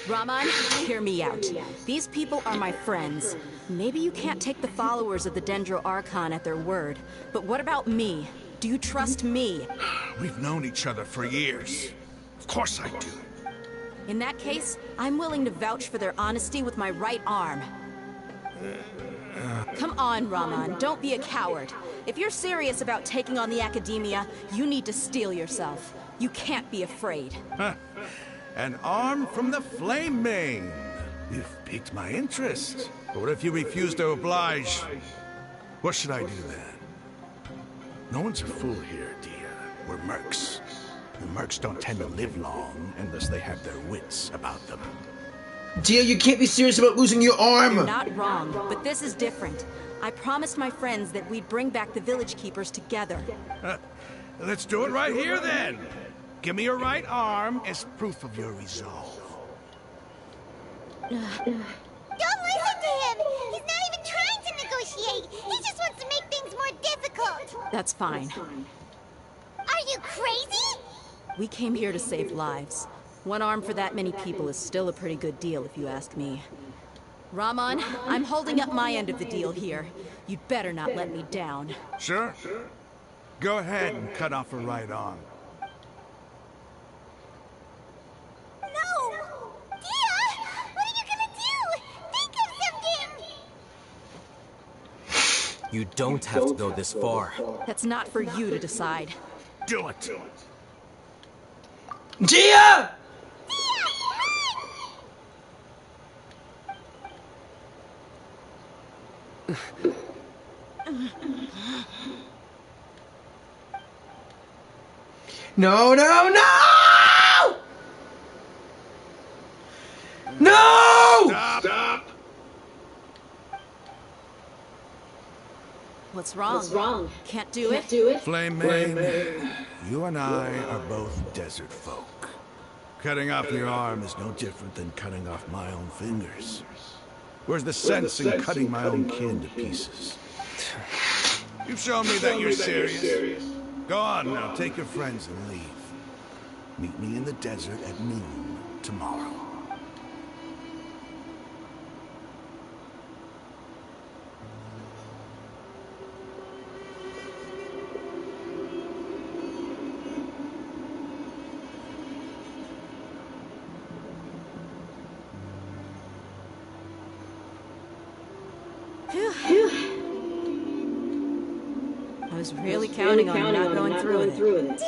Raman, hear me out. These people are my friends. Maybe you can't take the followers of the Dendro Archon at their word, but what about me? Do you trust me? We've known each other for years. Of course I do. In that case, I'm willing to vouch for their honesty with my right arm. Come on, Raman, don't be a coward. If you're serious about taking on the Academia, you need to steel yourself. You can't be afraid. An arm from the Flame Mane. You've piqued my interest. But what if you refuse to oblige? What should I do then? No one's a fool here, dear. We're mercs. And mercs don't tend to live long unless they have their wits about them. Dear, you can't be serious about losing your arm! You're not wrong, but this is different. I promised my friends that we'd bring back the village keepers together. Let's do it right here then. Give me your right arm as proof of your resolve. Don't listen to him! He's not even trying to negotiate! He just wants to make things more difficult! That's fine. Are you crazy? We came here to save lives. One arm for that many people is still a pretty good deal, if you ask me. Raman, I'm holding up my end of the deal here. You'd better not let me down. Sure. Go ahead and cut off her right arm. No! Dia! What are you gonna do? Think of something! You don't have to go this far. That's not for you to decide. Do it! Gia! No, no, no! No! Stop! What's wrong? Can't do it? Flame Main, you and I are both desert folk. Cutting off your arm is no different than cutting off my own fingers. Where's the sense in cutting my own kin to pieces? You've shown me that you're serious. Go on now, take your friends and leave. Meet me in the desert at noon tomorrow. I was really counting on you not going through with it.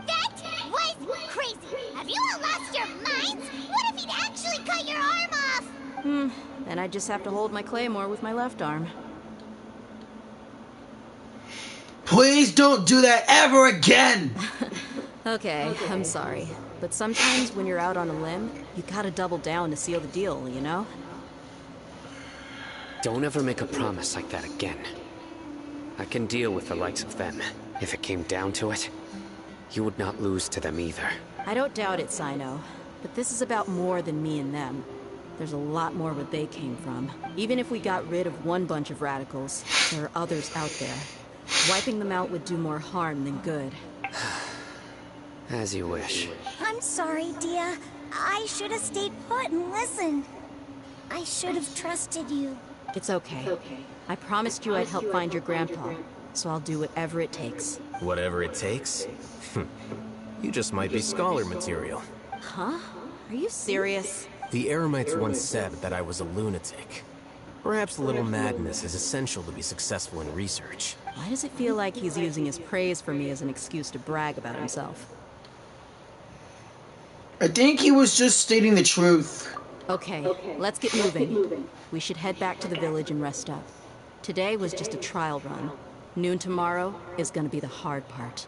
That was crazy! Have you all lost your minds? What if he'd actually cut your arm off? Then I just have to hold my claymore with my left arm. Please don't do that ever again! Okay, I'm sorry. But sometimes when you're out on a limb, you gotta double down to seal the deal, you know? Don't ever make a promise like that again. I can deal with the likes of them. If it came down to it, you would not lose to them either. I don't doubt it, Cyno. But this is about more than me and them. There's a lot more where they came from. Even if we got rid of one bunch of radicals, there are others out there. Wiping them out would do more harm than good. As you wish. I'm sorry, Dia. I should have stayed put and listened. I should have trusted you. It's okay. I promised you I'd help find your grandpa, so I'll do whatever it takes. Whatever it takes? You just might be scholar material. Huh? Are you serious? The Eremites once said that I was a lunatic. Perhaps a little madness is essential to be successful in research. Why does it feel like he's using his praise for me as an excuse to brag about himself? I think he was just stating the truth. Okay, let's get moving. We should head back to the village and rest up. Today was just a trial run. Noon tomorrow is gonna be the hard part.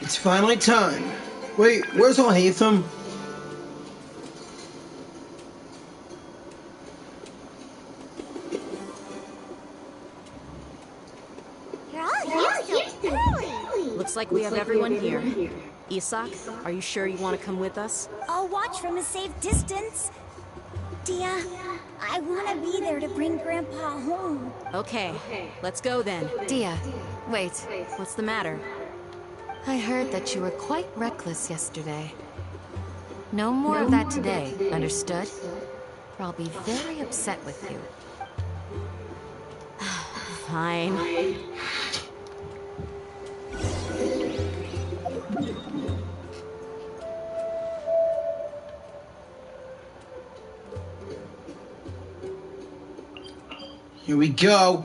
It's finally time. Wait, where's Al-Haytham? You're all here so early. Looks like we have everyone here. Isak, are you sure you want to come with us? I'll watch from a safe distance. Dia, I want to be there to bring Grandpa home. Okay, let's go then. Dia, wait. What's the matter? I heard that you were quite reckless yesterday. No more of that today, understood? Or I'll be very upset with you. Fine. Here we go.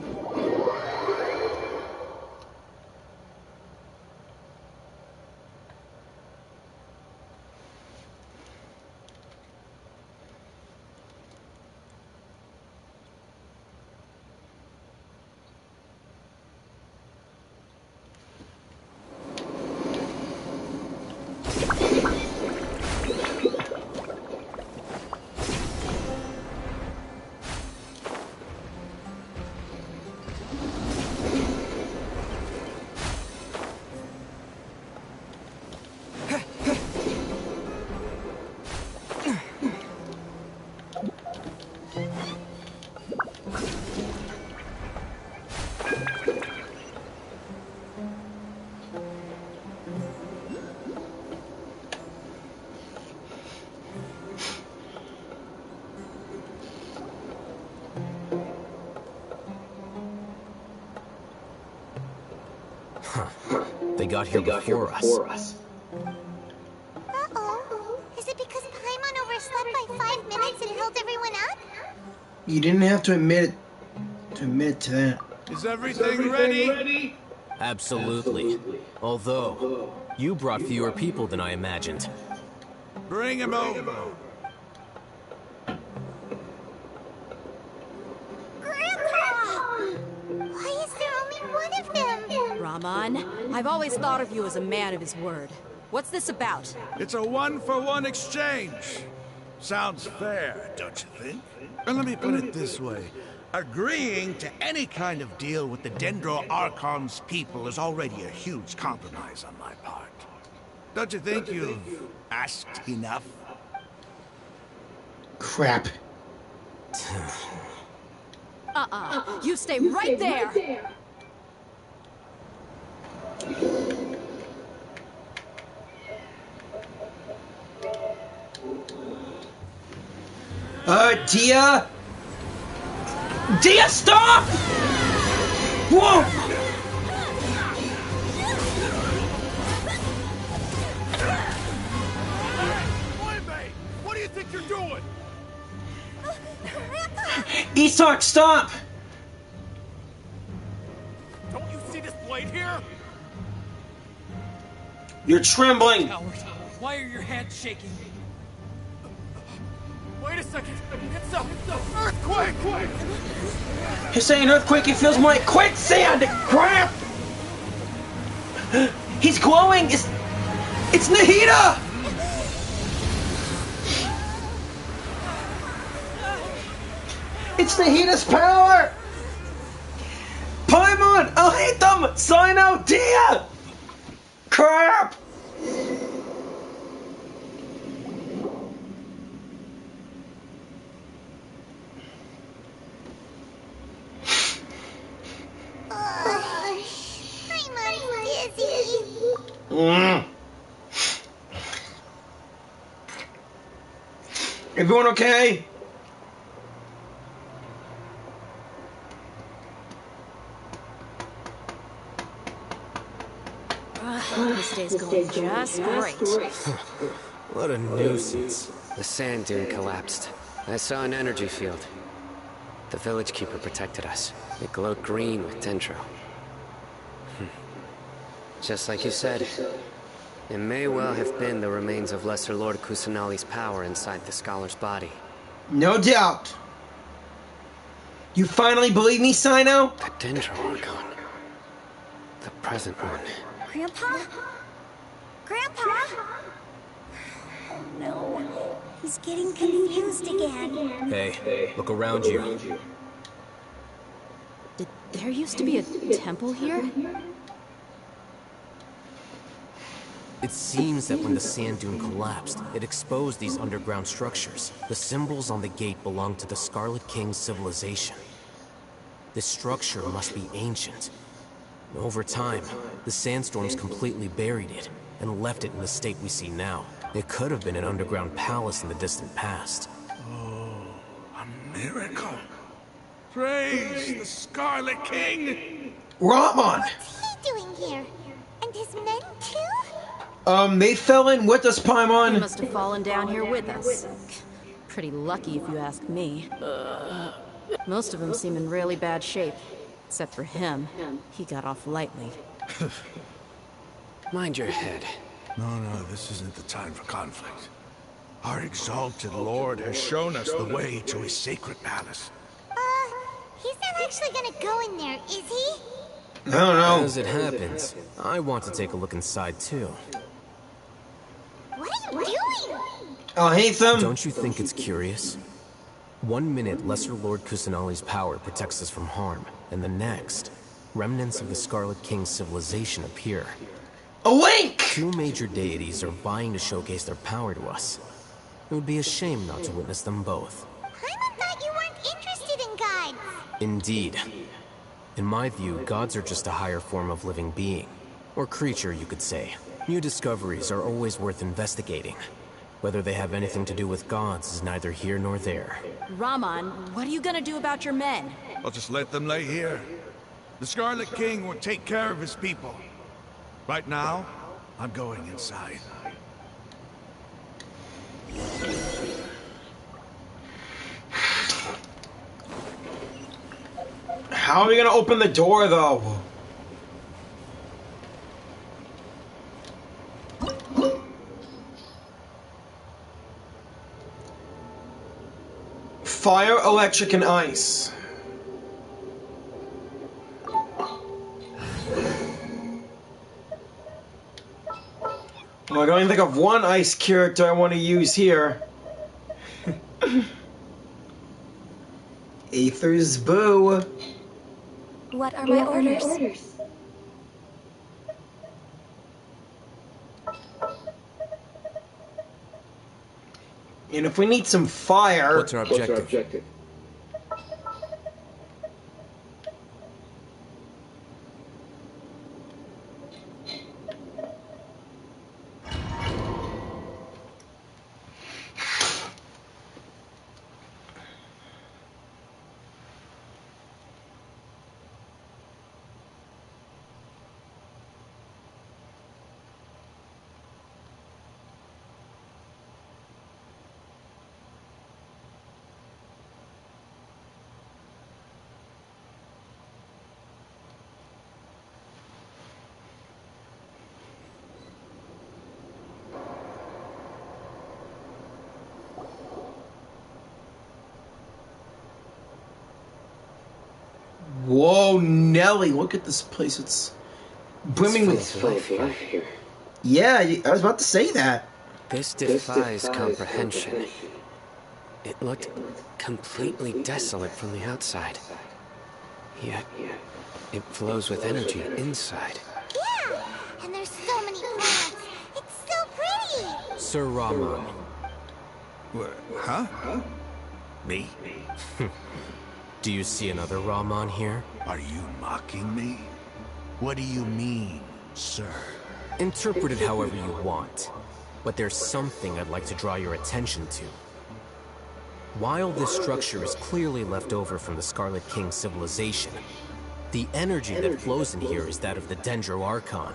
They got here before us. Uh-oh. Is it because Paimon overslept by 5 minutes and held everyone up? You didn't have to admit to that. Is everything ready? Absolutely. Although, you brought fewer people than I imagined. Bring him over. Why is there only one of them? Rahman, I've always thought of you as a man of his word. What's this about? It's a one-for-one exchange. Sounds fair, don't you think? And let me put it this way. Agreeing to any kind of deal with the Dendro Archon's people is already a huge compromise on my part. Don't you think you've asked enough? Crap. You stay right there! Dia? Dia, stop! Whoa! Isak, stop! Don't you see this blade here? You're trembling. Coward, why are your hands shaking? Wait a second. It's a earthquake! You're saying earthquake, it feels more like quicksand! Crap! He's glowing! It's Nahida! It's Nahida's power! Paimon! I'll hate them! Cyno! Dia! Crap! I'm dizzy. Everyone okay? This day's going just great. What a nuisance. The sand dune collapsed. I saw an energy field. The village keeper protected us. It glowed green with dendro. Just like you said, it may well have been the remains of Lesser Lord Kusanali's power inside the scholar's body. No doubt. You finally believe me, Cyno? The dendro Archon. The present one. Grandpa? Grandpa? Oh no. He's getting confused again. Hey, look around you. Did there used to be a temple here? It seems that when the sand dune collapsed, it exposed these underground structures. The symbols on the gate belong to the Scarlet King's civilization. This structure must be ancient. Over time, the sandstorms completely buried it and left it in the state we see now. It could have been an underground palace in the distant past. Oh, a miracle. Praise the Scarlet King! Ramon! What's he doing here? And his men too? They fell in with us, He Paimon. must have fallen down here with us. Pretty lucky if you ask me. Most of them seem in really bad shape. Except for him. He got off lightly. Mind your head. No, this isn't the time for conflict. Our exalted Lord has shown us the way to his sacred palace. He's not actually gonna go in there, is he? I don't know. As it happens, I want to take a look inside too. What are you doing? I'll hate them. Don't you think it's curious? 1 minute, Lesser Lord Kusanali's power protects us from harm, and the next, remnants of the Scarlet King's civilization appear. A link! 2 major deities are vying to showcase their power to us. It would be a shame not to witness them both. Paimon thought you weren't interested in gods. Indeed. In my view, gods are just a higher form of living being. Or creature, you could say. New discoveries are always worth investigating. Whether they have anything to do with gods is neither here nor there. Raman, what are you gonna do about your men? I'll just let them lay here. The Scarlet King will take care of his people. Right now, I'm going inside. How are we gonna open the door, though? Fire, electric, and ice. Well, I can only think of one ice character I want to use here. Aether's Boo. What are my orders? And if we need some fire... What's our objective? Whoa, Nelly, look at this place. It's brimming with life here. Yeah, I was about to say that. This defies comprehension. It looked completely desolate from the outside. Yet, it flows with energy inside. Yeah, and there's so many plants. It's so pretty. Sir Rahman. What? Huh? Me? Do you see another Rahman here? Are you mocking me? What do you mean, sir? Interpret it however you want, but there's something I'd like to draw your attention to. While this structure is clearly left over from the Scarlet King civilization, the energy that flows in here is that of the Dendro Archon.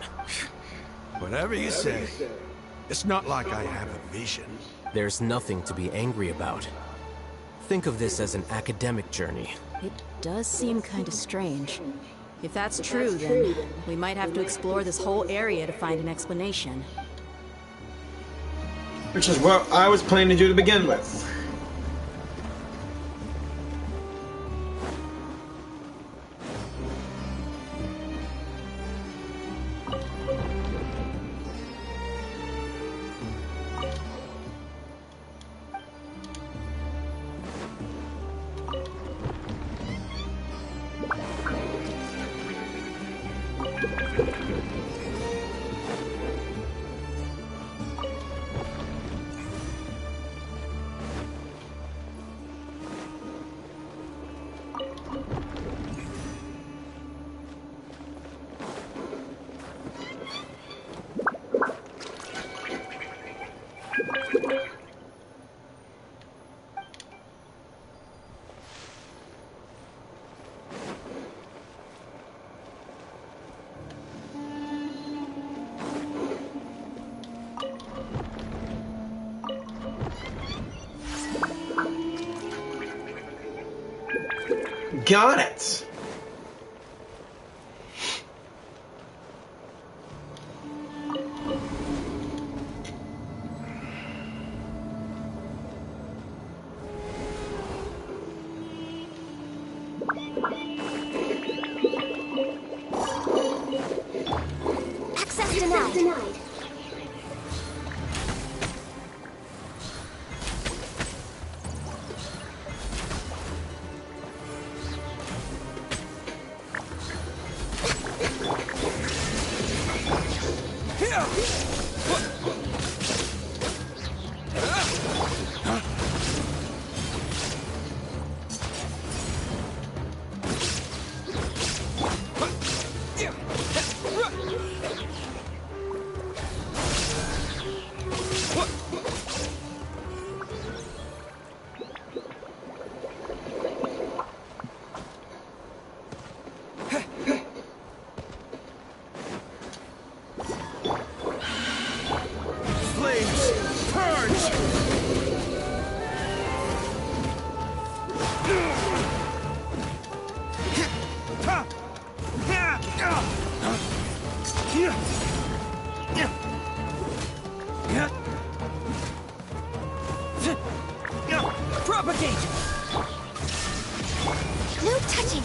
Whatever you say. It's not like I have a vision. There's nothing to be angry about. Think of this as an academic journey. It does seem kind of strange. If that's true, then we might have to explore this whole area to find an explanation. Which is what I was planning to do to begin with. Got it! Access denied. Propagate! No touching.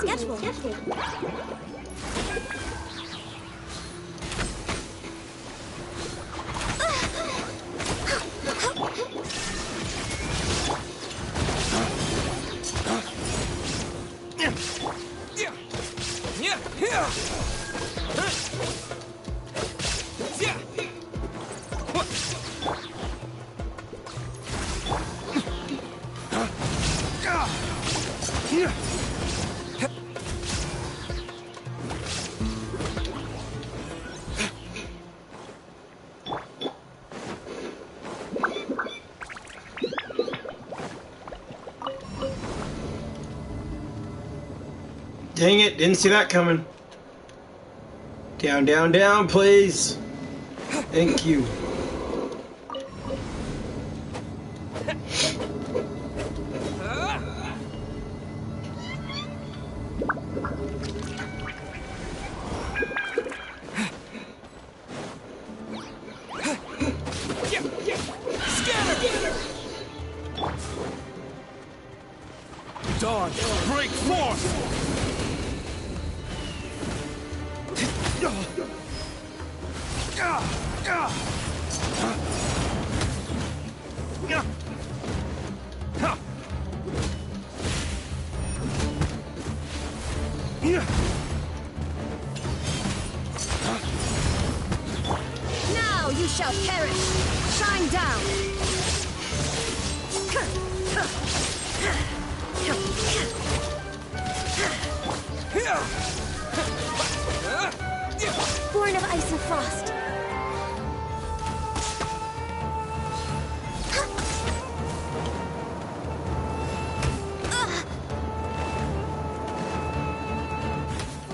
schedule. Dang it, didn't see that coming. Down, down, down, please. Thank you. Dawn, break forth! Now you shall perish. Shine down. Born of ice and frost.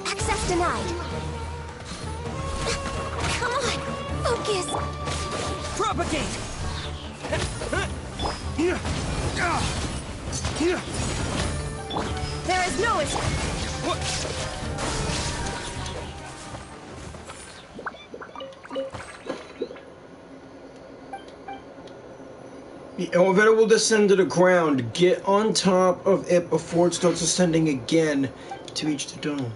Access denied. Come on, focus. Propagate! There is no escape. The elevator will descend to the ground. Get on top of it before it starts ascending again to reach the dome.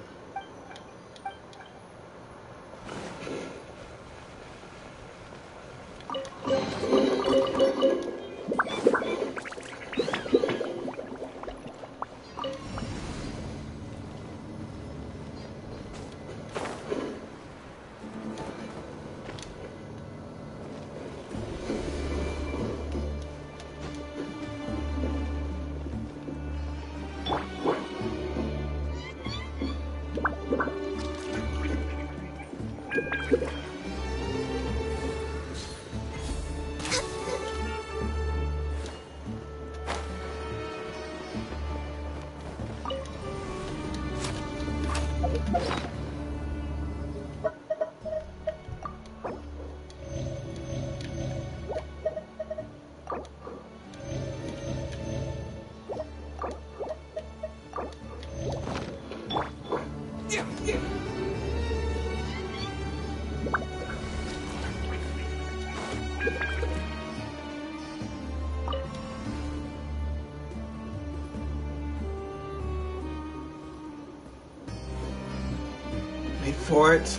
Wait for it.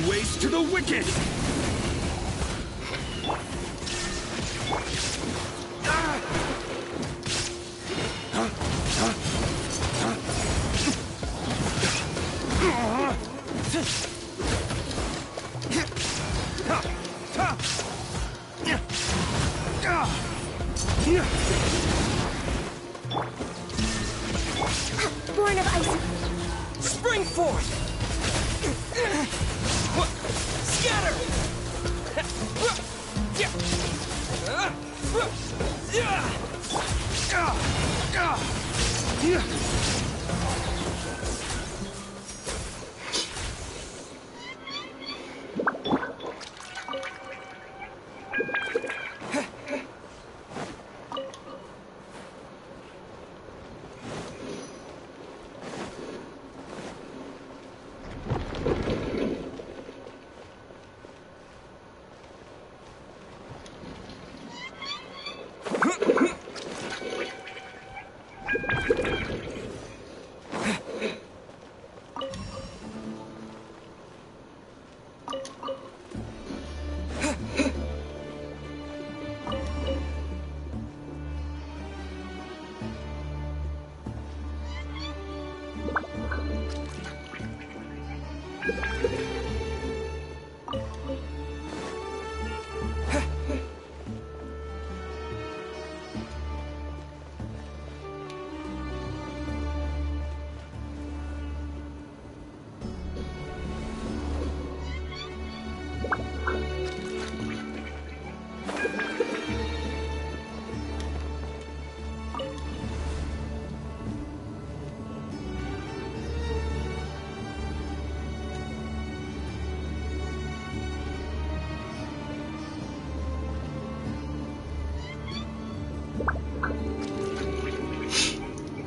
Waste to the wicked! Born of ice. Spring forth! Scatter!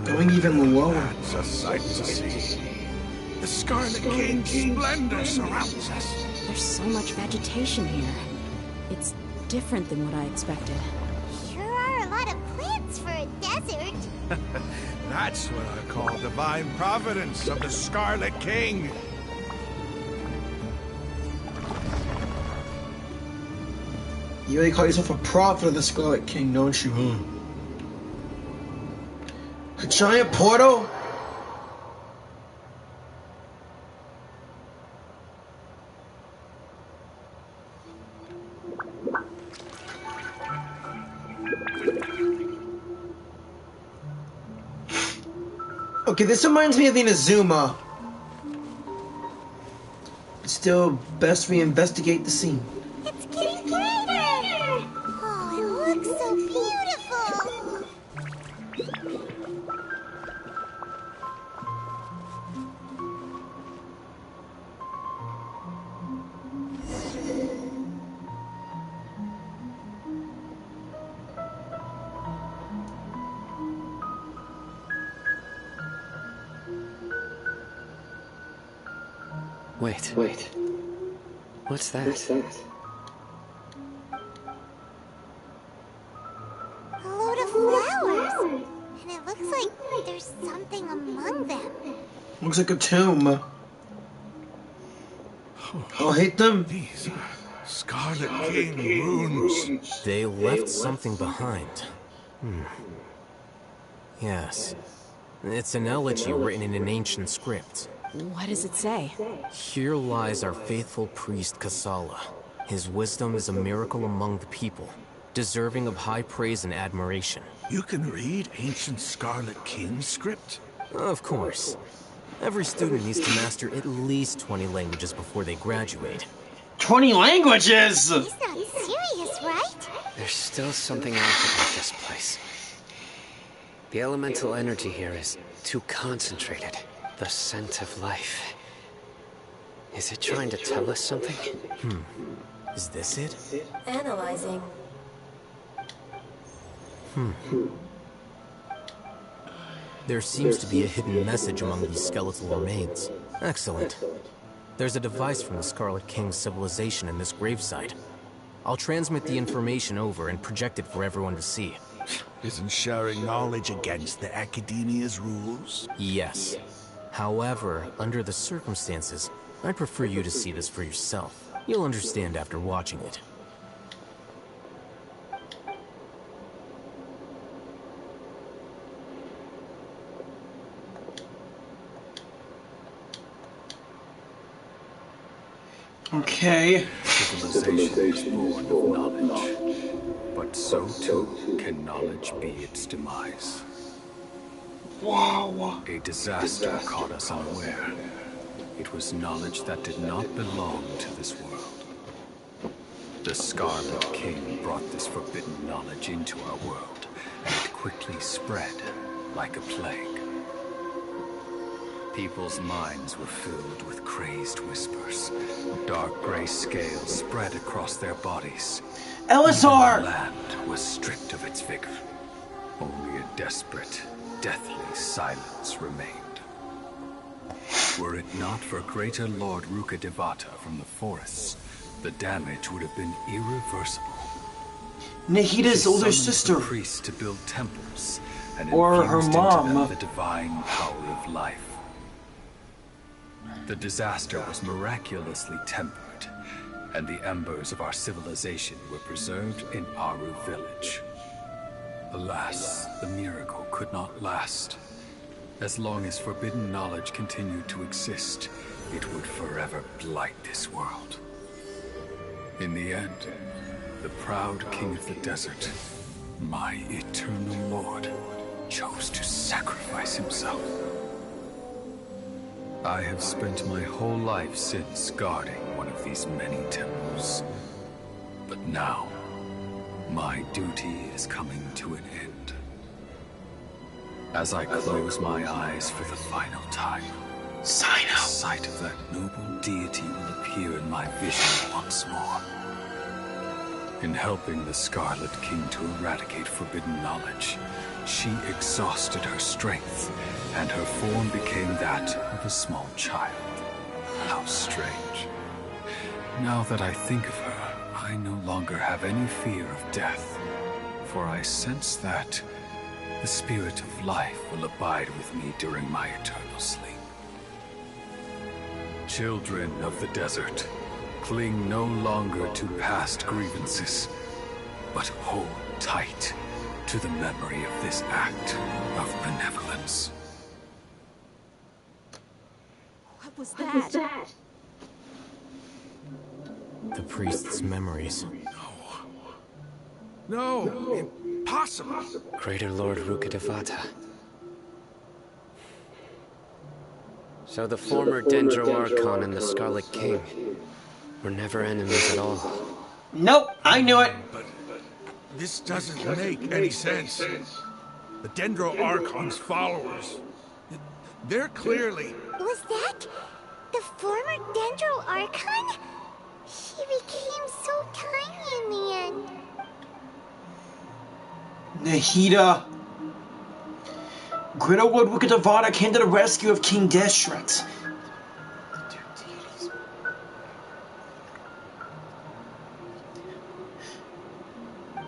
Going even lower. It's a sight to see. The Scarlet King's splendor surrounds us. There's so much vegetation here. It's different than what I expected. Sure are a lot of plants for a desert. That's what I call divine providence of the Scarlet King. You really call yourself a prophet of the Scarlet King, don't you, huh? A giant portal? Okay, this reminds me of the Inazuma. But still, best we investigate the scene. It's getting brighter! Oh, it looks so beautiful! Wait. What's that? A load of flowers! And it looks like there's something among them. Looks like a tomb. I'll hate them. These are Scarlet King runes. They left something behind. Yes. It's an elegy written in an ancient script. What does it say? Here lies our faithful priest Kasala. His wisdom is a miracle among the people, deserving of high praise and admiration. You can read ancient Scarlet King script? Of course. Every student needs to master at least 20 languages before they graduate. 20 languages! He's not serious, right? There's still something off about this place. The elemental energy here is too concentrated. The scent of life. Is it trying to tell us something? Is this it? Analyzing. There seems to be a hidden message among these skeletal remains. Excellent. There's a device from the Scarlet King's civilization in this gravesite. I'll transmit the information over and project it for everyone to see. Isn't sharing knowledge against the Academia's rules? Yes. However, under the circumstances, I'd prefer you to see this for yourself. You'll understand after watching it. Okay. Civilization is born of knowledge, but so too can knowledge be its demise. Wow. A disaster caught us unaware. It was knowledge that did not belong to this world. The Scarlet King brought this forbidden knowledge into our world, and it quickly spread like a plague. People's minds were filled with crazed whispers. Dark gray scales spread across their bodies. Elisar! The land was stripped of its vigor. Only a desperate, deathly silence remained. Were it not for greater Lord Ruka Devata from the forests, the damage would have been irreversible. Nahida's older sister. The priests to build temples and or her infused mom. into them the divine power of life. The disaster was miraculously tempered, and the embers of our civilization were preserved in Aru village. Alas, the miracle could not last. As long as forbidden knowledge continued to exist, it would forever blight this world. In the end, the proud king of the desert, my eternal lord, chose to sacrifice himself. I have spent my whole life since guarding one of these many temples. But now, my duty is coming to an end. As I close my eyes for the final time, Cyno! The sight of that noble deity will appear in my vision once more. In helping the Scarlet King to eradicate forbidden knowledge, she exhausted her strength, and her form became that of a small child. How strange. Now that I think of her, I no longer have any fear of death, for I sense that the spirit of life will abide with me during my eternal sleep. Children of the desert, cling no longer to past grievances, but hold tight to the memory of this act of benevolence. What was that? The priest's memories. No, impossible. Greater Lord Rukkhadevata. So the former Dendro Archon and the Scarlet King were never enemies at all. Nope, I knew it. But this doesn't make any sense. The Dendro Archon's followers, they're clearly... Was that the former Dendro Archon? She became so tiny in the end. Nahida. Greater Lord Rukkhadevata came to the rescue of King Deshret.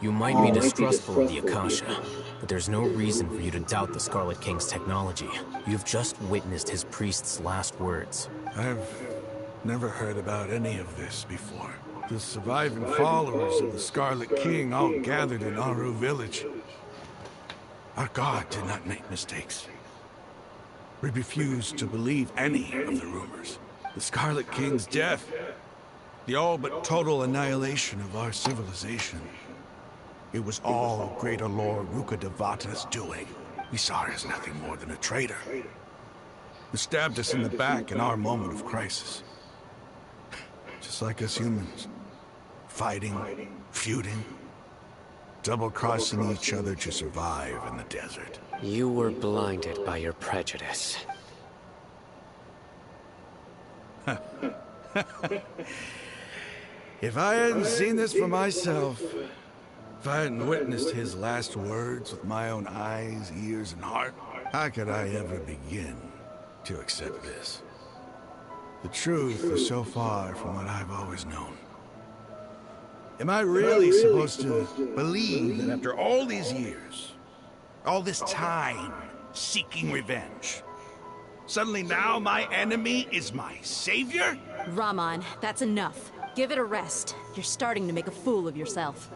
You might be distrustful of the Akasha, but there's no reason for you to doubt the Scarlet King's technology. You've just witnessed his priest's last words. I've never heard about any of this before. The surviving followers of the Scarlet King all gathered in Aru village. Our god did not make mistakes. We refused to believe any of the rumors. The Scarlet King's death, the all but total annihilation of our civilization. It was all Greater Lord Rukkhadevata's doing. We saw her as nothing more than a traitor, who stabbed us in the back in our moment of crisis. Just like us humans. Fighting, feuding, double-crossing each other to survive in the desert. You were blinded by your prejudice. If I hadn't seen this for myself, if I hadn't witnessed his last words with my own eyes, ears, and heart, how could I ever begin to accept this? The truth is so far from what I've always known. Am I really supposed to believe that after all these years, all this time seeking revenge, suddenly now my enemy is my savior? Rahman, that's enough. Give it a rest. You're starting to make a fool of yourself.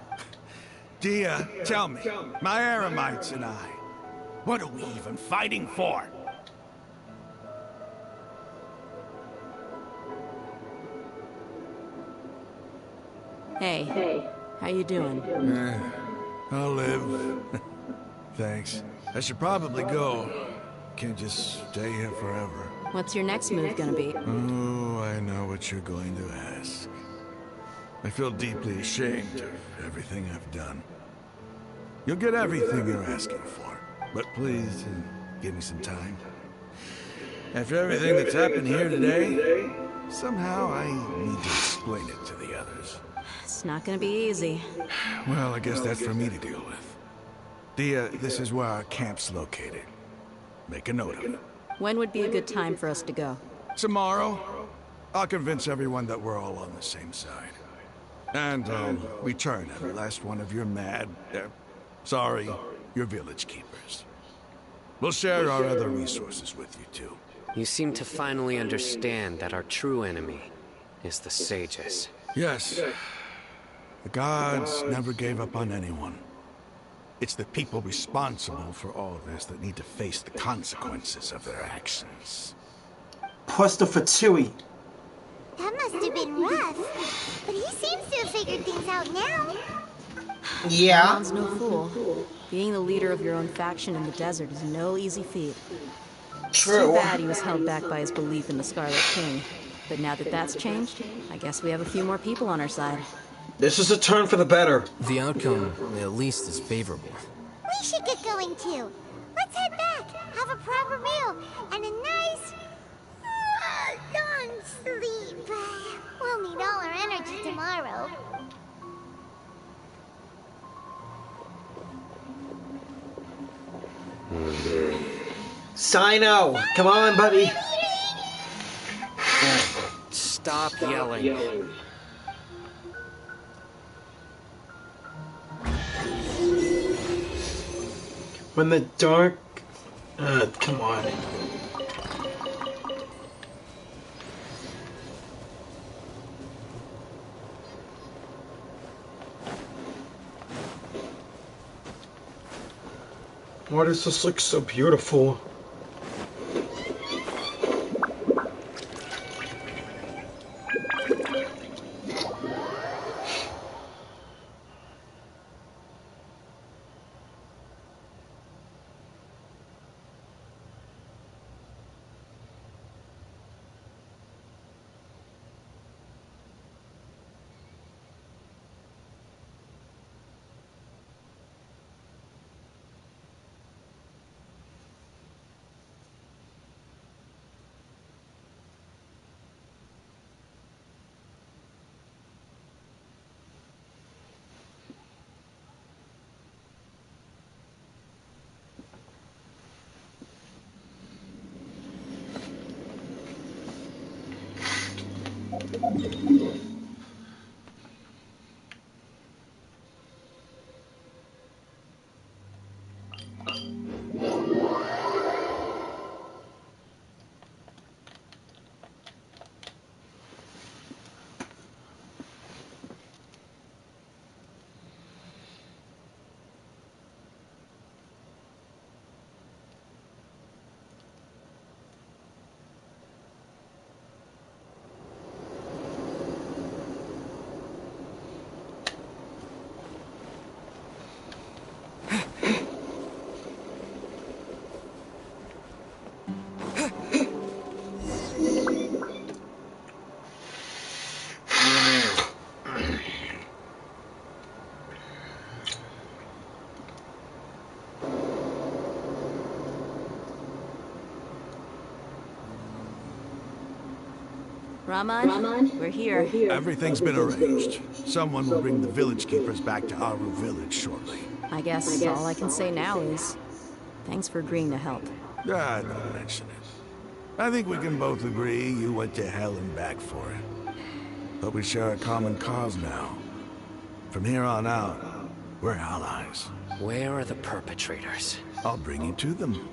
Dia, tell me, my Aramites and I, what are we even fighting for? Hey, how you doing? I'll live. Thanks. I should probably go. Can't just stay here forever. What's your next move gonna be? Oh, I know what you're going to ask. I feel deeply ashamed of everything I've done. You'll get everything you're asking for, but please, give me some time. After everything that's happened here today, somehow I need to explain it to the others. It's not gonna be easy. Well, I guess that's for me to deal with. Dia, this is where our camp's located. Make a note of it. When would be a good time for us to go? Tomorrow, I'll convince everyone that we're all on the same side. And I'll return every last one of your your village keepers. We'll share our other resources with you too. You seem to finally understand that our true enemy is the sages. Yes. The gods never gave up on anyone. It's the people responsible for all this that need to face the consequences of their actions. plus the fatui. That must have been rough. But he seems to have figured things out now. Yeah. Archon's no fool. Being the leader of your own faction in the desert is no easy feat. True. Too bad he was held back by his belief in the Scarlet King. But now that that's changed, I guess we have a few more people on our side. This is a turn for the better. The outcome, at least, is favorable. We should get going too. Let's head back, have a proper meal, and a nice long sleep. We'll need all our energy tomorrow. Cyno, come on, buddy. Stop yelling. When the dark... come on. Why does this look so beautiful? Raman, we're here. Everything's been arranged. Someone will bring the village keepers back to Aru village shortly. I guess all I can say now is thanks for agreeing to help. Don't mention it. I think we can both agree you went to hell and back for it. But we share a common cause now. From here on out, we're allies. Where are the perpetrators? I'll bring you to them.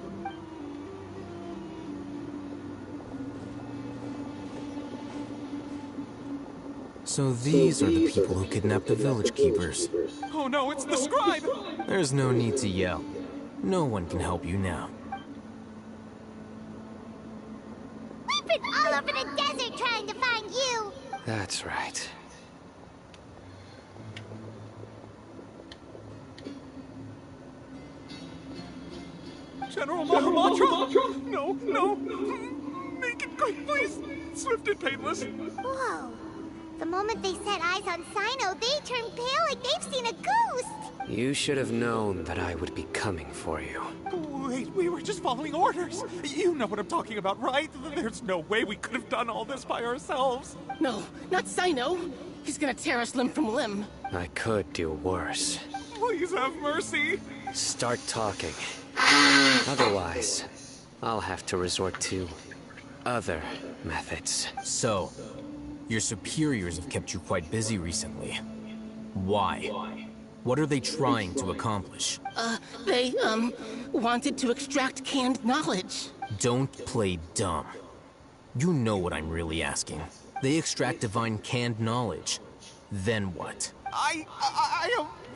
So these are the people who kidnapped the village keepers. Oh no, it's the scribe! There's no need to yell. No one can help you now. We've been all over the desert trying to find you! That's right. General Mahamatra! No, no! Make it quick, please! Swift and painless. Whoa. The moment they set eyes on Cyno, they turned pale like they've seen a ghost! You should have known that I would be coming for you. Wait, we were just following orders. You know what I'm talking about, right? There's no way we could have done all this by ourselves. No, not Cyno. He's gonna tear us limb from limb. I could do worse. Please have mercy. Start talking. Otherwise, I'll have to resort to other methods. So, your superiors have kept you quite busy recently. Why? What are they trying to accomplish? They, wanted to extract canned knowledge. Don't play dumb. You know what I'm really asking. They extract divine canned knowledge. Then what? I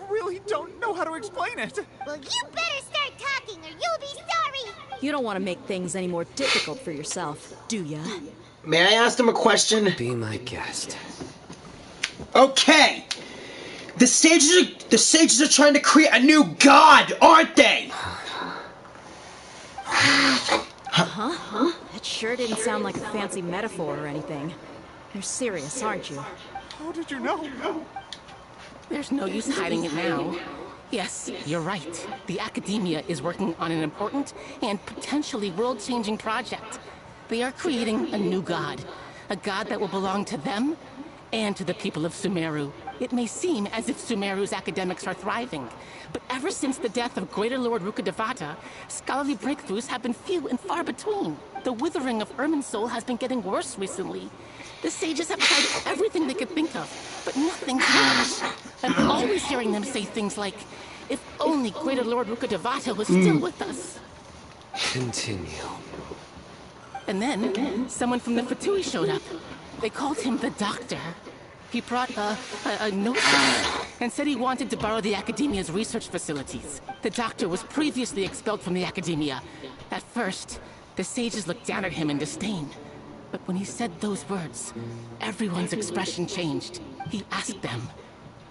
really don't know how to explain it. Well, you better start talking or you'll be sorry! You don't want to make things any more difficult for yourself, do ya? May I ask them a question? Be my guest. Okay. The sages are trying to create a new god, aren't they? Huh? That sure didn't sound like a fancy metaphor or anything. You're serious, aren't you? How did you know? There's no use hiding it now. Yes, you're right. The Academia is working on an important and potentially world-changing project. They are creating a new god. A god that will belong to them and to the people of Sumeru. It may seem as if Sumeru's academics are thriving, but ever since the death of Greater Lord Rukkhadevata, scholarly breakthroughs have been few and far between. The withering of Irminsul has been getting worse recently. The sages have tried everything they could think of, but nothing's worked. I'm always hearing them say things like, if only Greater Lord Rukkhadevata was still with us. Continue. And then, someone from the Fatui showed up. They called him the Doctor. He brought a notice and said he wanted to borrow the Academia's research facilities. The Doctor was previously expelled from the Academia. At first, the sages looked down at him in disdain. But when he said those words, everyone's expression changed. He asked them,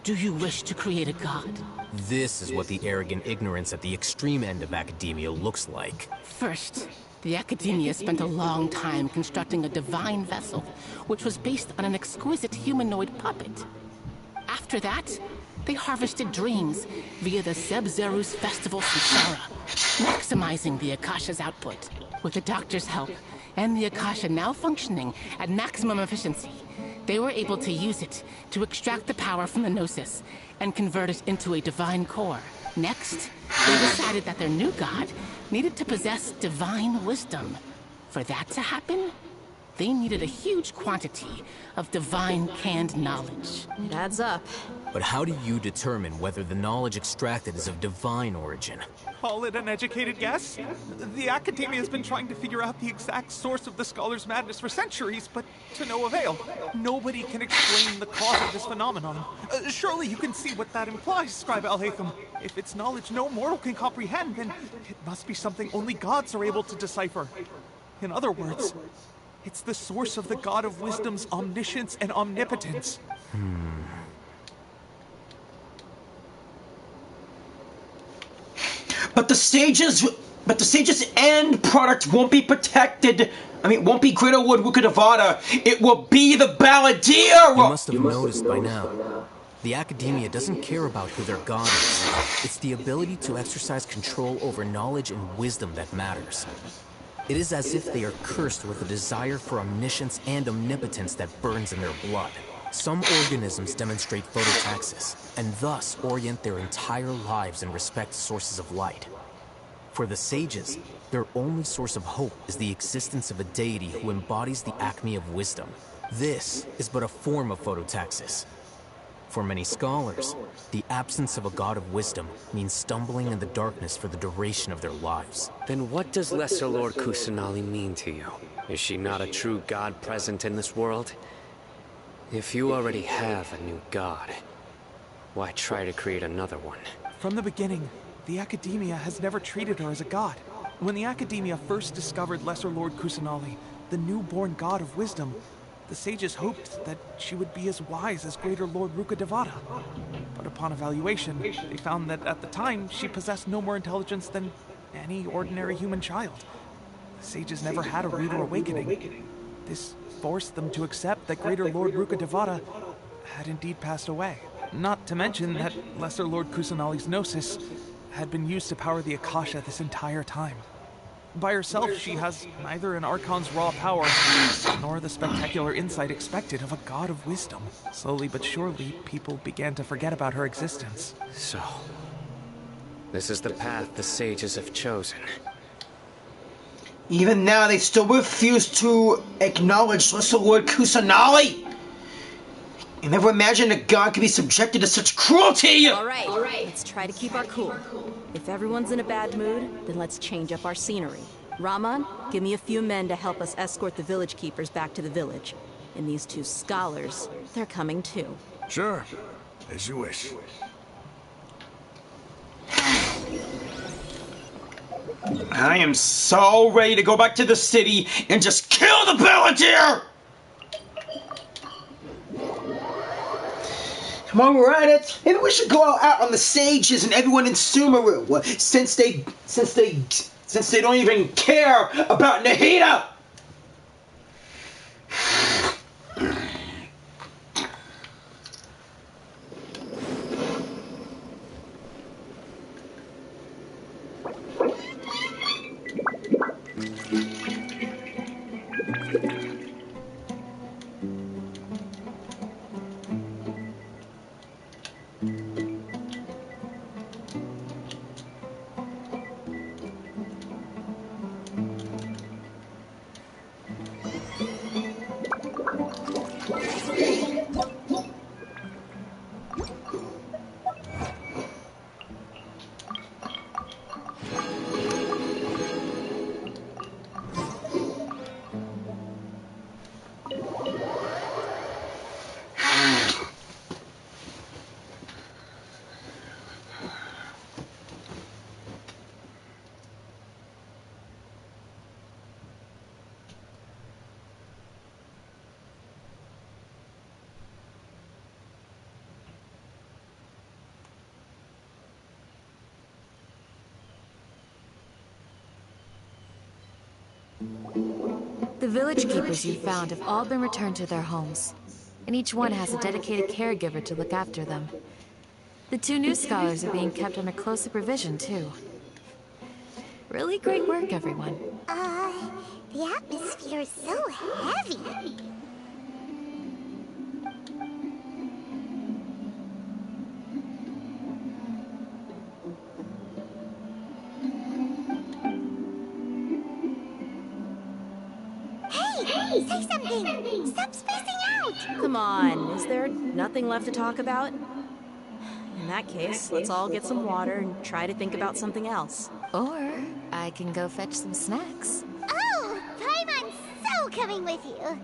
"Do you wish to create a god?" This is what the arrogant ignorance at the extreme end of academia looks like. First, the Academia spent a long time constructing a divine vessel, which was based on an exquisite humanoid puppet. After that, they harvested dreams via the Sebzerus Festival Samsara, maximizing the Akasha's output. With the Doctor's help, and the Akasha now functioning at maximum efficiency, they were able to use it to extract the power from the Gnosis and convert it into a divine core. Next, they decided that their new god needed to possess divine wisdom. For that to happen, they needed a huge quantity of divine canned knowledge. It adds up. But how do you determine whether the knowledge extracted is of divine origin? Call it an educated guess? The Academia has been trying to figure out the exact source of the scholar's madness for centuries, but to no avail. Nobody can explain the cause of this phenomenon. Surely you can see what that implies, Scribe Al-Haytham. If it's knowledge no mortal can comprehend, then it must be something only gods are able to decipher. In other words, it's the source of the God of Wisdom's omniscience and omnipotence. But the sages' end product won't be protected. Won't be Greater Lord Rukkhadevata. It will be the Balladeer! You must have noticed by now. The Academia doesn't care about who their god is. It's the ability to exercise control over knowledge and wisdom that matters. It is as if they are cursed with a desire for omniscience and omnipotence that burns in their blood. Some organisms demonstrate phototaxis, and thus orient their entire lives and respect sources of light. For the sages, their only source of hope is the existence of a deity who embodies the acme of wisdom. This is but a form of phototaxis. For many scholars, the absence of a god of wisdom means stumbling in the darkness for the duration of their lives. Then what does Lesser Lord Kusanali mean to you? Is she not a true god present in this world? If you already have a new god, why try to create another one? From the beginning, the Academia has never treated her as a god. When the Academia first discovered Lesser Lord Kusanali, the newborn god of wisdom, the sages hoped that she would be as wise as Greater Lord Rukkhadevata. But upon evaluation, they found that at the time, she possessed no more intelligence than any ordinary human child. The sages never had a ruder awakening. This forced them to accept that Greater Lord Rukkhadevata had indeed passed away. Not to mention that Lesser Lord Kusanali's Gnosis had been used to power the Akasha this entire time. By herself, she has neither an Archon's raw power, nor the spectacular insight expected of a god of wisdom. Slowly but surely, people began to forget about her existence. So, this is the path the sages have chosen. Even now, they still refuse to acknowledge Lesser Lord Kusanali! I never imagined a god could be subjected to such cruelty! All right. Let's try to keep our cool. If everyone's in a bad mood, then let's change up our scenery. Rahman, give me a few men to help us escort the village keepers back to the village. And these two scholars, they're coming too. Sure. As you wish. I am so ready to go back to the city and just kill the Palantir! While we're at it, maybe we should go out on the sages and everyone in Sumeru, since they don't even care about Nahida! The village keepers you found have all been returned to their homes, and each one has a dedicated caregiver to look after them. The 2 new scholars are being kept under close supervision, too. Really great work, everyone. The atmosphere is so heavy. Hey, say something! Stop spacing out! Come on, is there nothing left to talk about? In that case, let's all get some water and try to think about something else. Or I can go fetch some snacks. Oh, Paimon's so coming with you.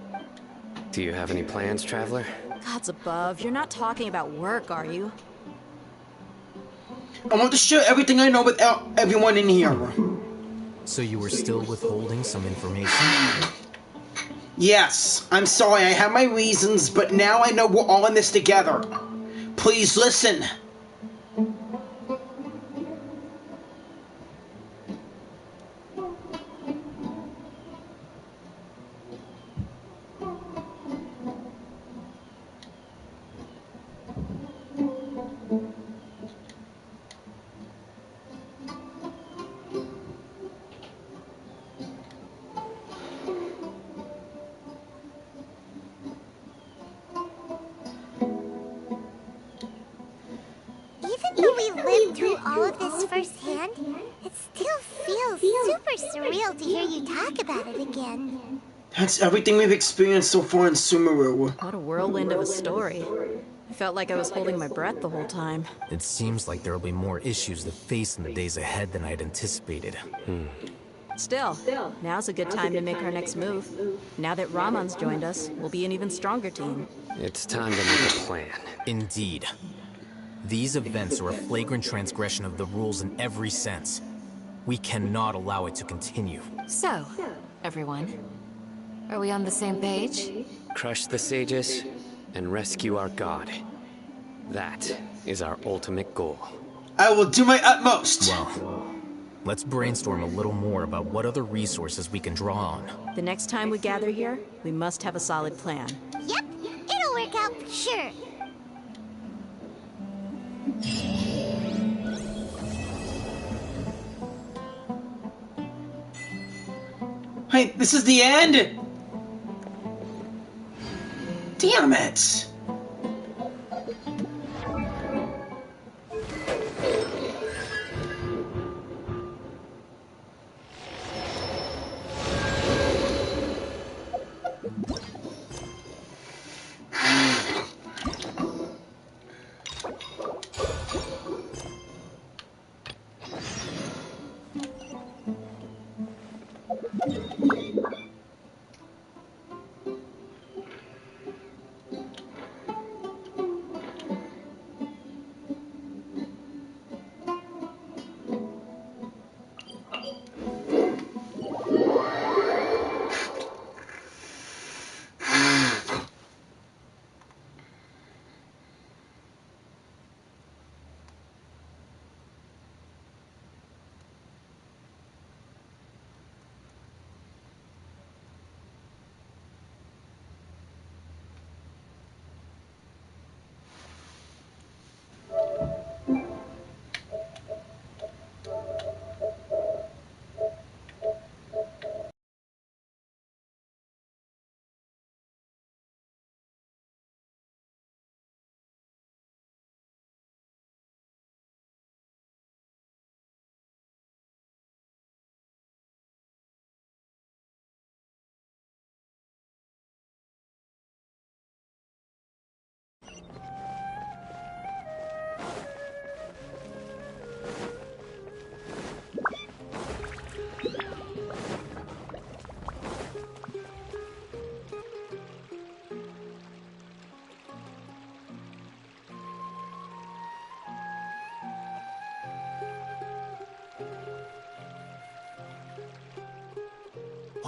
Do you have any plans, Traveler? Gods above, you're not talking about work, are you? I want to share everything I know with everyone in here. So you were still withholding some information? Yes, I'm sorry, I have my reasons, but now I know we're all in this together. Please listen. Even though we lived through all of this firsthand, it still feels super surreal to hear you talk about it again. That's everything we've experienced so far in Sumeru. What a whirlwind of a story. I felt like I was holding my breath the whole time. It seems like there will be more issues to face in the days ahead than I had anticipated. Still, now's a good time to make our next move. Now that Ramon's joined us, we'll be an even stronger team. It's time to make a plan. Indeed. These events are a flagrant transgression of the rules in every sense. We cannot allow it to continue. So, everyone, are we on the same page? Crush the sages and rescue our god. That is our ultimate goal. I will do my utmost. Well, let's brainstorm a little more about what other resources we can draw on. The next time we gather here, we must have a solid plan. Yep, it'll work out for sure. Wait, this is the end? Damn it!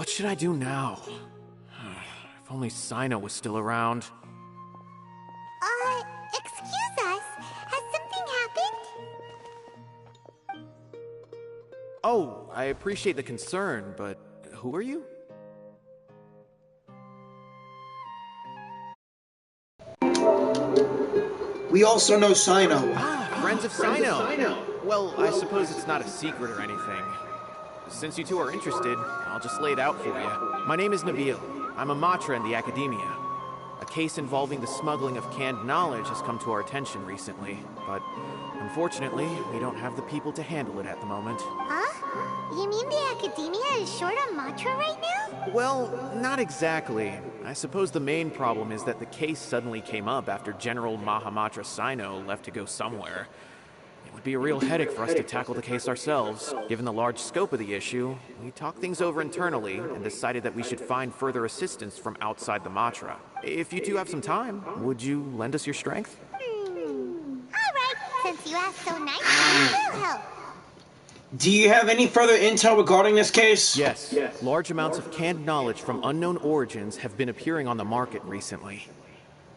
What should I do now? If only Cyno was still around. Excuse us. Has something happened? Oh, I appreciate the concern, but who are you? We also know Cyno. Friends of Cyno. Well, I suppose it's not a secret or anything. Since you two are interested, I'll just lay it out for you. My name is Nabil. I'm a Matra in the Academia. A case involving the smuggling of canned knowledge has come to our attention recently, but unfortunately, we don't have the people to handle it at the moment. Huh? You mean the Academia is short on Matra right now? Well, not exactly. I suppose the main problem is that the case suddenly came up after General Mahamatra Cyno left to go somewhere. It would be a real headache for us to tackle the case ourselves. Given the large scope of the issue, we talked things over internally and decided that we should find further assistance from outside the Matra. If you two have some time, would you lend us your strength? Alright, since you asked so nicely, we'll help. Do you have any further intel regarding this case? Yes. Large amounts of canned knowledge from unknown origins have been appearing on the market recently.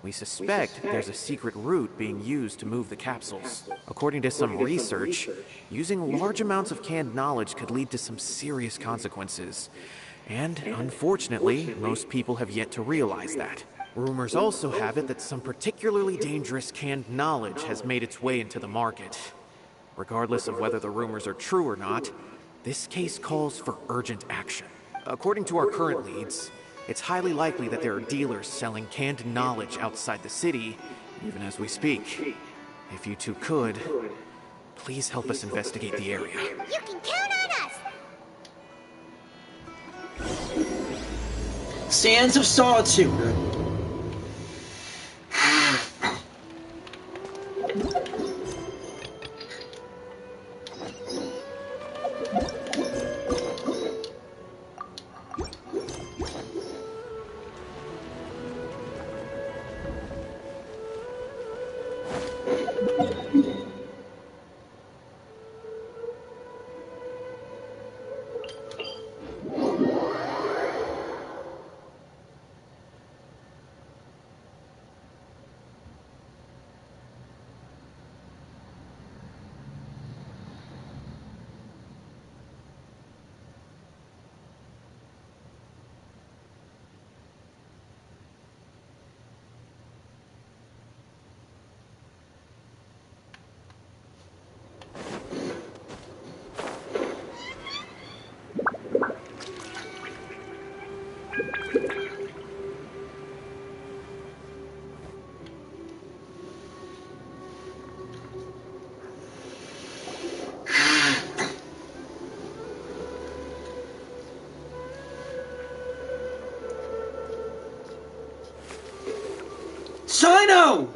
We suspect there's a secret route being used to move the capsules. According to some research, using large amounts of canned knowledge could lead to some serious consequences. And, unfortunately, most people have yet to realize that. Rumors also have it that some particularly dangerous canned knowledge has made its way into the market. Regardless of whether the rumors are true or not, this case calls for urgent action. According to our current leads, it's highly likely that there are dealers selling canned knowledge outside the city, even as we speak. If you two could, please help us investigate the area. You can count on us! Sands of Solitude. Cyno!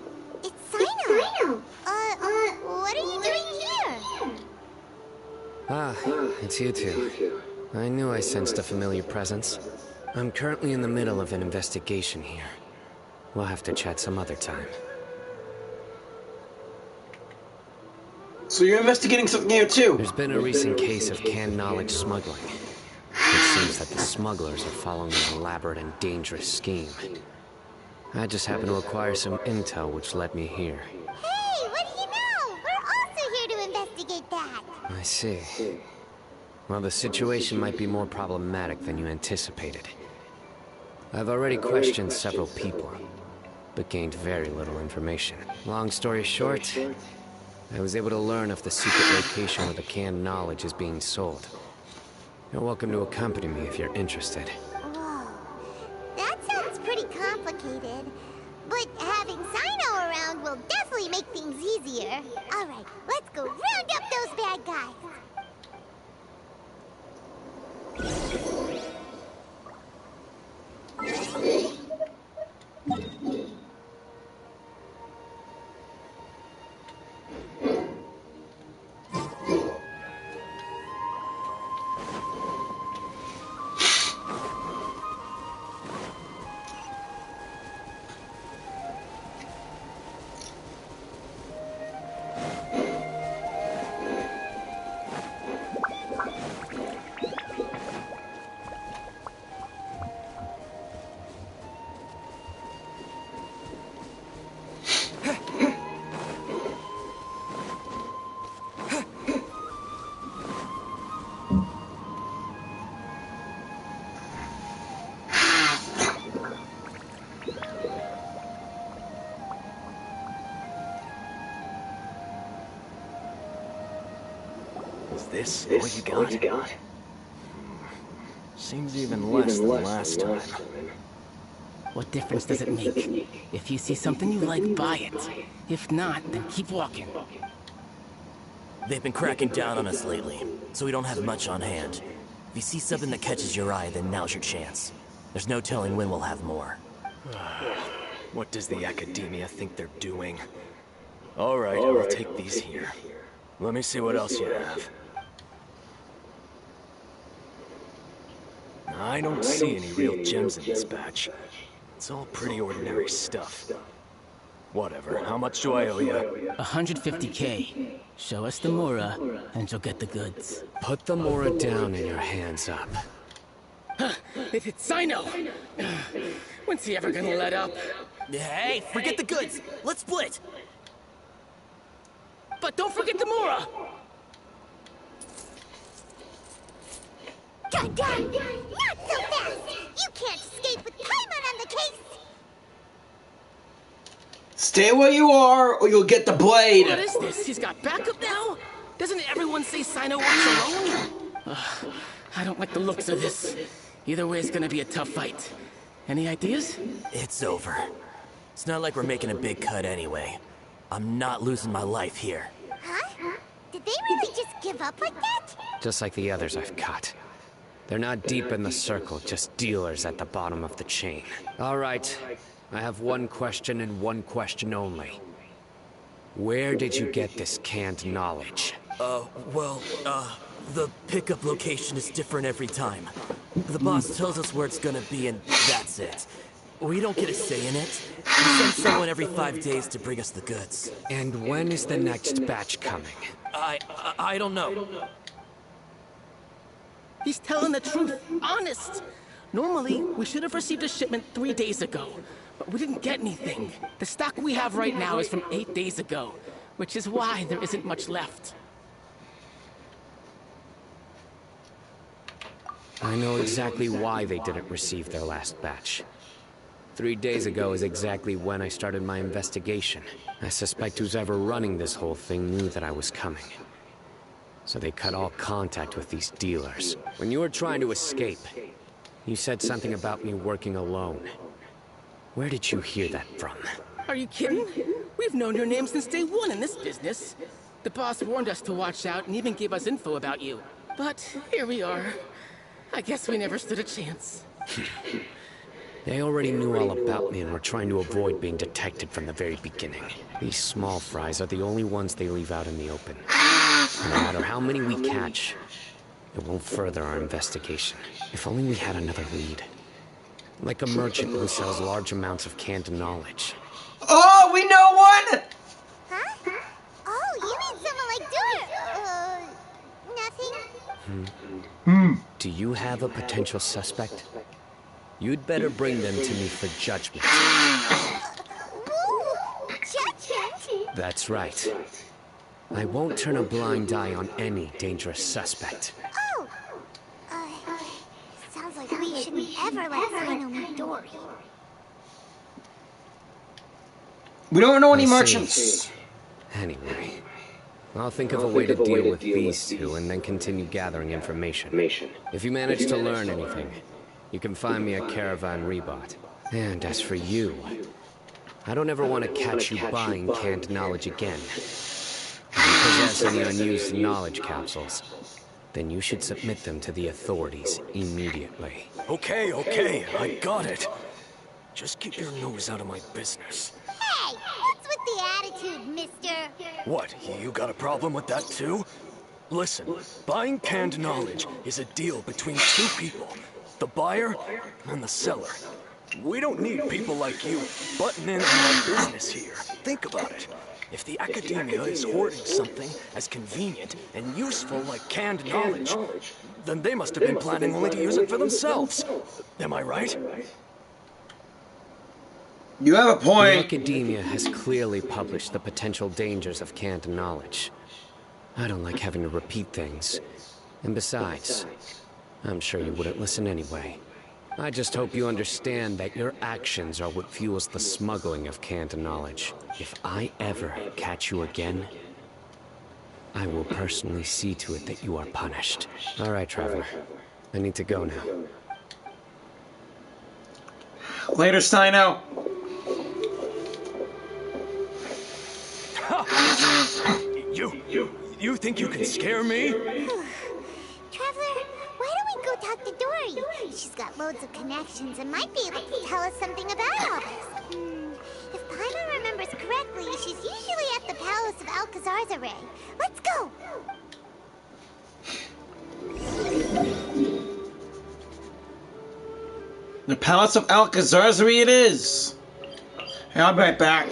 It's Cyno! What are you doing here? Ah, it's you two. I knew I sensed a familiar presence. I'm currently in the middle of an investigation here. We'll have to chat some other time. So you're investigating something here too? There's been a recent case of canned knowledge smuggling. It seems that the smugglers are following an elaborate and dangerous scheme. I just happened to acquire some intel which led me here. Hey, what do you know? We're also here to investigate that. I see. Well, the situation might be more problematic than you anticipated. I've already questioned several people, but gained very little information. Long story short, I was able to learn of the secret location where the canned knowledge is being sold. You're welcome to accompany me if you're interested. Whoa. That sounds pretty complicated. But having Cyno around will definitely make things easier. Alright, let's go round up those bad guys. Is this all you got? Seems even less than last time. What difference does it make? If you see something you like, buy it. If not, then keep walking. They've been cracking down on us lately, so we don't have much on hand. If you see something that catches your eye, then now's your chance. There's no telling when we'll have more. What does the Academia think they're doing? Alright, I'll take these here. Let me see what else you have. I don't see any real gems in this batch. It's all pretty ordinary stuff. Whatever, how much do I owe you? 150K. Show us the Mora, and you'll get the goods. Put the Mora down and your hands up. It's Cyno! When's he ever gonna let up? Hey, forget the goods! Let's split! But don't forget the Mora! Done! Not so fast! You can't escape with Paimon on the case! Stay where you are, or you'll get the blade! What is this? He's got backup now? Doesn't everyone say Cyno works alone? I don't like the looks of this. Either way, it's gonna be a tough fight. Any ideas? It's over. It's not like we're making a big cut anyway. I'm not losing my life here. Huh? Did they really just give up like that? Just like the others I've cut. They're not deep in the circle, just dealers at the bottom of the chain. All right, I have one question and one question only. Where did you get this canned knowledge? The pickup location is different every time. The boss tells us where it's gonna be and that's it. We don't get a say in it. We send someone every 5 days to bring us the goods. And when is the next batch coming? I don't know. He's telling the truth. Honest. Normally, we should have received a shipment 3 days ago, but we didn't get anything. The stock we have right now is from 8 days ago, which is why there isn't much left. I know exactly why they didn't receive their last batch. 3 days ago is exactly when I started my investigation. I suspect who's ever running this whole thing knew that I was coming. So they cut all contact with these dealers. When you were trying to escape, you said something about me working alone. Where did you hear that from? Are you kidding? We've known your name since day one in this business. The boss warned us to watch out and even gave us info about you. But here we are. I guess we never stood a chance. They already knew all about me and were trying to avoid being detected from the very beginning. These small fries are the only ones they leave out in the open. No matter how many we catch, it won't further our investigation. If only we had another lead. Like a merchant who sells large amounts of canned knowledge. Oh, we know one! Huh? Oh, you mean someone like Nothing? Do you have a potential suspect? You'd better bring them to me for judgment. Judgment? That's right. I won't turn a blind eye on any dangerous suspect. Oh! Sounds like we shouldn't ever let Cyno meet Dory. We don't know any merchants. Anyway, I'll think of a way to deal with these two and then continue gathering information. If you manage to learn anything, you can find me a caravan rebot. And as for you, I don't ever want to catch you buying canned knowledge again. If you possess any unused knowledge capsules, then you should submit them to the authorities immediately. Okay, I got it. Just keep your nose out of my business. Hey, what's with the attitude, mister? What, you got a problem with that too? Listen, buying canned knowledge is a deal between two people. The buyer and the seller. We don't need people like you butting in on our business here. Think about it. If the Academia is hoarding something as convenient and useful like canned knowledge, then they must have been planning only to use it for themselves. Am I right? You have a point. The Academia has clearly published the potential dangers of canned knowledge. I don't like having to repeat things. And besides, I'm sure you wouldn't listen anyway. I just hope you understand that your actions are what fuels the smuggling of canned knowledge. If I ever catch you again, I will personally see to it that you are punished. All right, Traveler. I need to go now. Later, Cyno. You think you can scare me? Traveler, why don't we go talk to Dory? She's got loads of connections and might be able to tell us something about all this. If Paimon remembers correctly, she's usually at the Palace of Alcazar's. Let's go! The Palace of Alcazar's it is. Hey, I'll be right back.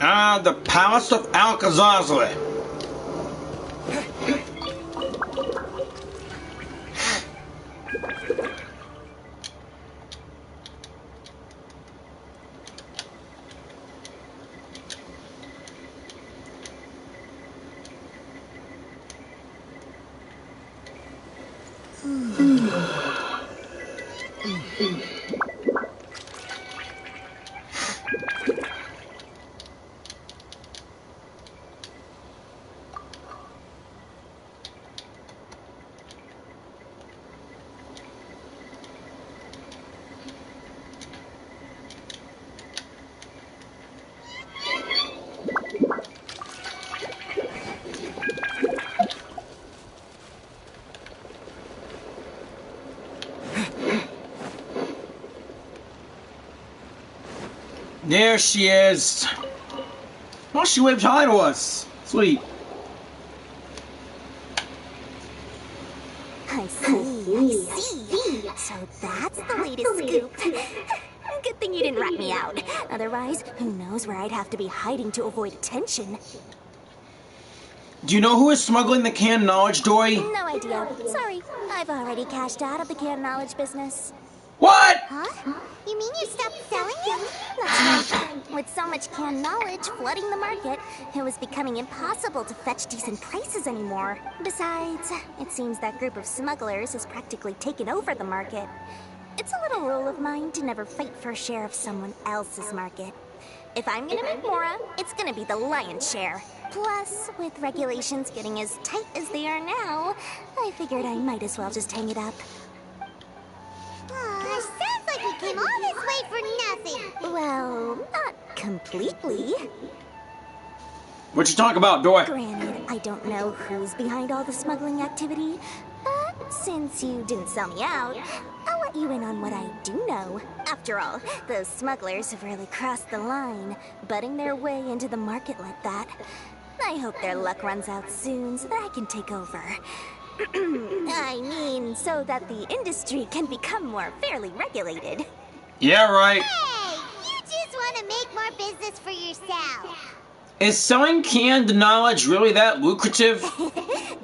Ah, the Palace of Alcazazle. There she is. Oh, she waved hi to us. Sweet. I see. So that's the latest scoop. Good thing you didn't rat me out. Otherwise, who knows where I'd have to be hiding to avoid attention. Do you know who is smuggling the canned knowledge, Dory? No idea. Sorry. I've already cashed out of the canned knowledge business. What? Huh? You mean you stopped selling it? That's right. With so much canned knowledge flooding the market, it was becoming impossible to fetch decent prices anymore. Besides, it seems that group of smugglers has practically taken over the market. It's a little rule of mine to never fight for a share of someone else's market. If I'm gonna make Mora, it's gonna be the lion's share. Plus, with regulations getting as tight as they are now, I figured I might as well just hang it up. Sounds like we came all this way for nothing. Well, not completely. What you talking about, Dory? Granted, I don't know who's behind all the smuggling activity, but since you didn't sell me out, I'll let you in on what I do know. After all, those smugglers have really crossed the line, butting their way into the market like that. I hope their luck runs out soon so that I can take over. I mean, so that the industry can become more fairly regulated. Yeah, right. Hey, you just want to make more business for yourself. Is selling canned knowledge really that lucrative?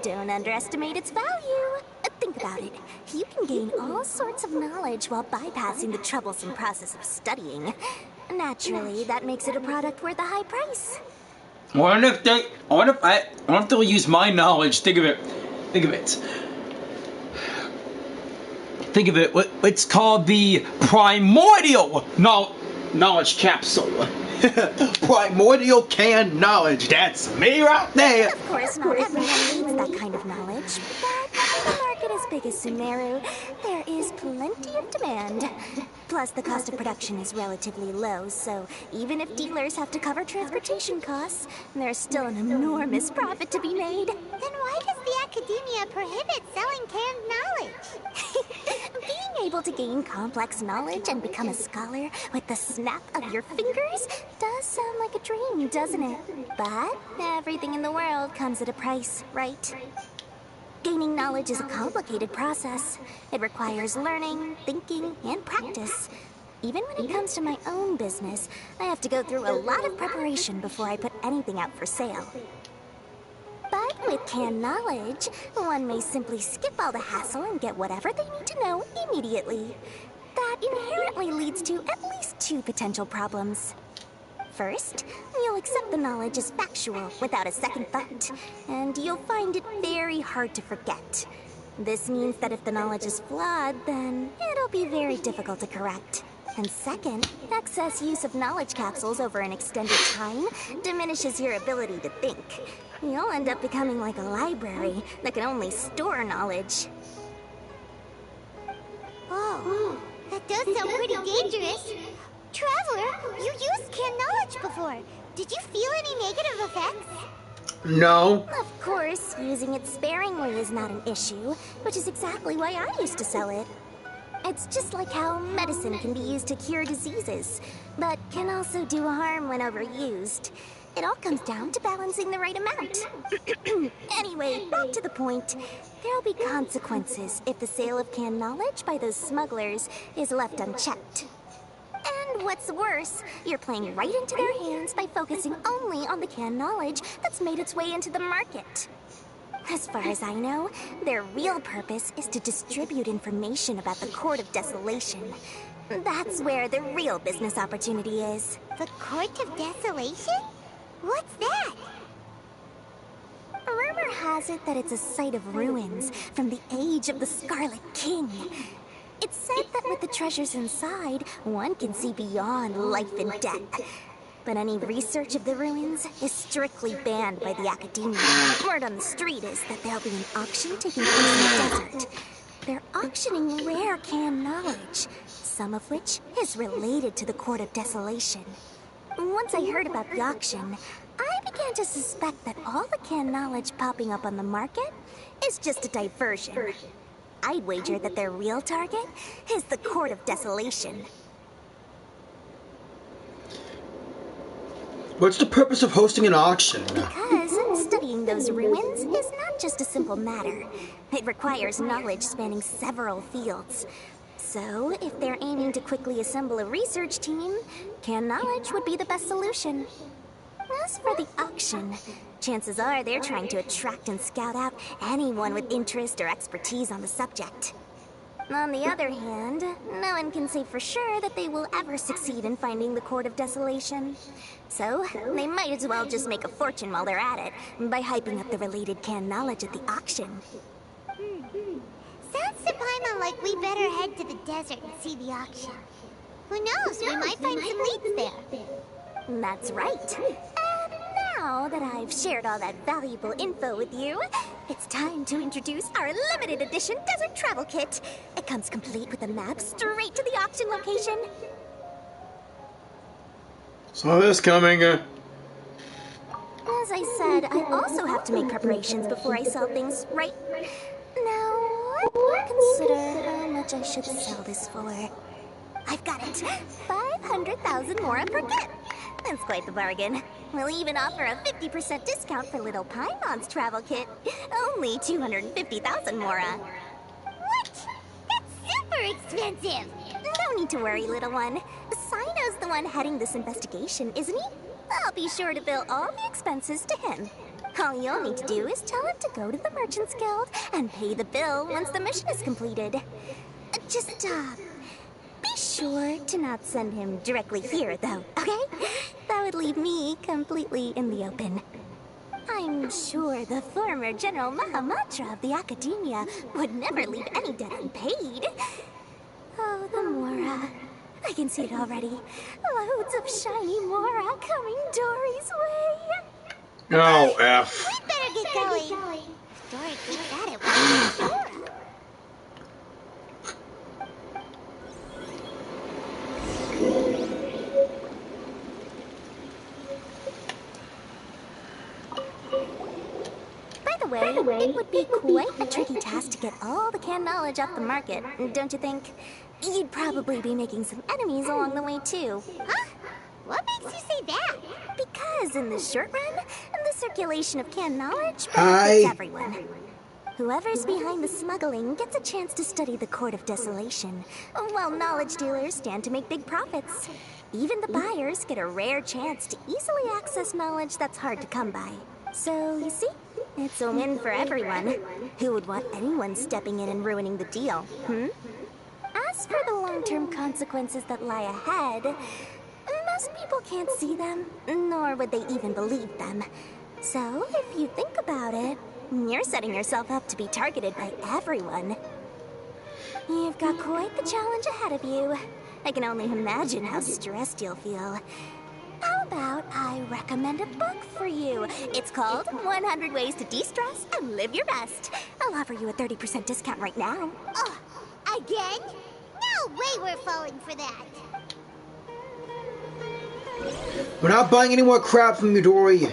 Don't underestimate its value. Think about it. You can gain all sorts of knowledge while bypassing the troublesome process of studying. Naturally, that makes it a product worth a high price. I wonder if they'll use my knowledge. Think of it. It's called the primordial knowledge capsule. Primordial canned knowledge. That's me right there. Of course, not everyone needs that kind of knowledge, but for a market as big as Sumeru, there is plenty of demand. Plus, the cost of production is relatively low, so even if dealers have to cover transportation costs, there's still an enormous profit to be made. Then why does the Academia prohibit selling canned knowledge? Being able to gain complex knowledge and become a scholar with the snap of your fingers does sound like a dream, doesn't it? But everything in the world comes at a price, right? Gaining knowledge is a complicated process. It requires learning, thinking, and practice. Even when it comes to my own business, I have to go through a lot of preparation before I put anything out for sale. But with canned knowledge, one may simply skip all the hassle and get whatever they need to know immediately. That inherently leads to at least two potential problems. First, you'll accept the knowledge as factual without a second thought, and you'll find it very hard to forget. This means that if the knowledge is flawed, then it'll be very difficult to correct. And second, excess use of knowledge capsules over an extended time diminishes your ability to think. You'll end up becoming like a library that can only store knowledge. Oh, that does sound pretty dangerous. Traveler, you used canned knowledge before. Did you feel any negative effects? No. Of course, using it sparingly is not an issue, which is exactly why I used to sell it. It's just like how medicine can be used to cure diseases, but can also do harm when overused. It all comes down to balancing the right amount. Anyway, back to the point. There'll be consequences if the sale of canned knowledge by those smugglers is left unchecked. And what's worse, you're playing right into their hands by focusing only on the canned knowledge that's made its way into the market. As far as I know, their real purpose is to distribute information about the Court of Desolation. That's where the real business opportunity is. The Court of Desolation? What's that? Rumor has it that it's a site of ruins from the age of the Scarlet King. It's said that with the treasures inside, one can see beyond life and death. But any research of the ruins is strictly banned by the Academia. Word on the street is that there'll be an auction taking place in the desert. They're auctioning rare canned knowledge, some of which is related to the Court of Desolation. Once I heard about the auction, I began to suspect that all the canned knowledge popping up on the market is just a diversion. I'd wager that their real target is the Court of Desolation. What's the purpose of hosting an auction? Because studying those ruins is not just a simple matter. It requires knowledge spanning several fields. So, if they're aiming to quickly assemble a research team, canned knowledge would be the best solution. As for the auction, chances are they're trying to attract and scout out anyone with interest or expertise on the subject. On the other hand, no one can say for sure that they will ever succeed in finding the Court of Desolation. So, they might as well just make a fortune while they're at it by hyping up the related canned knowledge at the auction. Sounds to Paimon like we better head to the desert and see the auction. Who knows, we might find some leads there. That's right. And now that I've shared all that valuable info with you, it's time to introduce our limited edition desert travel kit. It comes complete with a map straight to the auction location. Saw this coming. As I said, I also have to make preparations before I sell things, right? Now, let me consider how much I should sell this for. I've got it. 500,000 mora per kit. That's quite the bargain. We'll even offer a 50% discount for little Paimon's travel kit. Only 250,000 mora. What? That's super expensive! No need to worry, little one. Cyno's the one heading this investigation, isn't he? I'll be sure to bill all the expenses to him. All you'll need to do is tell him to go to the Merchants Guild and pay the bill once the mission is completed. Just, be sure to not send him directly here, though, okay? That would leave me completely in the open. I'm sure the former General Mahamatra of the Academia would never leave any debt unpaid. Oh, the Mora. I can see it already. Loads of shiny Mora coming Dory's way. Oh, F. We better get going. Dory keeps at it with Mora. By the way, it would be quite a tricky task to get all the canned knowledge off the market, don't you think? You'd probably be making some enemies along the way, too. Huh? What makes you say that? Because in the short run, the circulation of canned knowledge benefits everyone. Whoever's behind the smuggling gets a chance to study the Court of Desolation, while knowledge dealers stand to make big profits. Even the buyers get a rare chance to easily access knowledge that's hard to come by. So, you see, it's a win for everyone. Who would want anyone stepping in and ruining the deal, As for the long-term consequences that lie ahead, most people can't see them, nor would they even believe them. So, if you think about it, you're setting yourself up to be targeted by everyone. You've got quite the challenge ahead of you. I can only imagine how stressed you'll feel. How about I recommend a book for you? It's called 100 Ways to De-Stress and Live Your Best. I'll offer you a 30% discount right now. Oh, again? No way we're falling for that. We're not buying any more crap from Midori.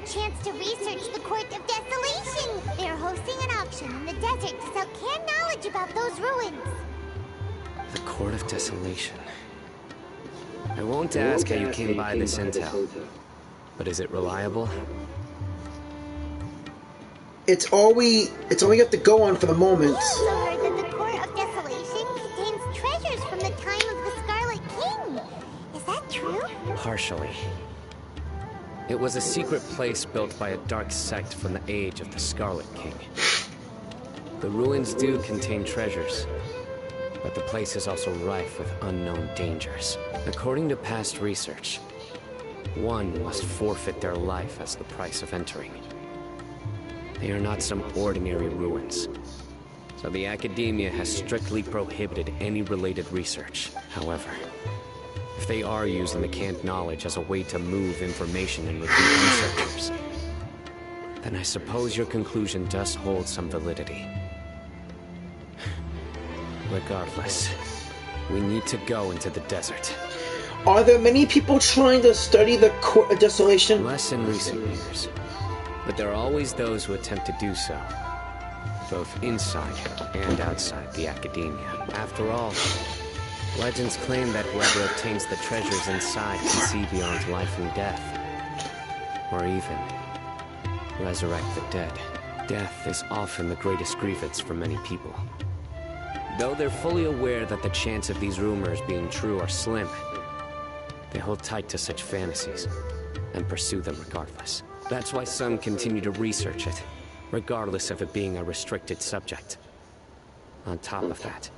chance to research the Court of Desolation. They're hosting an auction in the desert to sell canned knowledge about those ruins. The Court of Desolation. I won't ask how you came by this intel, but is it reliable? It's all we have to go on for the moment. I also heard that the Court of Desolation contains treasures from the time of the Scarlet King. Is that true? Partially. It was a secret place built by a dark sect from the age of the Scarlet King. The ruins do contain treasures, but the place is also rife with unknown dangers. According to past research, one must forfeit their life as the price of entering. They are not some ordinary ruins, so the Academia has strictly prohibited any related research. However, if they are using the canned knowledge as a way to move information and recruit researchers, then I suppose your conclusion does hold some validity. Regardless, we need to go into the desert. Are there many people trying to study the Court of Desolation? Less in recent years, but there are always those who attempt to do so, both inside and outside the Academia. After all, legends claim that whoever obtains the treasures inside can see beyond life and death, or even resurrect the dead. Death is often the greatest grievance for many people. Though they're fully aware that the chance of these rumors being true are slim, they hold tight to such fantasies and pursue them regardless. That's why some continue to research it, regardless of it being a restricted subject. On top of that,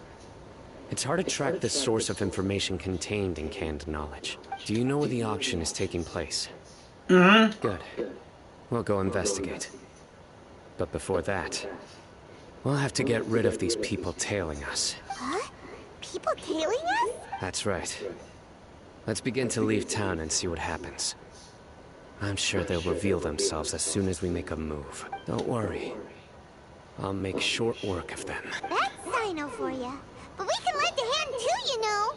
it's hard to track the source of information contained in canned knowledge. Do you know where the auction is taking place? Mm-hmm. Good. We'll go investigate. But before that, we'll have to get rid of these people tailing us. Huh? People tailing us? That's right. Let's begin to leave town and see what happens. I'm sure they'll reveal themselves as soon as we make a move. Don't worry. I'll make short work of them. That's Cyno for you. But we can lend a hand too, you know.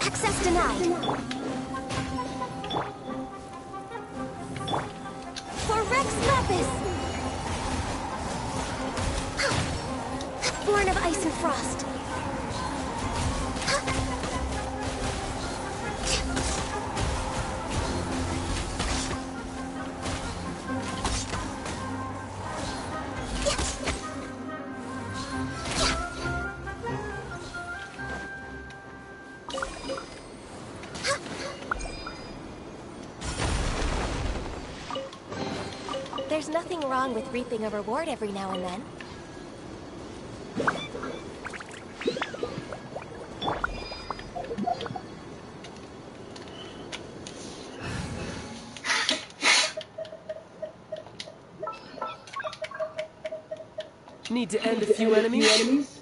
Access denied. For Rex Lapis! Born of ice and frost. There's nothing wrong with reaping a reward every now and then. Need to end a few enemies?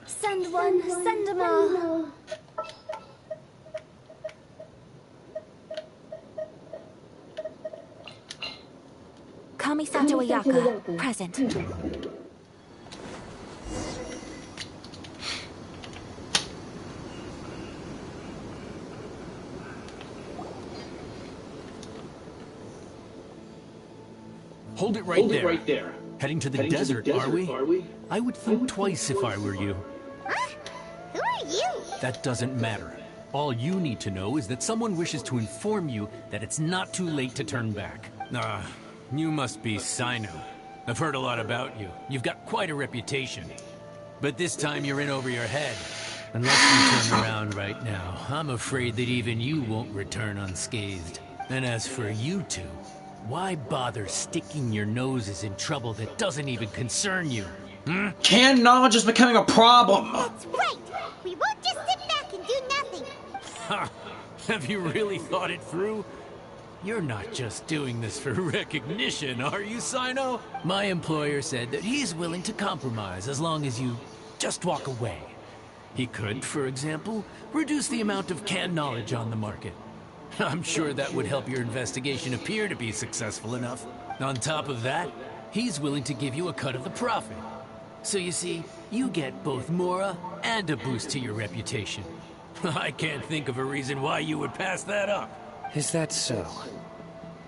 Send one, send them all. Kamisato Ayaka, present. Hold it right there. Heading to the desert, are we? I would think twice if I were you. Huh? Who are you? That doesn't matter. All you need to know is that someone wishes to inform you that it's not too late to turn back. You must be Cyno. I've heard a lot about you. You've got quite a reputation. But this time you're in over your head. Unless you turn around right now, I'm afraid that even you won't return unscathed. And as for you two, why bother sticking your noses in trouble that doesn't even concern you? Hmm? Canned knowledge is becoming a problem. That's right. We won't just sit back and do nothing. Ha! Have you really thought it through? You're not just doing this for recognition, are you, Cyno? My employer said that he's willing to compromise as long as you just walk away. He could, for example, reduce the amount of canned knowledge on the market. I'm sure that would help your investigation appear to be successful enough. On top of that, he's willing to give you a cut of the profit. So you see, you get both Mora and a boost to your reputation. I can't think of a reason why you would pass that up. Is that so?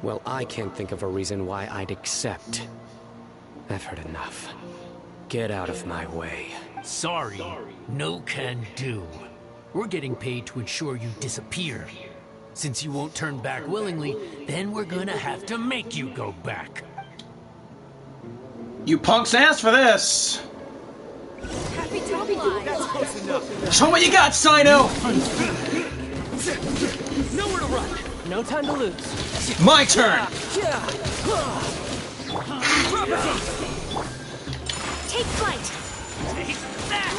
Well, I can't think of a reason why I'd accept. I've heard enough. Get out of my way. Sorry, no can do. We're getting paid to ensure you disappear. Since you won't turn back willingly, then we're gonna have to make you go back. You punks asked for this. Happy to oblige. That's close enough. Show what you got, Cyno! Nowhere to run. No time to lose. My turn! Take flight. Take that.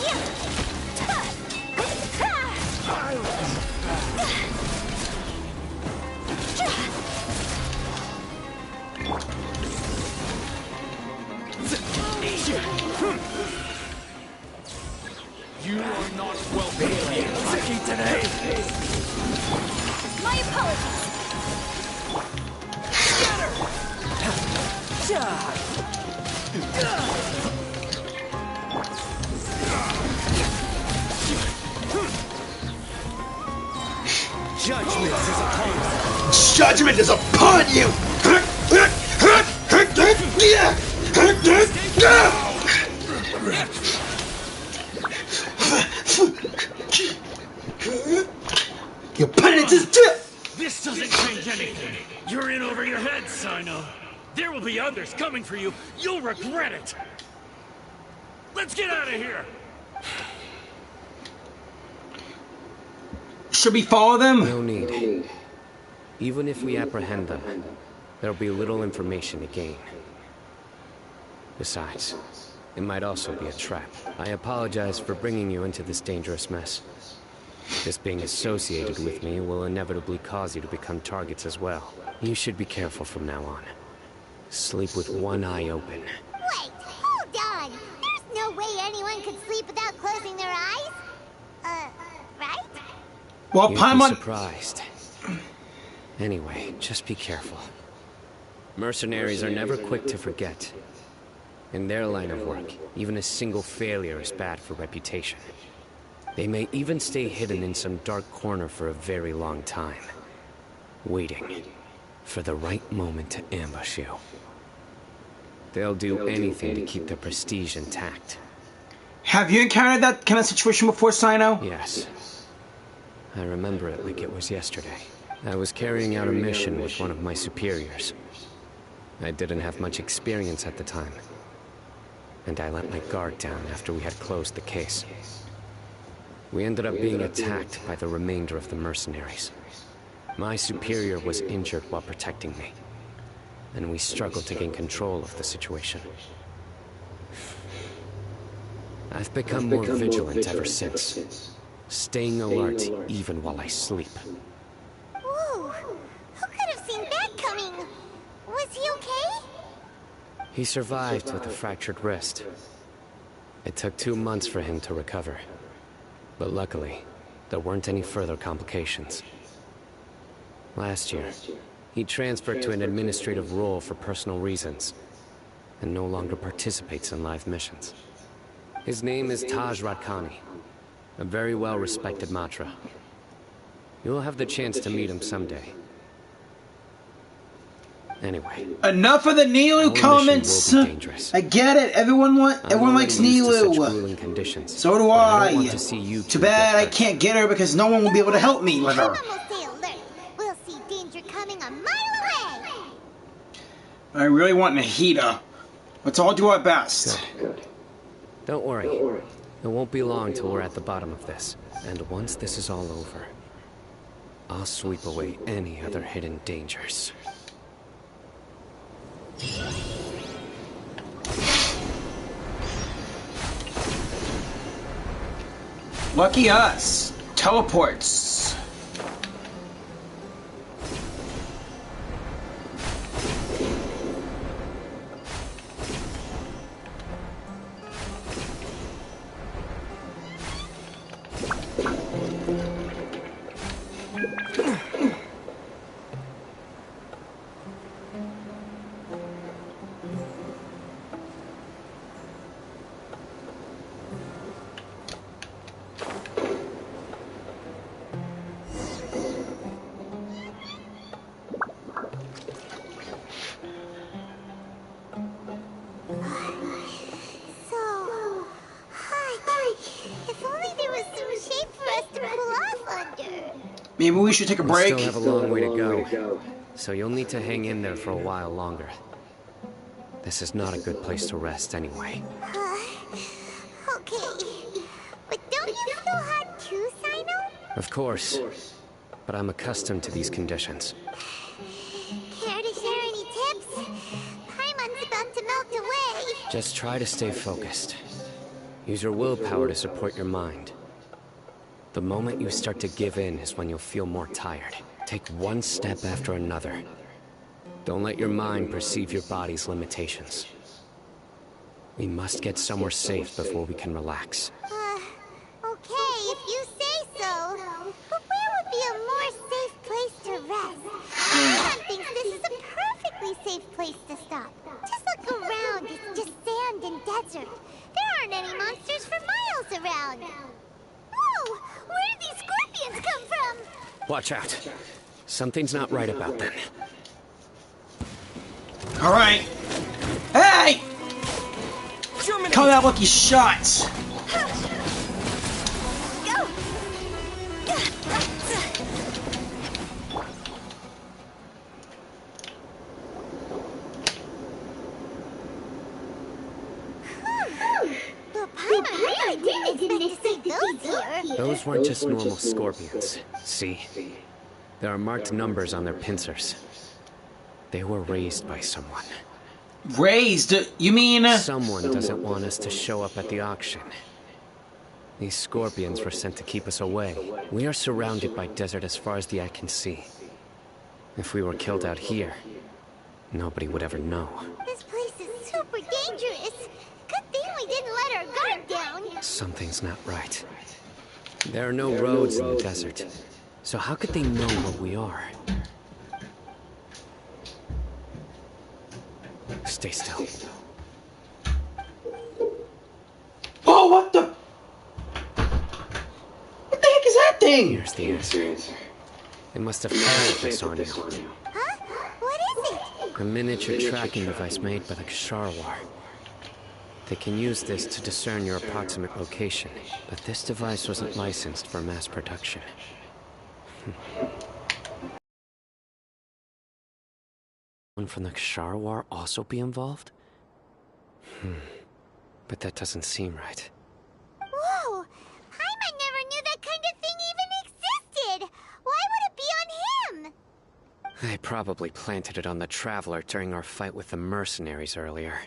You are not welcome to be lucky today. My apologies. Judgment is upon you. Judgment is upon you! Your penance is due! This doesn't change anything. You're in over your head, Cyno. There will be others coming for you. You'll regret it. Let's get out of here. Should we follow them? No need. Even if we apprehend them, there'll be little information to gain. Besides, it might also be a trap. I apologize for bringing you into this dangerous mess. This being associated with me will inevitably cause you to become targets as well. You should be careful from now on. Sleep with one eye open. Wait, hold on. There's no way anyone could sleep without closing their eyes. Right? Well, You'd be surprised. Anyway, just be careful. Mercenaries are never quick to forget. In their line of work, even a single failure is bad for reputation. They may even stay hidden in some dark corner for a very long time, waiting for the right moment to ambush you. They'll do anything to keep their prestige intact. Have you encountered that kind of situation before, Cyno? Yes. I remember it like it was yesterday. I was carrying out a mission with one of my superiors. I didn't have much experience at the time, and I let my guard down after we had closed the case. We ended up being attacked by the remainder of the mercenaries. My superior was injured while protecting me, and we struggled to gain control of the situation. I've become more vigilant ever since, staying alert even while I sleep. Whoa, who could have seen that coming? Was he okay? He survived with a fractured wrist. It took 2 months for him to recover. But luckily, there weren't any further complications. Last year, he transferred to an administrative role for personal reasons, and no longer participates in live missions. His name is Taj Ratkani, a very well-respected Matra. You'll have the chance to meet him someday. Anyway. Enough of the Nilu comments. I get it. Everyone likes Nilu. So do I. Too bad I can't get her because no one will be able to help me with her. We'll see danger coming a mile away. I really want Nahida. Let's all do our best. Good. Don't worry. It won't be long till we're at the bottom of this, and once this is all over, I'll sweep away any other hidden dangers. Lucky us. Teleports. Maybe we should take a break. We still have a long way to go, so you'll need to hang in there for a while longer. This is not a good place to rest anyway. Okay. But don't you feel hot too, Cyno? Of course, but I'm accustomed to these conditions. Care to share any tips? Paimon's about to melt away. Just try to stay focused. Use your willpower to support your mind. The moment you start to give in is when you'll feel more tired. Take one step after another. Don't let your mind perceive your body's limitations. We must get somewhere safe before we can relax. Okay, if you say so. But where would be a more safe place to rest? Paimon thinks this is a perfectly safe place to stop. Just look around, it's just sand and desert. There aren't any monsters for miles around. Whoa! Where did these scorpions come from? Watch out. Something's not right about them. Alright. Hey! Call that lucky shot! Go! But Paimon really didn't expect to see those here. Those weren't just normal scorpions. See? There are marked numbers on their pincers. They were raised by someone. Raised? You mean... Someone doesn't want us to show up at the auction. These scorpions were sent to keep us away. We are surrounded by desert as far as the eye can see. If we were killed out here, nobody would ever know. This place is super dangerous. Good thing we didn't let our guard down. Something's not right. There are no roads in the desert. So how could they know what we are? Stay still. Oh, what the... What the heck is that thing? Here's the answer. They must have carried this on you. Huh? What is it? A miniature tracking device made by the Ksharwar. They can use this to discern your approximate location, but this device wasn't licensed for mass production. One from the Ksharwar also be involved? But that doesn't seem right. Whoa! Paimon never knew that kind of thing even existed! Why would it be on him? They probably planted it on the Traveler during our fight with the mercenaries earlier.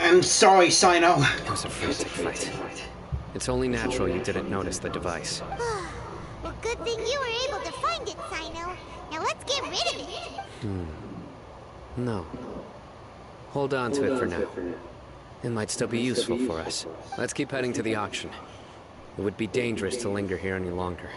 I'm sorry, Cyno. It was a frantic fight. It's only natural you didn't notice the device. Well, good thing you were able to find it, Cyno. Now let's get rid of it. No. Hold on to it for now. It might still be useful for us. Let's keep heading to the auction. It would be dangerous to linger here any longer.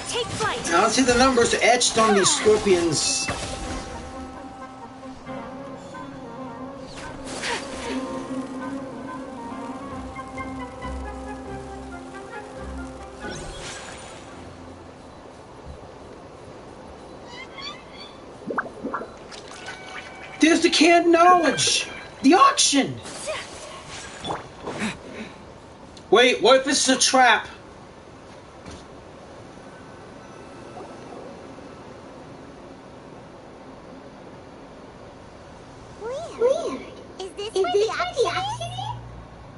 Take flight. I don't see the numbers etched on these scorpions. There's the canned knowledge! The auction! Wait, what if this is a trap? Weird. Is this where the auction is?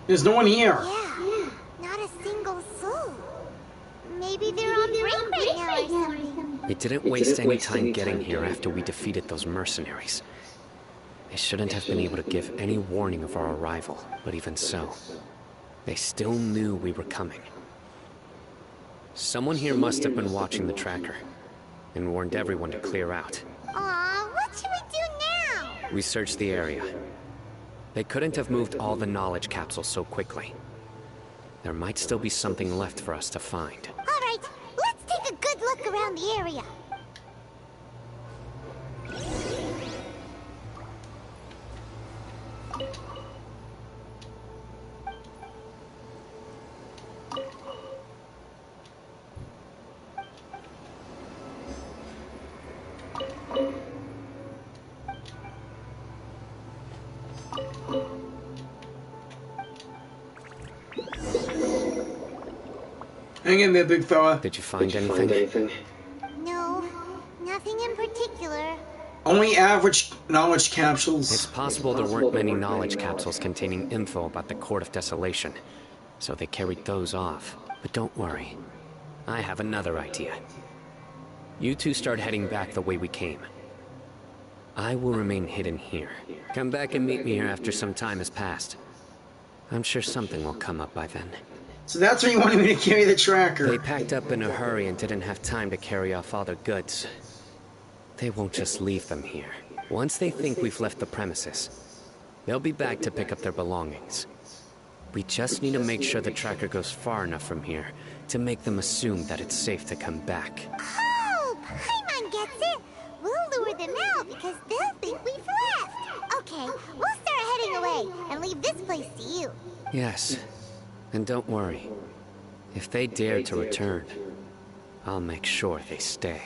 There's no one here. Yeah, not a single soul. Maybe they're on break right now or something. They didn't waste any time getting here after we defeated those mercenaries. They shouldn't have been able to give any warning of our arrival, but even so, they still knew we were coming. Someone here must have been watching the tracker, and warned everyone to clear out. Aw, what should we do now? We searched the area. They couldn't have moved all the knowledge capsules so quickly. There might still be something left for us to find. Alright, let's take a good look around the area. Hang in there, big fella. Did you find anything? No, nothing in particular. Only average knowledge capsules. It's possible there weren't many knowledge capsules containing info about the Court of Desolation, so they carried those off. But don't worry. I have another idea. You two start heading back the way we came. I will remain hidden here. Come back and meet me here after some time has passed. I'm sure something will come up by then. So that's where you wanted me to carry the tracker. They packed up in a hurry and didn't have time to carry off all their goods. They won't just leave them here. Once they think we've left the premises, they'll be back to pick up their belongings. We just need to make sure the tracker goes far enough from here to make them assume that it's safe to come back. Oh, Paimon gets it. We'll lure them out because they'll think we've left. Okay, we'll start heading away and leave this place to you. Yes. And don't worry. If they dare to return, I'll make sure they stay.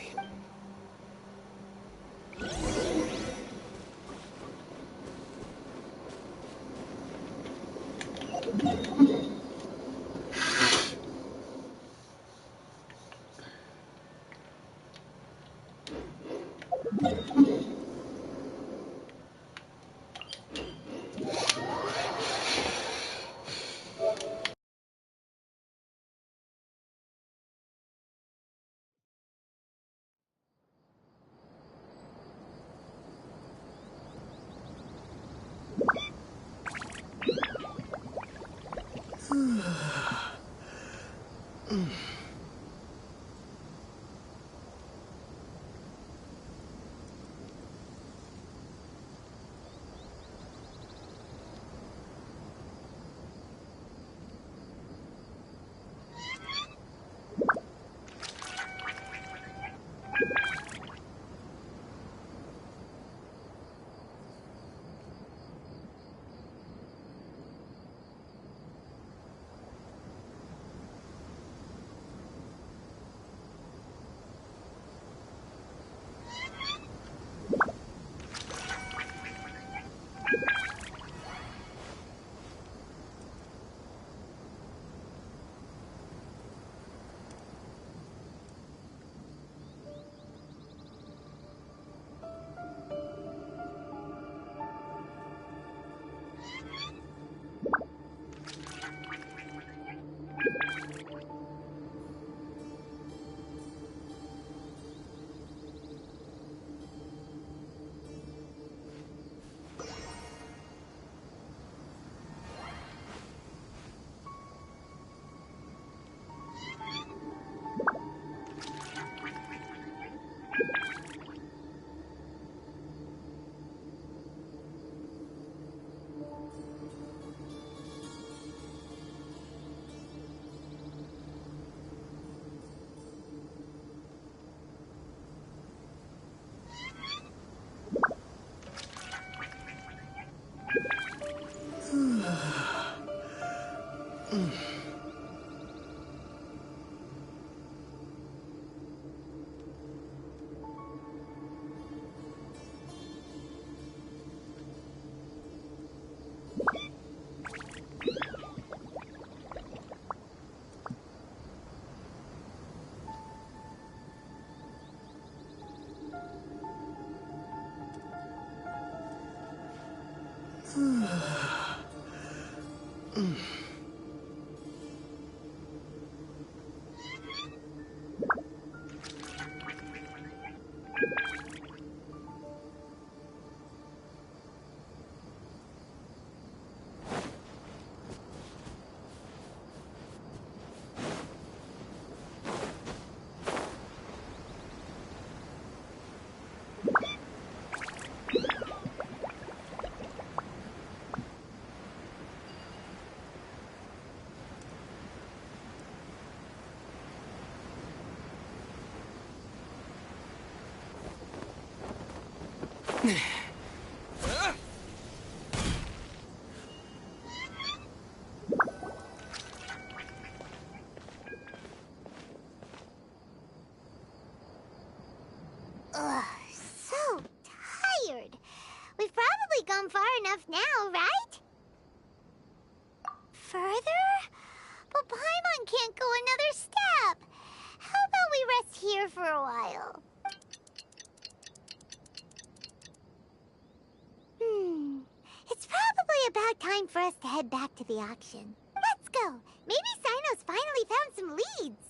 Ugh, so tired. We've probably gone far enough now, right? Further? But Paimon can't go another step. How about we rest here for a while? It's probably about time for us to head back to the auction. Let's go. Maybe Cyno's finally found some leads.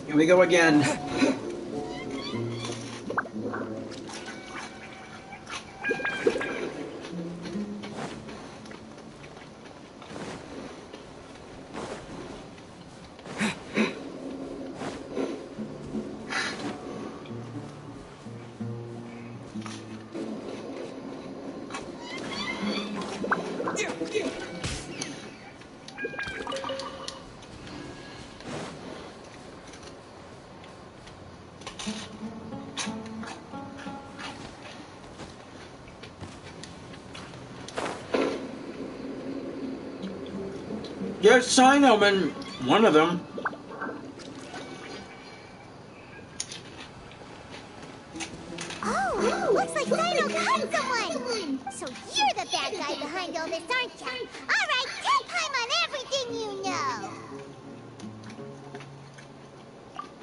Here we go again. Yes, Cyno, man. One of them. Oh, looks like Cyno caught someone! So you're the bad guy behind all this, aren't ya? Alright, tell Paimon everything you know!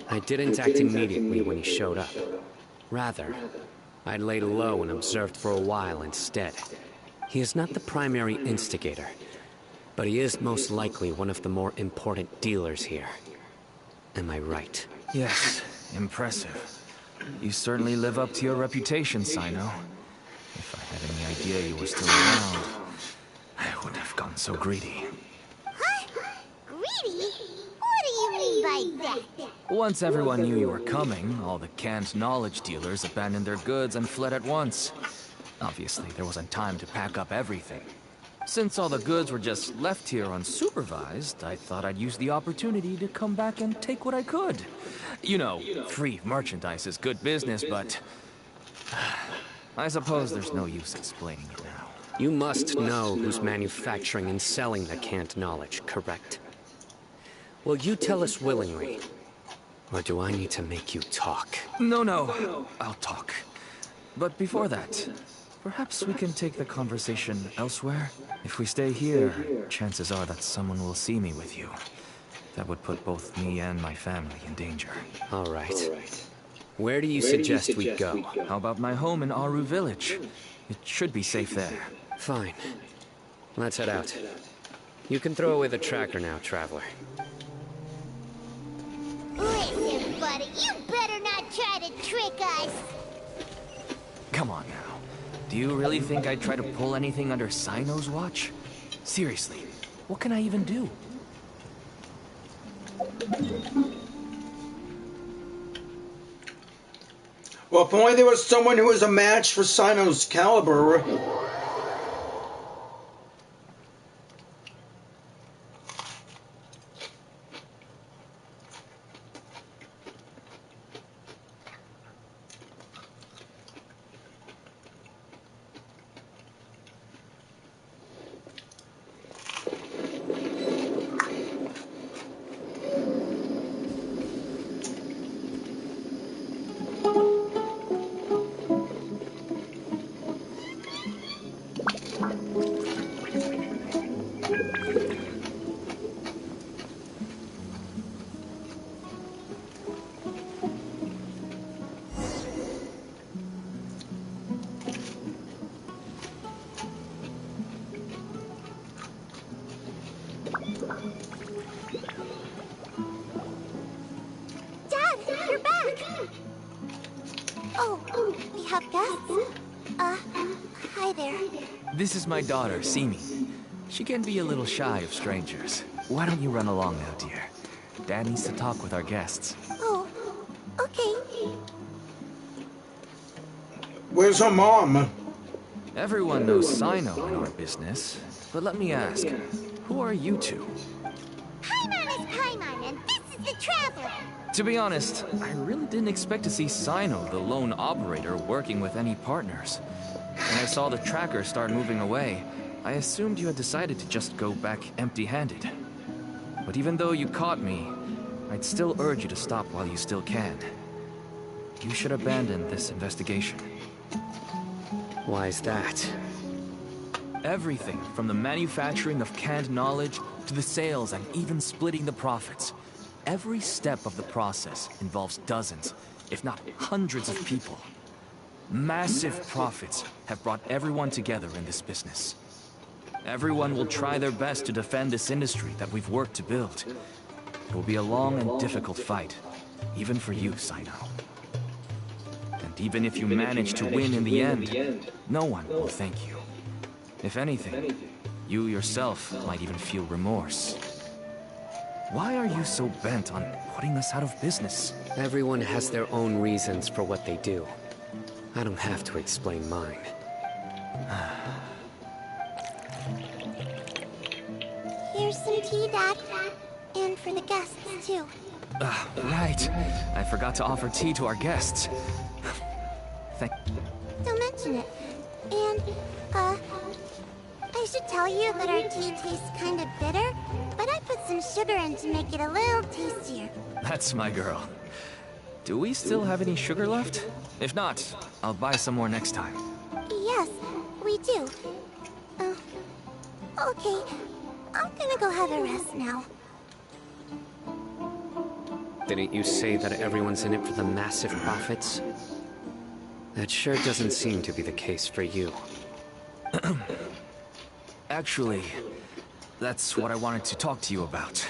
I didn't act immediately when he showed up. Rather, I laid low and observed for a while instead. He is not the primary instigator, but he is most likely one of the more important dealers here. Am I right? Yes, impressive. You certainly live up to your reputation, Cyno. If I had any idea you were still around, I wouldn't have gone so greedy. Huh? Greedy? What do you mean by that? Once everyone knew you were coming, all the canned knowledge dealers abandoned their goods and fled at once. Obviously, there wasn't time to pack up everything. Since all the goods were just left here unsupervised, I thought I'd use the opportunity to come back and take what I could. You know, free merchandise is good business, but I suppose there's no use explaining it now. You must know who's manufacturing and selling the canned knowledge, correct? Will you tell us willingly? Or do I need to make you talk? No, I'll talk. But before that, perhaps we can take the conversation elsewhere? If we stay here, chances are that someone will see me with you. That would put both me and my family in danger. All right. Where do you suggest we go? How about my home in Aru Village? It should be safe there. Fine. Let's head out. You can throw away the tracker now, Traveler. Listen, buddy, you better not try to trick us! Come on now. Do you really think I'd try to pull anything under Cyno's watch? Seriously, what can I even do? Well, if only there was someone who was a match for Cyno's caliber. Dad, you're back! Oh, we have guests? Hi there. This is my daughter, Simi. She can be a little shy of strangers. Why don't you run along now, dear? Dad needs to talk with our guests. Oh, okay. Where's her mom? Everyone knows Cyno in our business, but let me ask, who are you two? Paimon is Paimon, and this is the Traveler. To be honest, I really didn't expect to see Cyno, the lone operator, working with any partners. When I saw the tracker start moving away, I assumed you had decided to just go back empty-handed. But even though you caught me, I'd still urge you to stop while you still can. You should abandon this investigation. Why is that? Everything from the manufacturing of canned knowledge to the sales and even splitting the profits. Every step of the process involves dozens, if not hundreds of people. Massive profits have brought everyone together in this business. Everyone will try their best to defend this industry that we've worked to build. It will be a long and difficult fight, even for you, Cyno. And even if you manage to win in the end, no one will thank you. If anything, you yourself might even feel remorse. Why are you so bent on putting us out of business? Everyone has their own reasons for what they do. I don't have to explain mine. Here's some tea, Dad. And for the guests, too. Right. I forgot to offer tea to our guests. Don't mention it. And, I should tell you that our tea tastes kind of bitter, but I put some sugar in to make it a little tastier. That's my girl. Do we still have any sugar left? If not, I'll buy some more next time. Yes, we do. Okay. I'm gonna go have a rest now. Didn't you say that everyone's in it for the massive profits? That sure doesn't seem to be the case for you. Actually, that's what I wanted to talk to you about.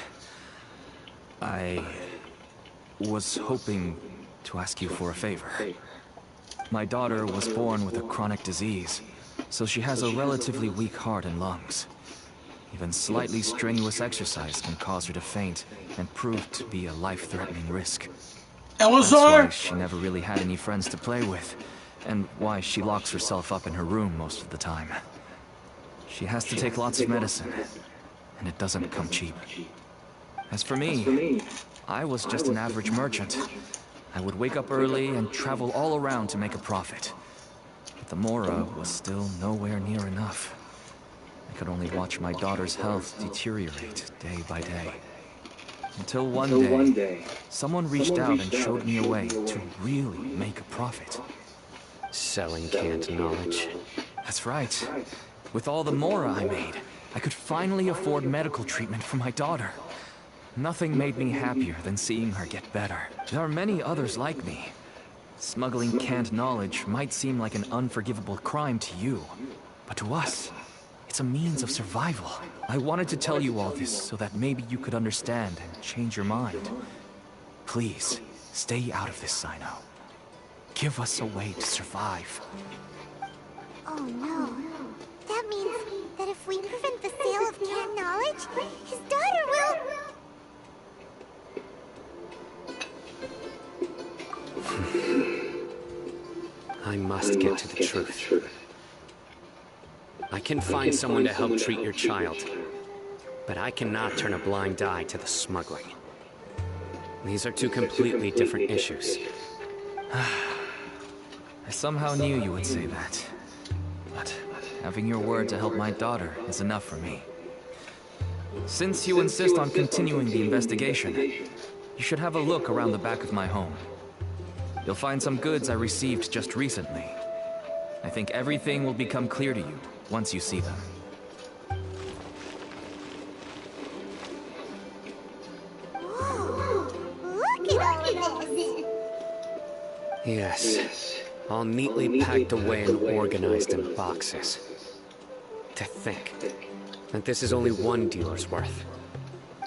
I was hoping to ask you for a favor. My daughter was born with a chronic disease, so she has a relatively weak heart and lungs. Even slightly strenuous exercise can cause her to faint and prove to be a life-threatening risk. That's why she never really had any friends to play with, and why she locks herself up in her room most of the time. She has to take lots of medicine, and it doesn't come cheap. As for me, I was just an average merchant. I would wake up early and travel all around to make a profit. But the Mora was still nowhere near enough. I could only watch my daughter's health deteriorate day by day. Until one day, someone reached out and showed me a way to really make a profit. Selling canned knowledge. That's right. With all the Mora I made, I could finally afford medical treatment for my daughter. Nothing made me happier than seeing her get better. There are many others like me. Smuggling canned knowledge might seem like an unforgivable crime to you, but to us, it's a means of survival. I wanted to tell you all this so that maybe you could understand and change your mind. Please, stay out of this, Cyno. Give us a way to survive. Oh no. That means that if we prevent the sale of canned knowledge, his daughter will... I must get to the truth. I can find someone to help treat your child, but I cannot turn a blind eye to the smuggling. These are two completely different issues. I somehow knew you would say that. But having your word to help my daughter is enough for me. Since you insist on continuing the investigation, you should have a look around the back of my home. You'll find some goods I received just recently. I think everything will become clear to you once you see them. Whoa, look at all of this! Yes, all neatly packed away and organized in boxes. To think that this is only one dealer's worth.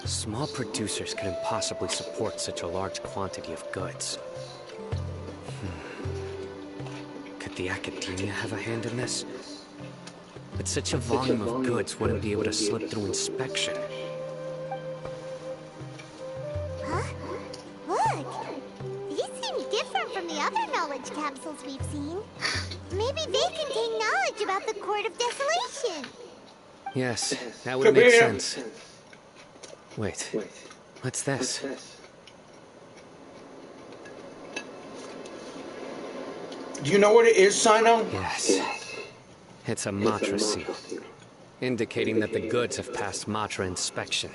Small producers couldn't possibly support such a large quantity of goods. Could the Academia have a hand in this? But such a volume of goods wouldn't be able to slip through inspection. Huh? Look! These seem different from the other knowledge capsules we've seen. Maybe they contain knowledge about the Court of Desolation. Yes, that would make sense. Wait, what's this? Do you know what it is, Cyno? Yes. It's a Matra seal, indicating that the goods have passed Matra inspection.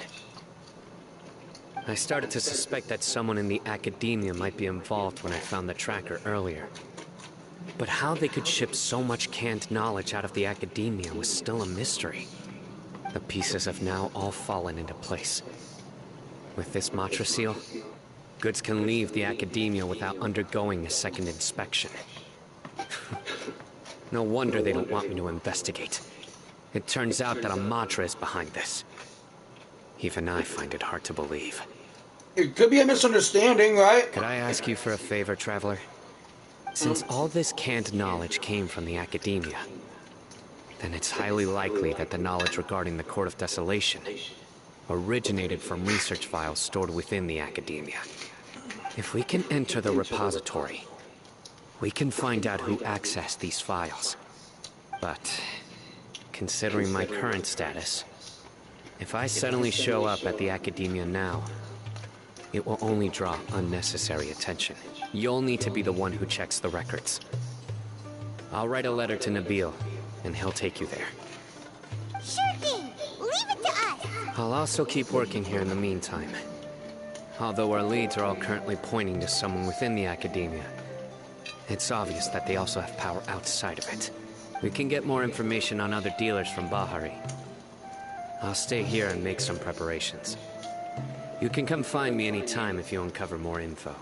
I started to suspect that someone in the Academia might be involved when I found the tracker earlier. But how they could ship so much canned knowledge out of the Academia was still a mystery. The pieces have now all fallen into place. With this Matra seal, goods can leave the Academia without undergoing a second inspection. No wonder they don't want me to investigate. It turns out that a Matra is behind this. Even I find it hard to believe. It could be a misunderstanding, right? Could I ask you for a favor, Traveler? Since all this canned knowledge came from the Academia, then it's highly likely that the knowledge regarding the Court of Desolation originated from research files stored within the Academia. If we can enter the repository, we can find out who accessed these files. But, considering my current status, if I suddenly show up at the Academia now, it will only draw unnecessary attention. You'll need to be the one who checks the records. I'll write a letter to Nabil, and he'll take you there. Sure thing! Leave it to us! I'll also keep working here in the meantime. Although our leads are all currently pointing to someone within the Academia, it's obvious that they also have power outside of it. We can get more information on other dealers from Bahari. I'll stay here and make some preparations. You can come find me anytime if you uncover more info.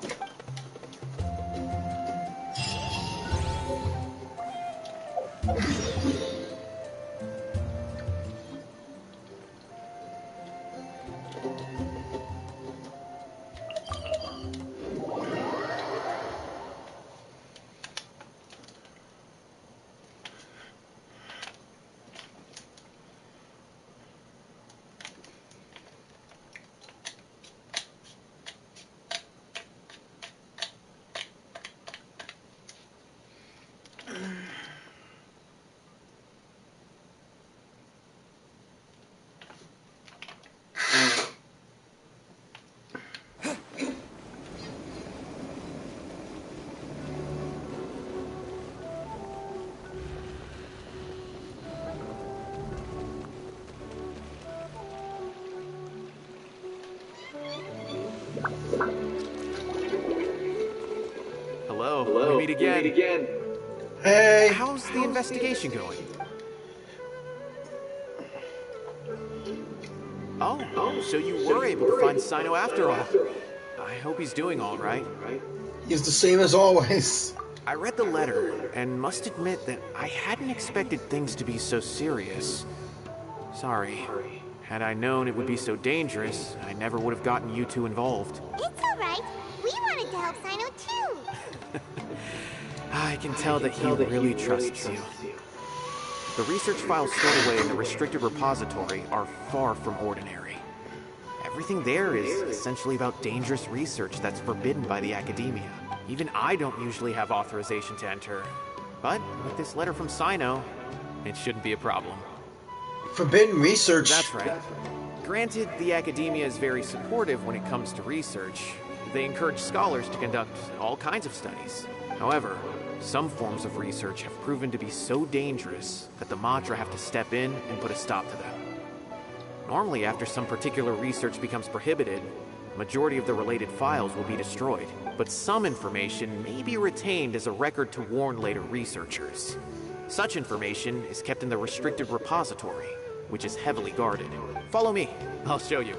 Hello. We meet again. Hey. How's the investigation going? Oh, so you were able to find Cyno after all. I hope he's doing all right. He's the same as always. I read the letter and must admit that I hadn't expected things to be so serious. Sorry. Had I known it would be so dangerous, I never would have gotten you two involved. It's alright. We wanted to help Cyno too. I can tell that he really trusts you. The research files stored away in the restricted repository are far from ordinary. Everything there is essentially about dangerous research that's forbidden by the Academia. Even I don't usually have authorization to enter. But with this letter from Cyno, it shouldn't be a problem. Forbidden research? That's right. Granted, the academia is very supportive when it comes to research. They encourage scholars to conduct all kinds of studies. However, some forms of research have proven to be so dangerous that the Matra have to step in and put a stop to them. Normally, after some particular research becomes prohibited, the majority of the related files will be destroyed, but some information may be retained as a record to warn later researchers. Such information is kept in the restricted repository, which is heavily guarded. Follow me, I'll show you.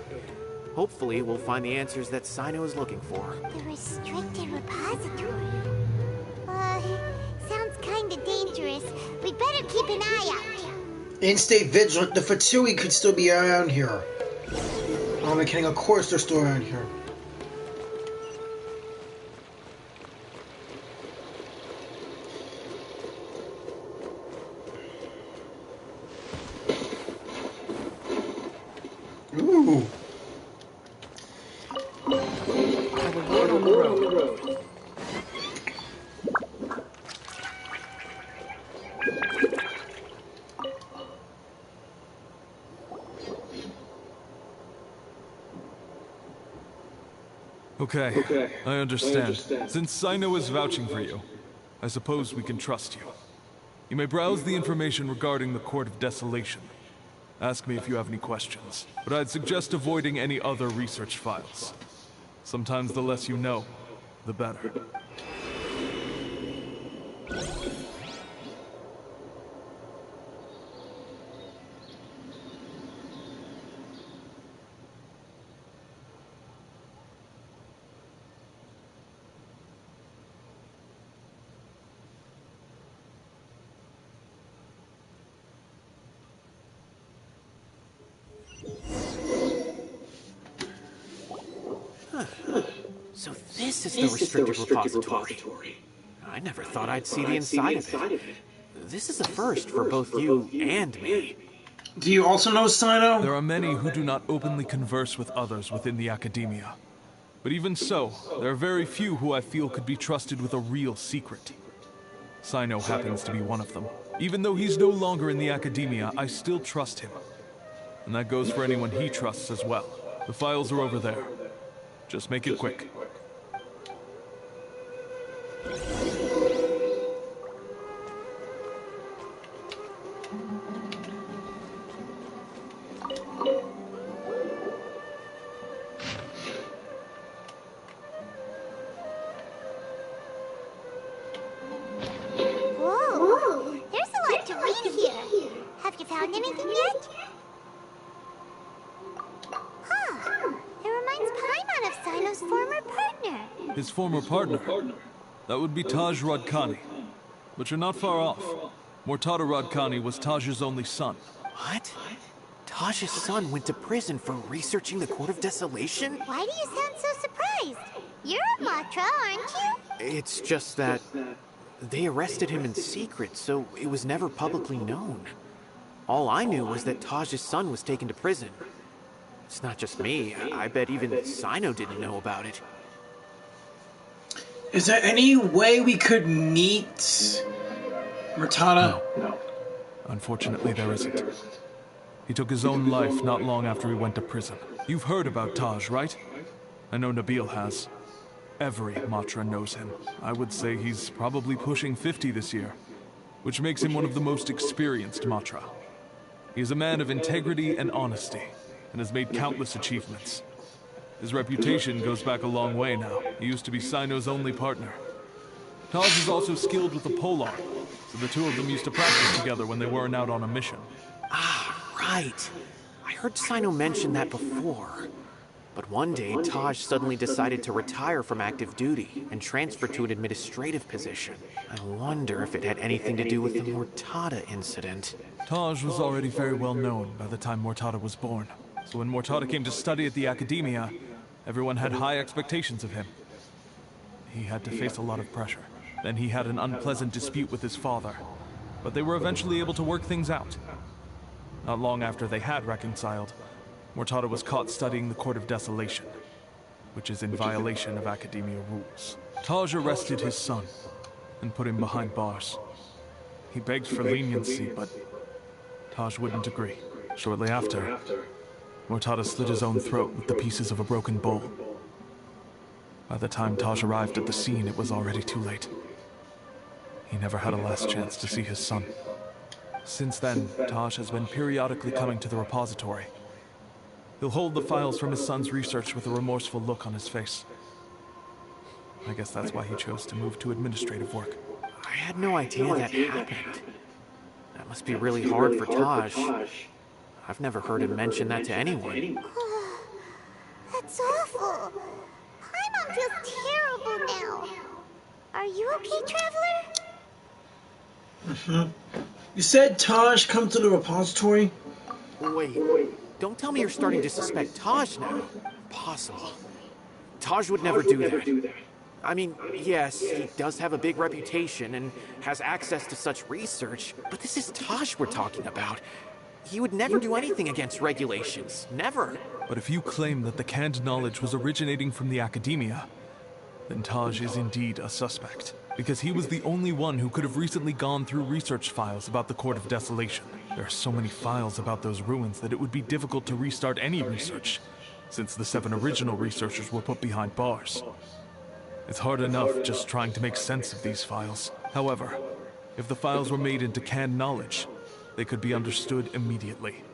Hopefully, we'll find the answers that Cyno is looking for. The restricted repository? Sounds kinda dangerous. We'd better keep an eye out. And stay vigilant. The Fatui could still be around here. I'm kidding, of course they're still around here. Ooh. Have a word on the road. Okay, I understand. Since Cyno is vouching for you, I suppose we can trust you. You may browse the information regarding the Court of Desolation. Ask me if you have any questions, but I'd suggest avoiding any other research files. Sometimes the less you know, the better. So this is the restricted repository. I never thought I'd see the inside of it. This is a first for both you and me. Do you also know Cyno? There are many who do not openly converse with others within the academia. But even so, there are very few who I feel could be trusted with a real secret. Cyno happens to be one of them. Even though he's no longer in the academia, I still trust him. And that goes for anyone he trusts as well. The files are over there. Just make it quick. Whoa, there's a lot to read here. Have you found anything yet? Huh, it reminds Paimon of Cyno's former partner. His former partner? That would be Taj Radkani. But you're not far off. Mortada Radkani was Taj's only son. What? Taj's son went to prison for researching the Court of Desolation? Why do you sound so surprised? You're a Matra, aren't you? It's just that they arrested him in secret, so it was never publicly known. All I knew was that Taj's son was taken to prison. It's not just me. I bet even Cyno didn't know about it. Is there any way we could meet Mortada? No. Unfortunately, there isn't. He took his own life not long after he went to prison. You've heard about Taj, right? I know Nabil has. Every Matra knows him. I would say he's probably pushing 50 this year, which makes him one of the most experienced Matra. He is a man of integrity and honesty, and has made countless achievements. His reputation goes back a long way now. He used to be Cyno's only partner. Taj is also skilled with the polearm, so the two of them used to practice together when they weren't out on a mission. Ah, right. I heard Cyno mention that before. But one day, Taj suddenly decided to retire from active duty and transfer to an administrative position. I wonder if it had anything to do with the Mortada incident. Taj was already very well known by the time Mortada was born. So when Mortada came to study at the academia, everyone had high expectations of him. He had to face a lot of pressure. Then he had an unpleasant dispute with his father, but they were eventually able to work things out. Not long after they had reconciled, Mortada was caught studying the Court of Desolation, which is in violation of academia rules. Taj arrested his son and put him behind bars. He begged for leniency, but Taj wouldn't agree. Shortly after, Mortada slit his own throat with the pieces of a broken bowl. By the time Taj arrived at the scene, it was already too late. He never had a last chance to see his son. Since then, Taj has been periodically coming to the repository. He'll hold the files from his son's research with a remorseful look on his face. I guess that's why he chose to move to administrative work. I had no idea that happened. That must be really hard for Taj. I've never heard him mention that to anyone. That's awful. Paimon feels terrible now. Are you okay, Traveler? You said Taj come to the repository? Wait, don't tell me you're starting to suspect Taj now. Impossible. Taj would never do that. I mean, yes, he does have a big reputation and has access to such research, but this is Taj we're talking about. He would never do anything against regulations. Never. But if you claim that the canned knowledge was originating from the academia, then Taj is indeed a suspect, because he was the only one who could have recently gone through research files about the Court of Desolation. There are so many files about those ruins that it would be difficult to restart any research, since the 7 original researchers were put behind bars. It's hard enough just trying to make sense of these files. However, if the files were made into canned knowledge, they could be understood immediately.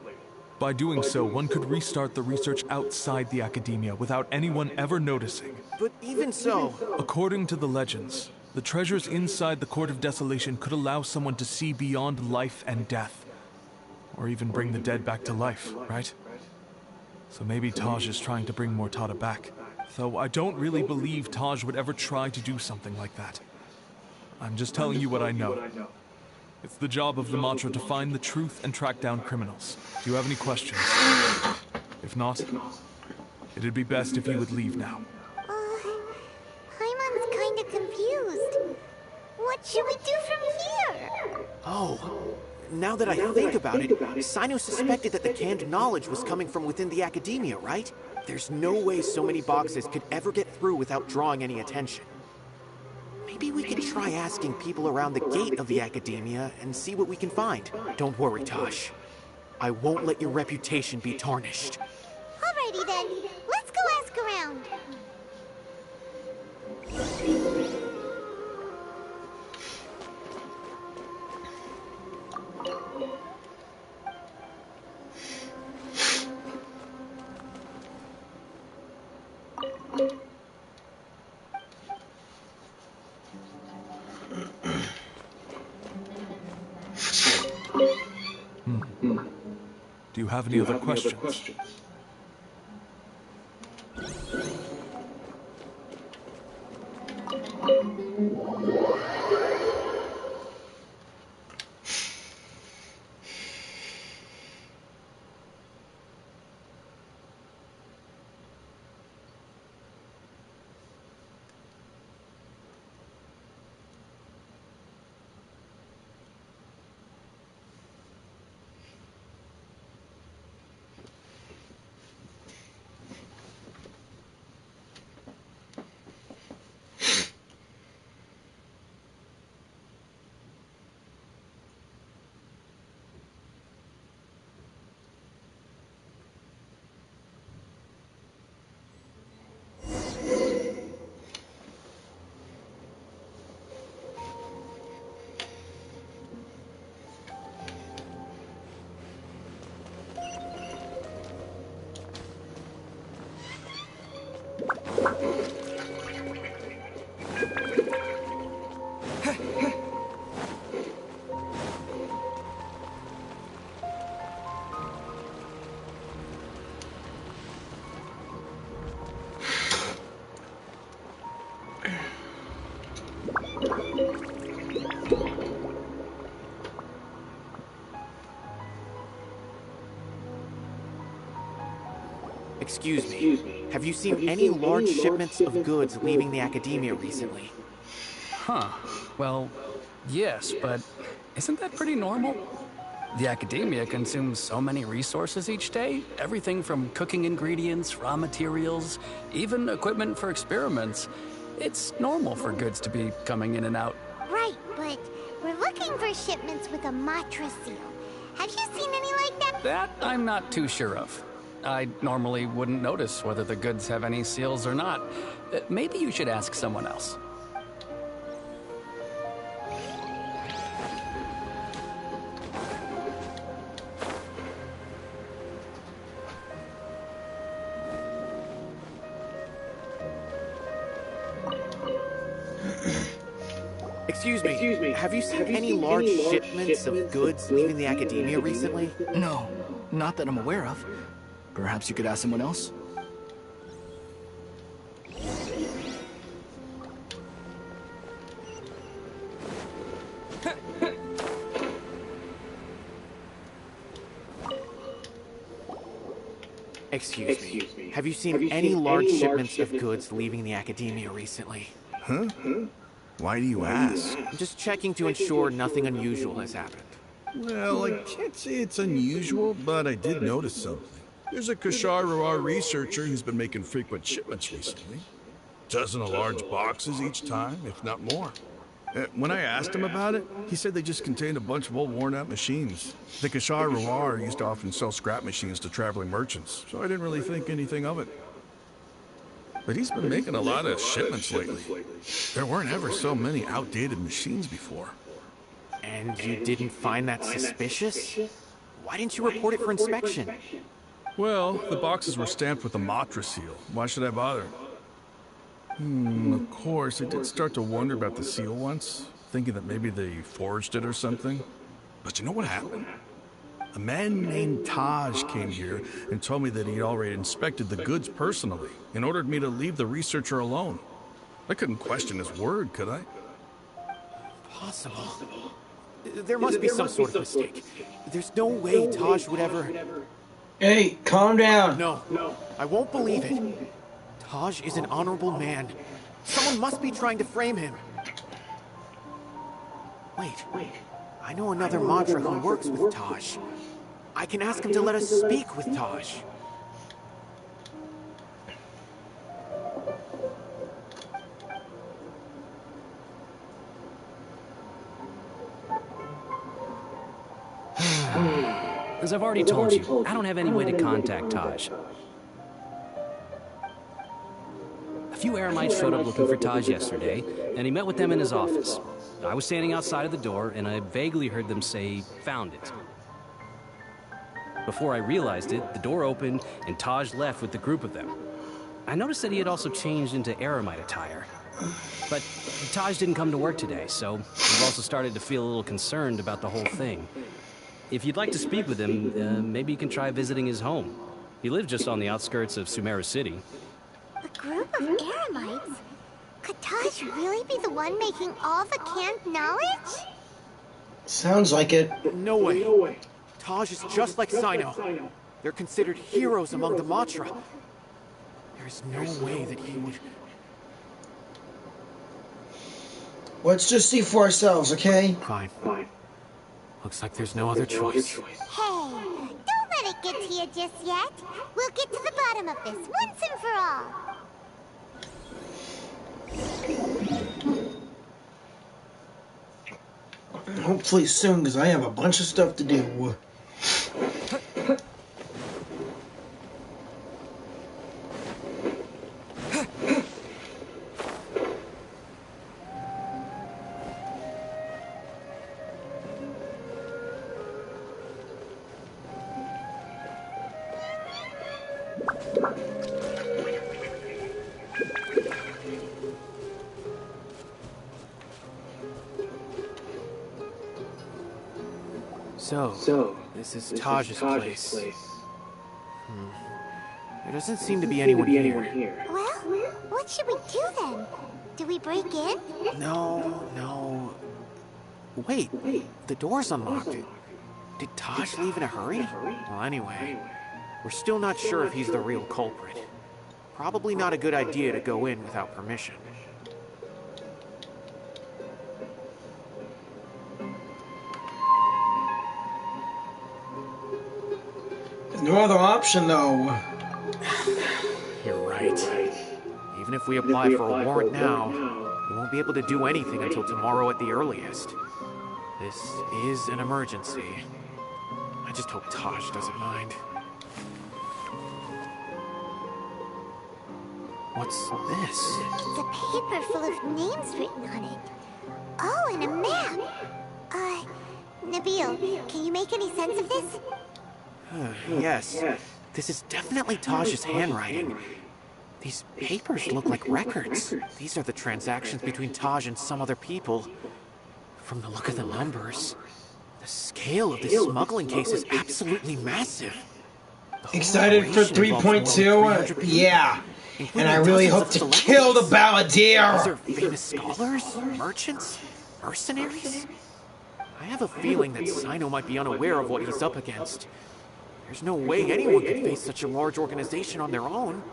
By doing so, one could restart the research outside the academia without anyone ever noticing. But even so... According to the legends, the treasures inside the Court of Desolation could allow someone to see beyond life and death. Or even bring the dead back to life, right? So maybe Taj is trying to bring Mortada back. Though I don't really believe Taj would ever try to do something like that. I'm just telling you what I know. It's the job of the Mantra to find the truth and track down criminals. Do you have any questions? If not, it'd be best if you would leave now. Paimon's kinda confused. What should we do from here? Oh, now that I think about it, Cyno suspected that the canned knowledge was coming from within the academia, right? There's no way so many boxes could ever get through without drawing any attention. Maybe we could try asking people around the gate of the academia and see what we can find. Don't worry, Taj. I won't let your reputation be tarnished. Alrighty then, let's go ask around. Do you have any other questions? Excuse me. Have you seen any large shipments of goods leaving the academia recently? Huh. Well, yes, but isn't that pretty normal? The academia consumes so many resources each day. Everything from cooking ingredients, raw materials, even equipment for experiments. It's normal for goods to be coming in and out. Right, but We're looking for shipments with a Matra seal. Have you seen any like that? That I'm not too sure of. I normally wouldn't notice whether the goods have any seals or not. Maybe you should ask someone else. Excuse me. Have you seen any large shipments of goods leaving the academia recently? No, not that I'm aware of. Perhaps you could ask someone else? Excuse me. Have you seen any large shipments of goods leaving the academia recently? Huh? Why do you ask? I'm just checking to ensure nothing unusual has happened. Well, I can't say it's unusual, but I did notice something. There's a Kashar researcher who's been making frequent shipments recently. Dozen of large boxes each time, if not more. When I asked him about it, he said they just contained a bunch of old worn-out machines. The Kashar used to often sell scrap machines to traveling merchants, so I didn't really think anything of it. But he's been making a lot of shipments lately. There weren't ever so many outdated machines before. And you didn't find that suspicious? Why didn't you report it for inspection? Well, the boxes were stamped with a Matra seal. Why should I bother? Of course, I did start to wonder about the seal once, thinking that maybe they forged it or something. But you know what happened? A man named Taj came here and told me that he'd already inspected the goods personally and ordered me to leave the researcher alone. I couldn't question his word, could I? Possible. There must be some sort of mistake. There's no way Taj would ever... Hey, calm down. No, I won't believe it. Taj is an honorable man. Someone must be trying to frame him. Wait. I know another Matra who works with Taj. I can ask him to let us speak with Taj. As I've already told you, I don't have any way to contact Taj. A few Eremites showed up looking for Taj yesterday, and he met with them in his office. I was standing outside of the door, and I vaguely heard them say, "Found it." Before I realized it, the door opened, and Taj left with the group of them. I noticed that he had also changed into Eremite attire. But Taj didn't come to work today, so we've also started to feel a little concerned about the whole thing. If you'd like to speak with him, maybe you can try visiting his home. He lives just on the outskirts of Sumeru City. A group of Eremites? Could Taj really be the one making all the canned knowledge? Sounds like it. No way. Taj is just like Cyno. They're considered heroes among the Matra. There's no way that he would... Let's just see for ourselves, okay? Fine. Looks like there's no other choice. Hey, don't let it get to you just yet. We'll get to the bottom of this once and for all. Hopefully soon, because I have a bunch of stuff to do. So, this is Taj's place. There doesn't seem to be anyone here. Well, what should we do then? Do we break in? No. Wait, the door's unlocked. Did Taj leave in a hurry? Well, anyway, we're still not sure if he's the real culprit. Probably not a good idea to go in without permission. No other option, though. You're right. Even if we apply for a warrant now, we won't be able to do anything until tomorrow at the earliest. This is an emergency. I just hope Taj doesn't mind. What's this? It's a paper full of names written on it. Oh, and a map! Nabil, can you make any sense of this? Yes. This is definitely Taj's handwriting. These papers look like records. These are the transactions between Taj and some other people. From the look of the numbers, the scale of this smuggling case is absolutely massive. Excited for 3.2? Yeah. And I really hope to kill the balladeer! These are famous scholars? Merchants? Mercenaries? I have a feeling that Cyno might be unaware of what he's up against. There's no way anyone could face such a large organization on their own.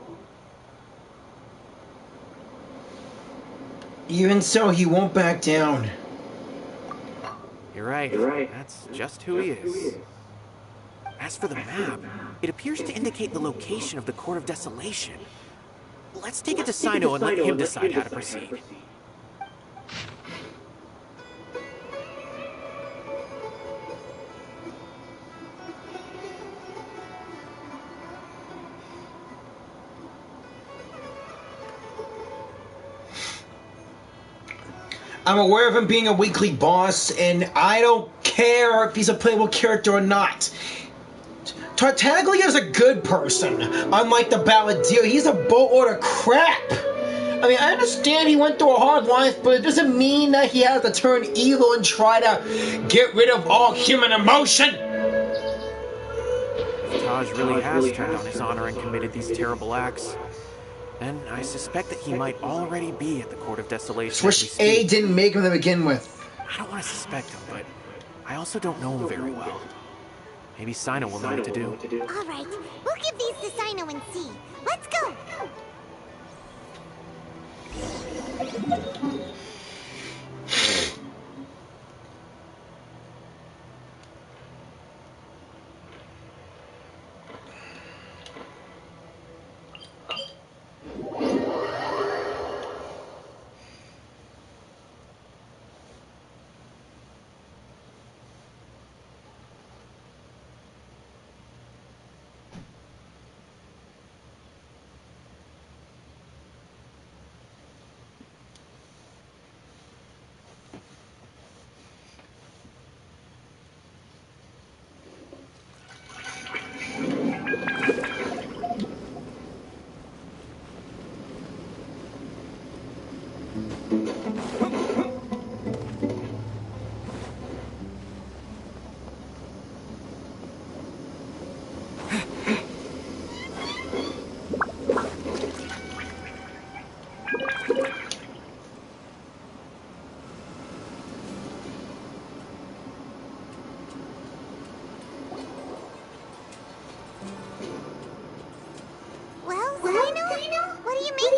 Even so, he won't back down. You're right. That's just who he is. As for the map, it appears to indicate the location of the Court of Desolation. Let's take it to Cyno and let him decide how to proceed. I'm aware of him being a weekly boss, and I don't care if he's a playable character or not. Tartaglia is a good person. Unlike the Balladeer, he's a boatload of crap. I mean, I understand he went through a hard life, but it doesn't mean that he has to turn evil and try to get rid of all human emotion. Taj really has turned on his honor and committed these terrible acts. And I suspect that he might already be at the Court of Desolation. Wish A didn't make him to begin with. I don't want to suspect him, but I also don't know him very well. Maybe Cyno will know what to do. Alright, we'll give these to Cyno and see. Let's go!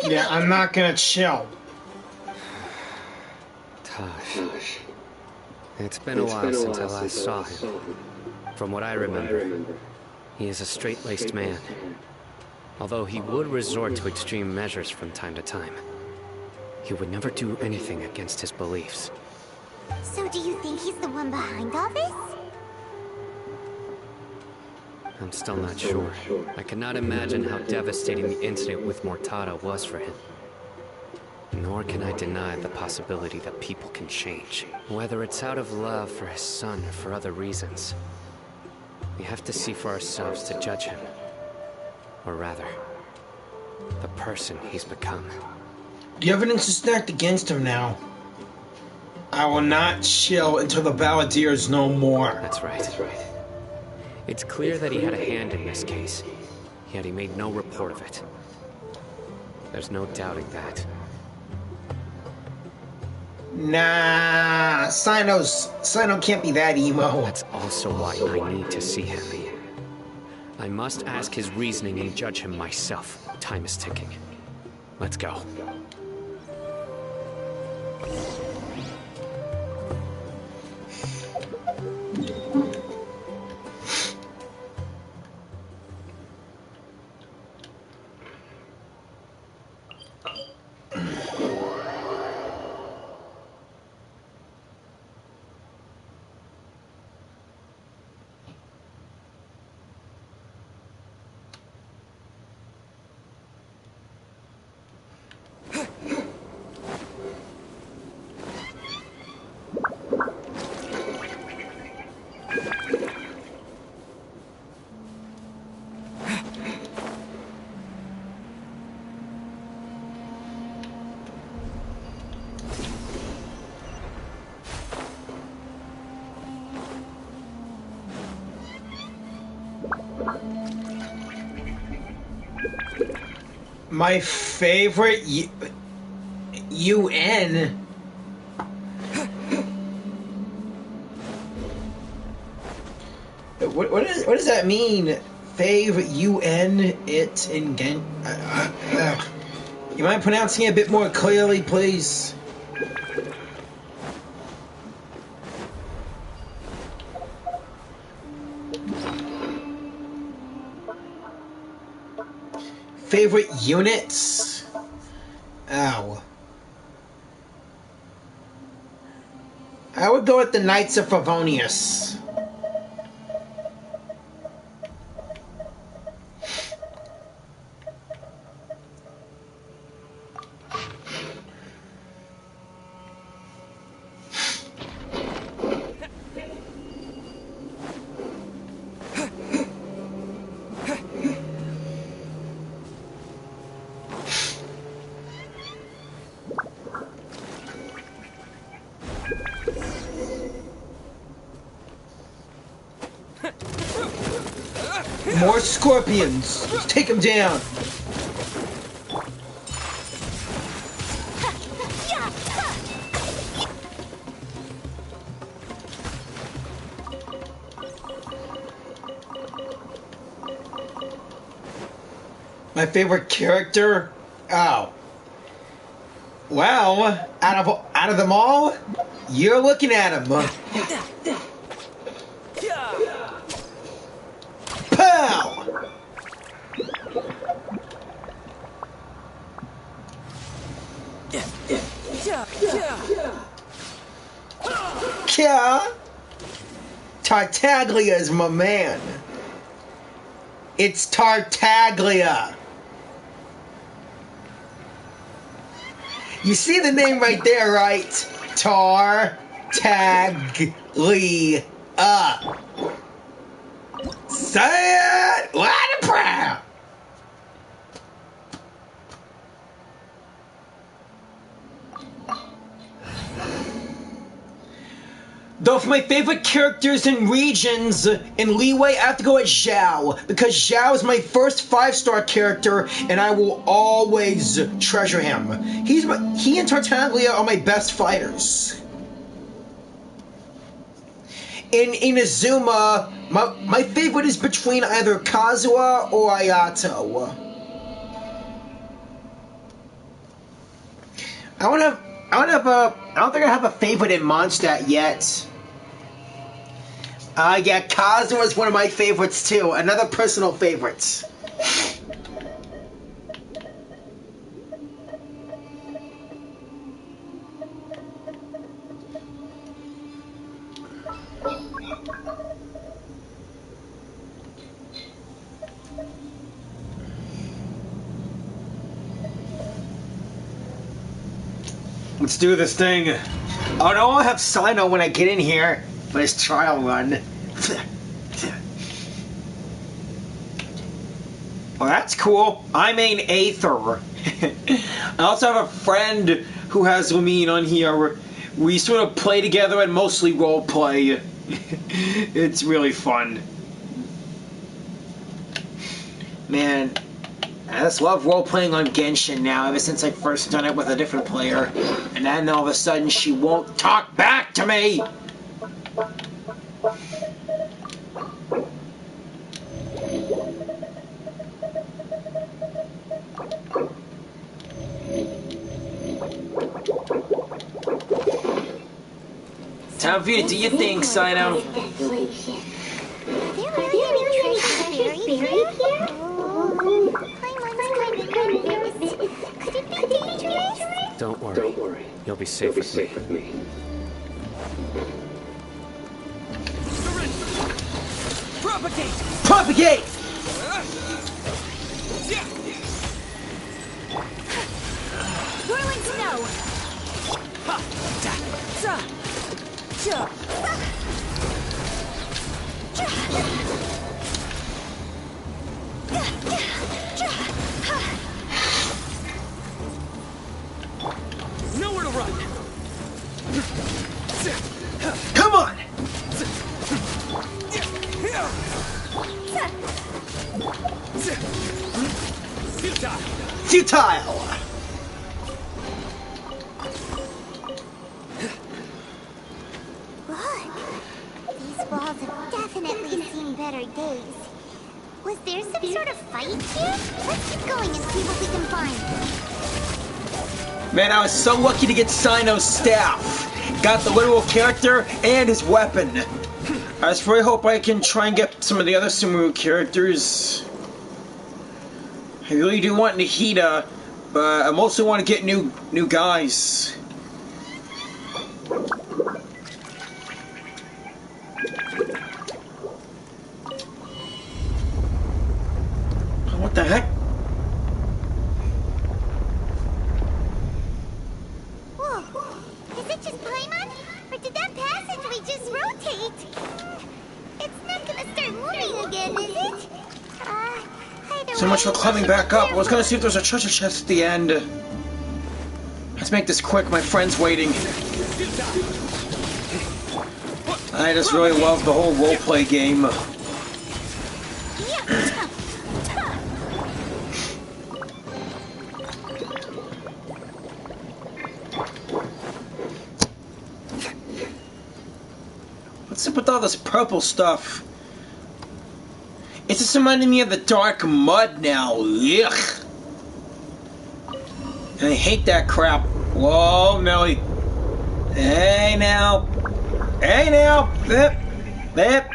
Yeah, I'm not gonna chill. Taj. It's been a while since I last saw him. From what I remember, he is a straight-laced man. Although he would resort to extreme measures from time to time, he would never do anything against his beliefs. So do you think he's the one behind all this? I'm still not sure. I cannot imagine how devastating the incident with Mortada was for him. Nor can I deny the possibility that people can change. Whether it's out of love for his son or for other reasons. We have to see for ourselves to judge him. Or rather, the person he's become. The evidence is stacked against him now. I will not chill until the Balladeer is no more. That's right. It's clear that he had a hand in this case, yet he made no report of it. There's no doubting that. Nah, Cyno can't be that emo. That's also why I need to see him. I must ask his reasoning and judge him myself. Time is ticking. Let's go. My favorite UN. What does that mean? Favorite UN it in Gen. You mind pronouncing it a bit more clearly, please? Favorite units? Ow. I would go with the Knights of Favonius. More scorpions! Let's take them down! My favorite character? Oh. Well, out of them all, you're looking at him. Pow! Yeah. Tartaglia's my man. It's Tartaglia. You see the name right there, right? Tartaglia. Say it! Loud and proud! Though for my favorite characters and regions in Leeway, I have to go with Zhao, because Zhao is my first 5-star character, and I will always treasure him. He and Tartaglia are my best fighters. In Inazuma, my favorite is between either Kazuha or Ayato. I don't think I have a favorite in Mondstadt yet. Yeah, Kazuha is one of my favorites too. Another personal favorite. Let's do this thing. Oh no, I'll have Cyno when I get in here for his trial run. Oh, that's cool. I main Aether. I also have a friend who has Lamine on here. We sort of play together and mostly roleplay. It's really fun. Man, I just love role-playing on Genshin now, ever since I first done it with a different player. And then all of a sudden, she won't talk back to me! Time for you to do your thing, Cyno. Don't worry. You'll be safe with me. Propagate! Whirling snow! Nowhere to run! Come on! futile! Look, these walls have definitely seen better days. Was there some sort of fight here? Let's keep going and see what we can find. Man, I was so lucky to get Cyno's staff. Got the literal character and his weapon. I just really hope I can try and get some of the other Sumeru characters. I really do want Nahida, but I mostly want to get new guys. What the heck? Whoa, is it just Paimon? Or did that passageway just rotate? It's not gonna start moving again, is it? So much for climbing back up. I was gonna see if there's a treasure chest at the end. Let's make this quick, my friend's waiting. I just really love the whole roleplay game. What's up with all this purple stuff? It's just reminding me of the dark mud now. Ugh. And I hate that crap. Whoa, Millie. Hey now. Hey now. Zip. Zip.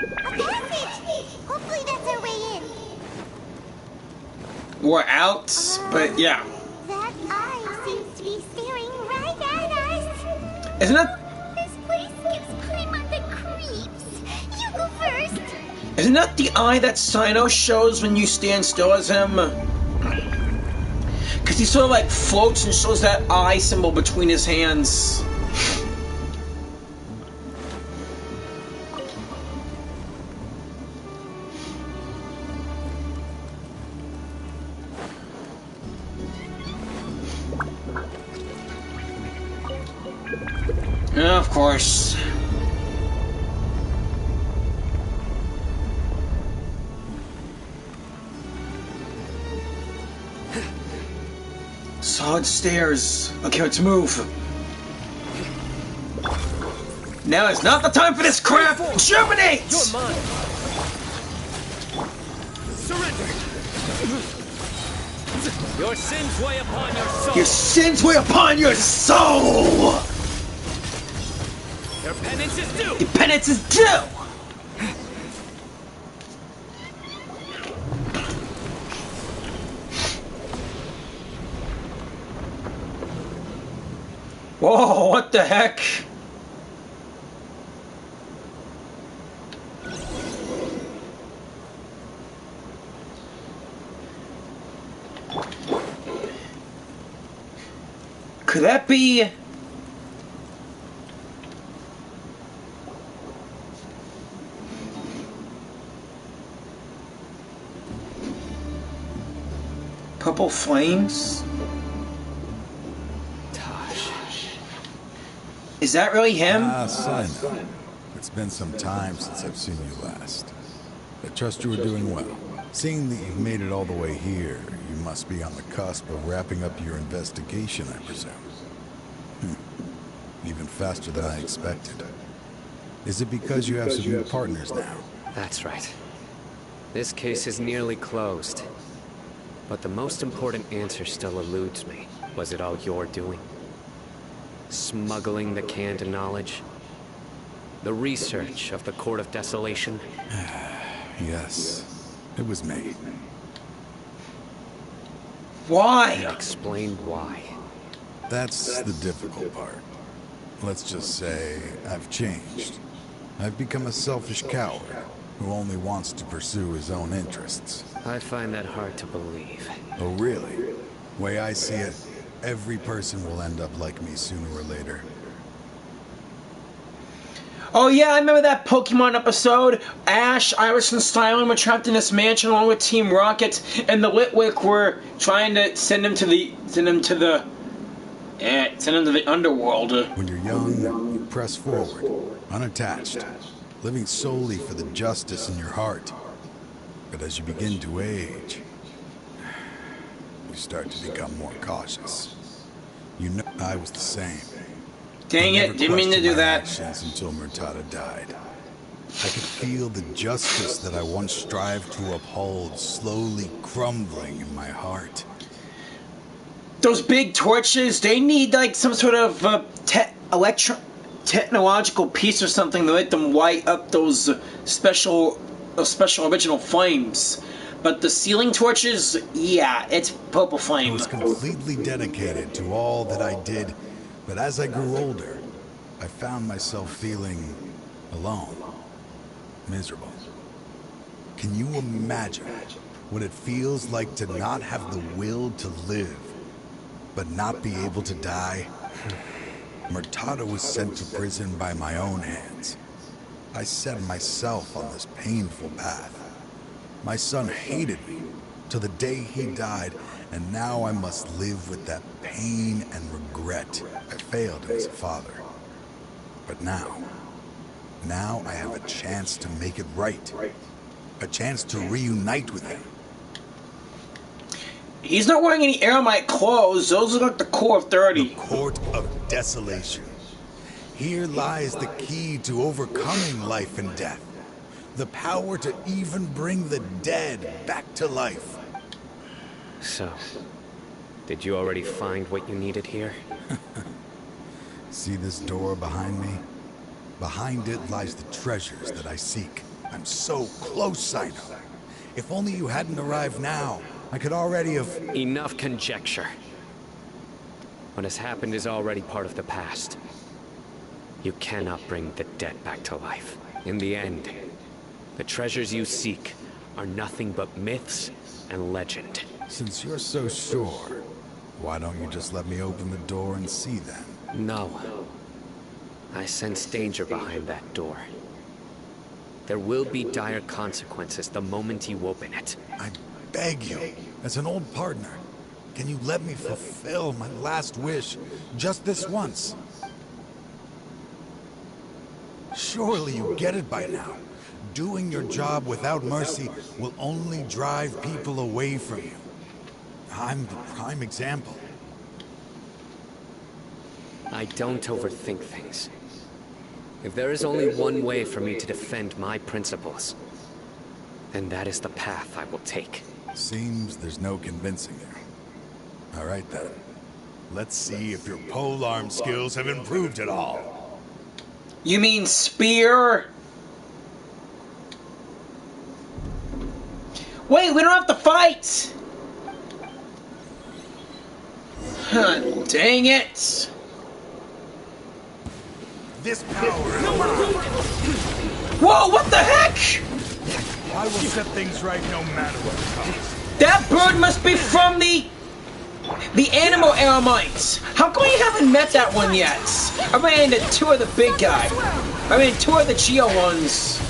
Hopefully that's our way in. We're out, but yeah. That eye seems to be staring right at us. Isn't it? This place gives Paimon the creeps. You go first. Isn't that the eye that Cyno shows when you stand still as him? Because he sort of like floats and shows that eye symbol between his hands. Of course. Solid stairs. Okay, let's move. Now is not the time for this crap! Germinate! You're mine. Surrender. Your sins weigh upon your soul. Your sins weigh upon your soul! Your penance is due. Your penance is due! Whoa, what the heck? Could that be... Purple flames? Is that really him? Cyno. It's been some time since I've seen you last. I trust you are doing well. Seeing that you've made it all the way here, you must be on the cusp of wrapping up your investigation, I presume. Even faster than I expected. Is it because you have some new partners now? That's right. This case is nearly closed. But the most important answer still eludes me. Was it all your doing? Smuggling the canned knowledge? The research of the Court of Desolation? Yes, it was me. Why? Explain why. That's the difficult part. Let's just say I've changed. I've become a selfish coward who only wants to pursue his own interests. I find that hard to believe. Oh, really? Way I see it, every person will end up like me sooner or later. Oh yeah, I remember that Pokemon episode. Ash, Iris, and Styling were trapped in this mansion along with Team Rocket, and the Litwick were trying to send them to the underworld. When you're young, you press forward, unattached, living solely for the justice in your heart. But as you begin to age, you start to become more cautious. You know, I was the same. Dang I it, never didn't mean to questioned do my that. actions until Murtada died. I could feel the justice that I once strived to uphold slowly crumbling in my heart. Those big torches, they need like some sort of technological piece or something to let them light up those special original flames. But the ceiling torches, yeah, it's purple flame. I was completely dedicated to all that I did, but as I grew older, I found myself feeling alone, miserable. Can you imagine what it feels like to not have the will to live, but not be able to die? Murtada was sent to prison by my own hands. I set myself on this painful path. My son hated me till the day he died, and now I must live with that pain and regret. I failed him as a father. But now I have a chance to make it right. A chance to reunite with him. He's not wearing any Aramite clothes. Those are like the core of 30. The Court of Desolation. Here lies the key to overcoming life and death. The power to even bring the dead back to life. So, did you already find what you needed here? See this door behind me? Behind it lies the treasures that I seek. I'm so close, Cyno. If only you hadn't arrived now, I could already have... Enough conjecture. What has happened is already part of the past. You cannot bring the dead back to life. In the end, the treasures you seek are nothing but myths and legend. Since you're so sure, why don't you just let me open the door and see them? No. I sense danger behind that door. There will be dire consequences the moment you open it. I beg you, as an old partner, can you let me fulfill my last wish just this once? Surely you get it by now. Doing your job without mercy will only drive people away from you. I'm the prime example. I don't overthink things. If there is only one way for me to defend my principles, then that is the path I will take. Seems there's no convincing you. All right then. Let's see if your polearm skills have improved at all. You mean spear? Wait, we don't have to fight! Dang it! This power is mine. Whoa, what the heck? I will set things right no matter what comes. That bird must be from the animal Aramites. How come we haven't met that one yet? I ran into two of the big guy. I mean, two of the Geo ones.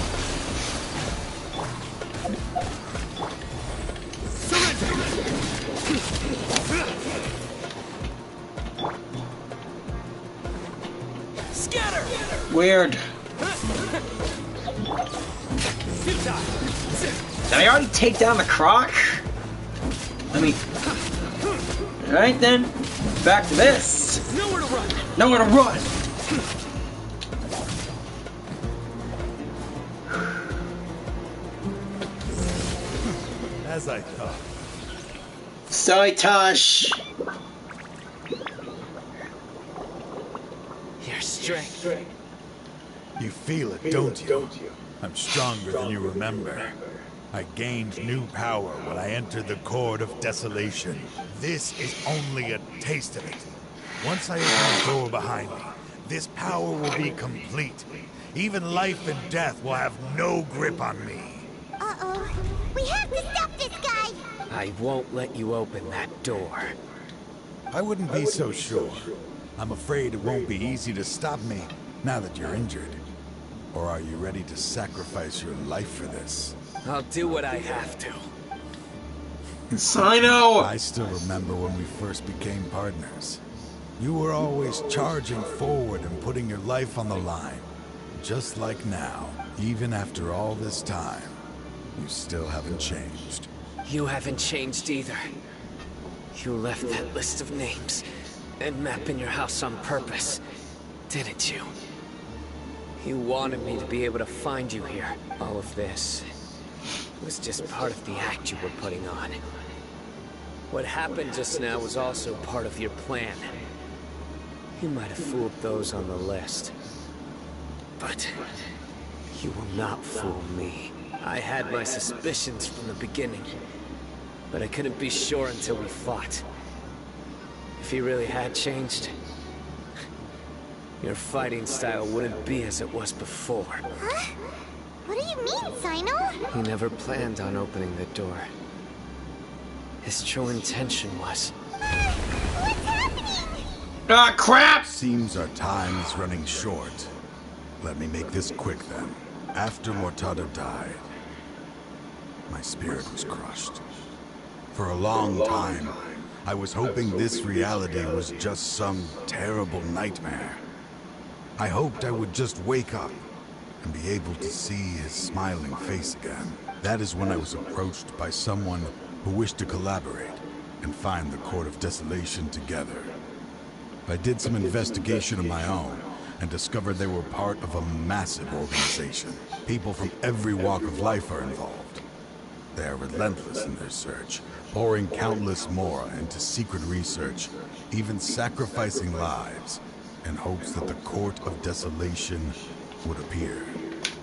Weird. Did I already take down the croc? Let me... Alright then. Back to this. Nowhere to run. Nowhere to run. As I thought. Sorry, Tosh. Your strength. You feel it, don't you? I'm stronger than you remember. I gained new power when I entered the Court of Desolation. This is only a taste of it. Once I open the door behind me, this power will be complete. Even life and death will have no grip on me. Uh-oh. We have to stop this guy! I won't let you open that door. I wouldn't be so sure. I'm afraid it won't be easy to stop me now that you're injured. Or are you ready to sacrifice your life for this? I'll do what I have to. Cyno! I still remember when we first became partners. You were always charging forward and putting your life on the line. Just like now, even after all this time, you still haven't changed. You haven't changed either. You left that list of names and map in your house on purpose, didn't you? You wanted me to be able to find you here. All of this was just part of the act you were putting on. What happened just now was also part of your plan. You might have fooled those on the list, but you will not fool me. I had my suspicions from the beginning, but I couldn't be sure until we fought. If he really had changed, your fighting style wouldn't be as it was before. Huh? What do you mean, Cyno? He never planned on opening the door. His true intention was... What's happening? Ah, crap! Seems our time is running short. Let me make this quick then. After Mortada died, my spirit was crushed. For a long time, I was hoping this reality was just some terrible nightmare. I hoped I would just wake up and be able to see his smiling face again. That is when I was approached by someone who wished to collaborate and find the Court of Desolation together. I did some investigation of my own and discovered they were part of a massive organization. People from every walk of life are involved. They are relentless in their search, pouring countless more into secret research, even sacrificing lives in hopes that the Court of Desolation would appear.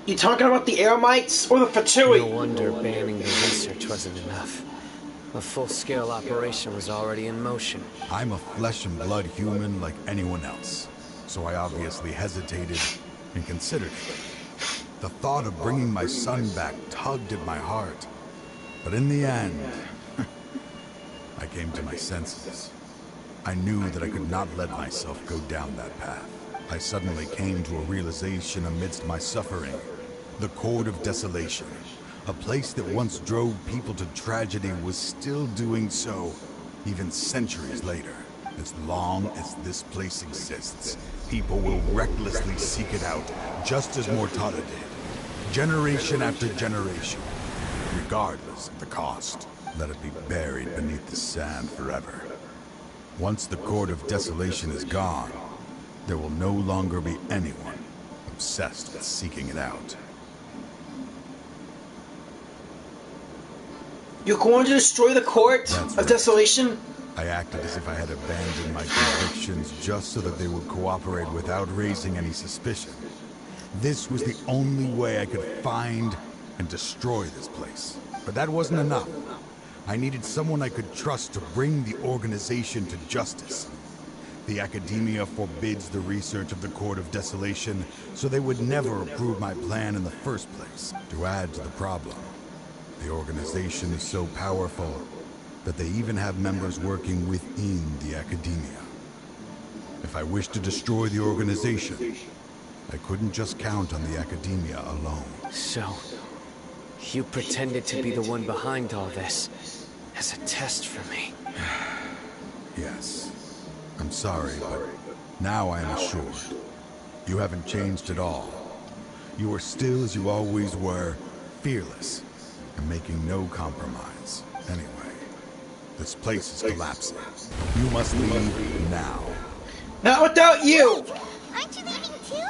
You talking about the Eremites or the Fatui? No wonder banning the research wasn't enough. A full-scale operation was already in motion. I'm a flesh and blood human like anyone else, so I obviously hesitated and considered it. The thought of bringing my son back tugged at my heart, but in the end, I came to my senses. I knew that I could not let myself go down that path. I suddenly came to a realization amidst my suffering. The Court of Desolation, a place that once drove people to tragedy, was still doing so, even centuries later. As long as this place exists, people will recklessly seek it out, just as Mortada did, generation after generation, regardless of the cost. Let it be buried beneath the sand forever. Once the Court of Desolation is gone, there will no longer be anyone obsessed with seeking it out. You're going to destroy the Court of Desolation? I acted as if I had abandoned my convictions just so that they would cooperate without raising any suspicion. This was the only way I could find and destroy this place. But that wasn't enough. I needed someone I could trust to bring the organization to justice. The Academia forbids the research of the Court of Desolation, so they would never approve my plan in the first place. To add to the problem, the organization is so powerful that they even have members working within the Academia. If I wished to destroy the organization, I couldn't just count on the Academia alone. So, you pretended to be the one behind all this, as a test for me. Yes. I'm sorry, but now I am assured. You haven't changed at all. You are still as you always were, fearless, and making no compromise. Anyway, this place is collapsing. You must leave now. Not without you! Aren't you leaving too?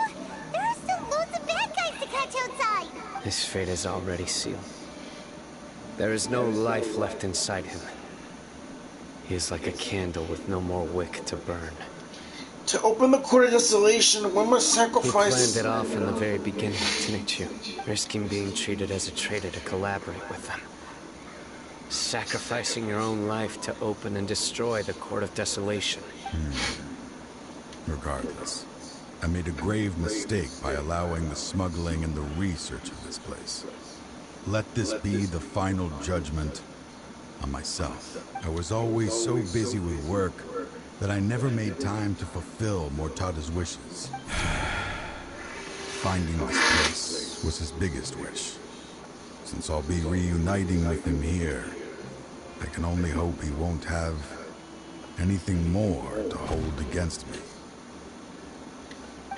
There are still loads of bad guys to catch outside! His fate is already sealed. There is no life left inside him. He is like a candle with no more wick to burn. To open the Court of Desolation, one must sacrifice... You planned it off in the very beginning, didn't you? Risking being treated as a traitor to collaborate with them. Sacrificing your own life to open and destroy the Court of Desolation. Regardless, I made a grave mistake by allowing the smuggling and the research of this place. Let this be the final judgment on myself. I was always so busy with work that I never made time to fulfill Mortada's wishes. Finding this place was his biggest wish. Since I'll be reuniting with him here, I can only hope he won't have anything more to hold against me.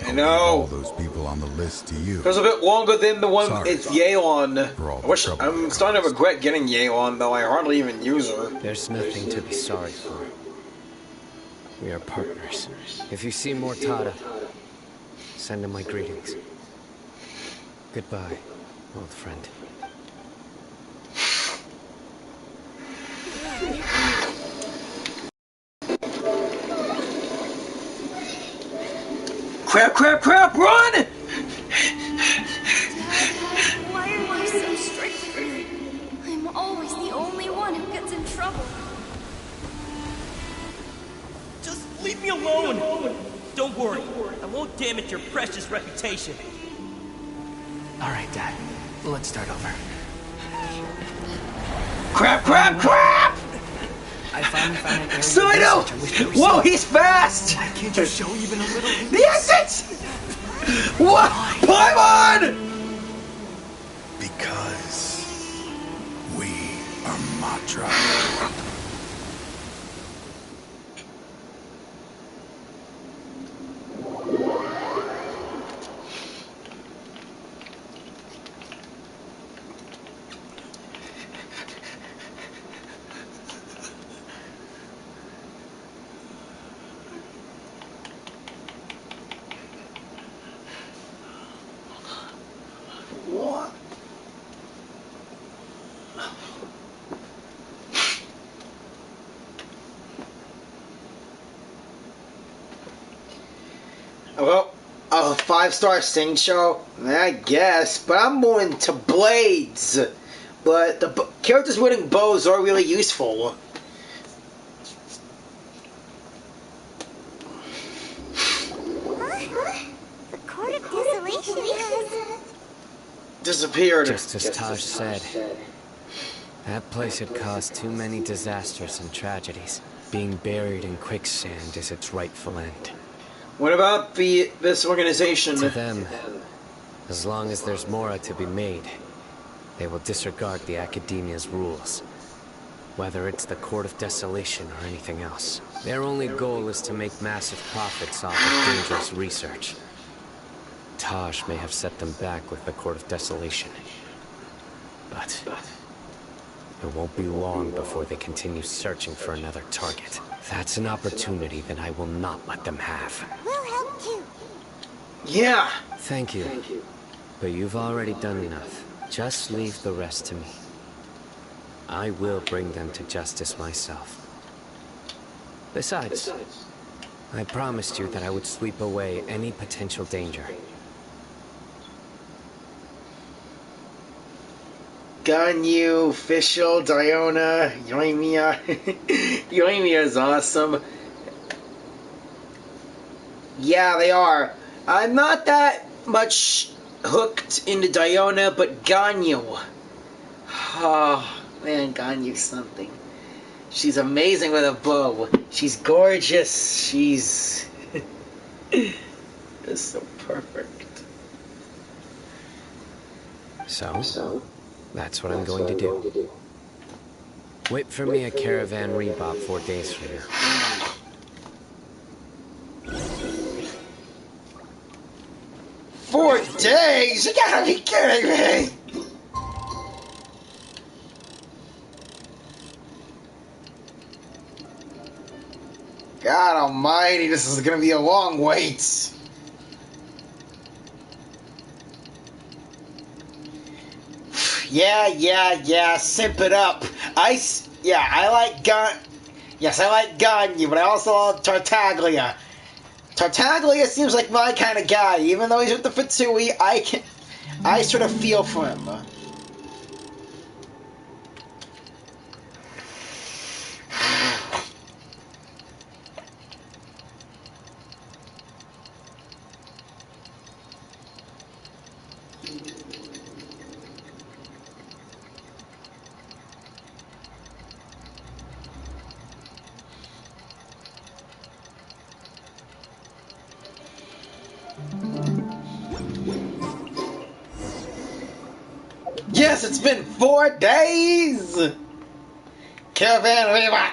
I know. All those people on the list to you. It was a bit longer than the one. Sorry. It's Yeon. For all I the wish, trouble I'm you starting to regret getting Yeon, though I hardly even use her. There's nothing to be sorry for. We are partners. If you see Mortada, send him my greetings. Goodbye, old friend. Crap, crap, crap, run! Dad, why are you so strict with me? I'm always the only one who gets in trouble. Just leave me alone! Don't worry, I won't damage your precious reputation. Alright, Dad. Let's start over. Crap, crap, crap! I finally found an area Cyno! of research I wish there was Whoa, some- he's fast! Can't you show even a little? The exits! What? Paimon! Because we are Matra. What? Well, a 5-star sing show, I guess, but I'm more into blades. But the characters wielding bows are really useful. The Court of Desolation has... Disappeared. Just as Taj said, that place had caused too many disasters and tragedies. Being buried in quicksand is its rightful end. What about this organization? To them, as long as there's more to be made, they will disregard the Academia's rules. Whether it's the Court of Desolation or anything else. Their only goal is to make massive profits off of dangerous research. Taj may have set them back with the Court of Desolation. But it won't be long before they continue searching for another target. That's an opportunity that I will not let them have. We'll help too. Yeah. Thank you. But you've already done enough. Just leave the rest to me. I will bring them to justice myself. Besides, I promised you that I would sweep away any potential danger. Ganyu, Fischl, Diona, Yoimiya. Yoimiya is awesome. Yeah, they are. I'm not that much hooked into Diona, but Ganyu. Oh, man, Ganyu's something. She's amazing with a bow. She's gorgeous. She's... It's so perfect. So, that's what I'm going to do. Wait for me at Caravan Rebop 4 days from now. 4 days? You gotta be kidding me! God almighty, this is gonna be a long wait. Yeah, simp it up. I like Ganyu, but I also love Tartaglia. Tartaglia seems like my kind of guy. Even though he's with the Fatsui, I sort of feel for him. Yes, it's been 4 days! Caravan Rebop!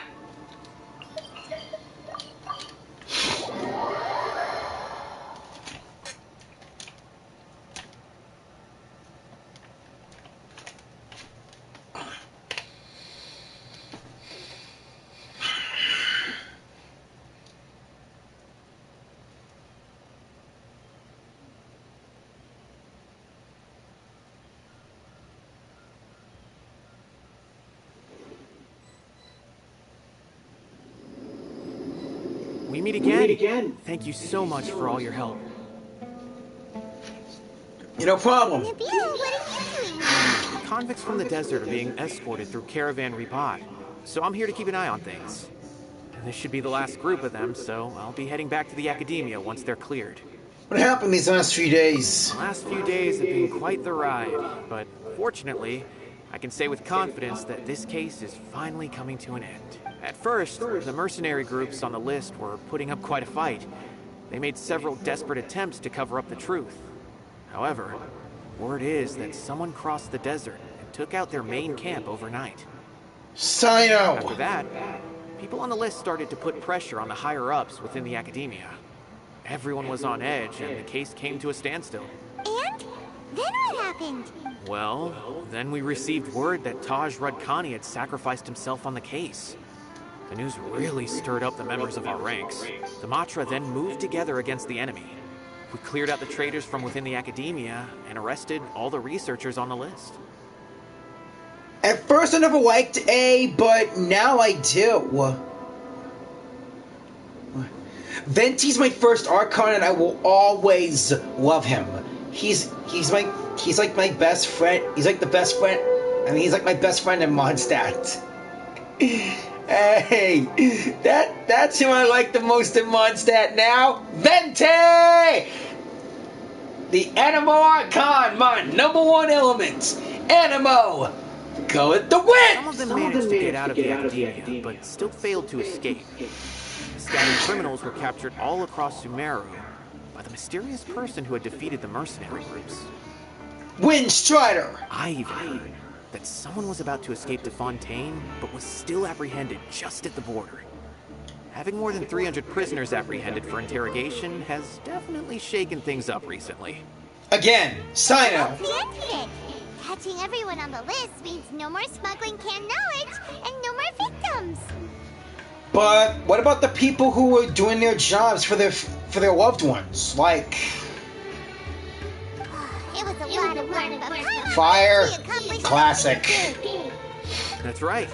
we meet again. Thank you so much for all your help. No problem. Nabil, what are you doing? Convicts from the desert are being escorted through Caravan Repot, so I'm here to keep an eye on things. This should be the last group of them, so I'll be heading back to the Academia once they're cleared. What happened these last few days? The last few days have been quite the ride, but fortunately, I can say with confidence that this case is finally coming to an end. At first, the mercenary groups on the list were putting up quite a fight. They made several desperate attempts to cover up the truth. However, word is that someone crossed the desert and took out their main camp overnight. Cyno! After that, people on the list started to put pressure on the higher-ups within the Academia. Everyone was on edge, and the case came to a standstill. And? Then what happened? Well, then we received word that Taj Radkani had sacrificed himself on the case. The news really stirred up the members of our ranks. The Matra then moved together against the enemy. We cleared out the traitors from within the Academia and arrested all the researchers on the list. At first I never liked A, but now I do. Venti's my first Archon, and I will always love him. He's like my best friend. He's like the best friend. I mean, he's like my best friend in Mondstadt. Hey, that's who I like the most in Mondstadt now. Venti! The Animo Archon, my #1 element. Animo! Go at the wind! Some of them managed to get out of the Academia, but still failed to escape. Scattered criminals were captured all across Sumeru by the mysterious person who had defeated the mercenary groups. Windstrider! I even heard that someone was about to escape to Fontaine, but was still apprehended just at the border. Having more than 300 prisoners apprehended for interrogation has definitely shaken things up recently. Again, Cyno! That's the end of it. Catching everyone on the list means no more smuggling canned knowledge and no more victims. But what about the people who were doing their jobs for their loved ones? Like It was a lot of work, but fire, classic. That's right.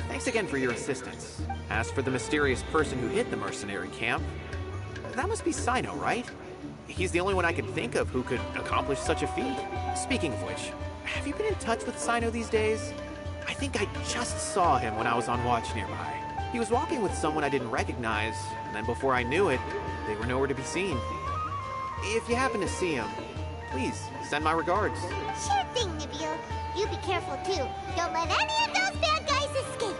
Thanks again for your assistance. As for the mysterious person who hit the mercenary camp, that must be Cyno, right? He's the only one I can think of who could accomplish such a feat. Speaking of which, have you been in touch with Cyno these days? I think I just saw him when I was on watch nearby. He was walking with someone I didn't recognize, and then before I knew it, they were nowhere to be seen. If you happen to see him, please send my regards. Sure thing, Nabil. You be careful too. Don't let any of those bad guys escape.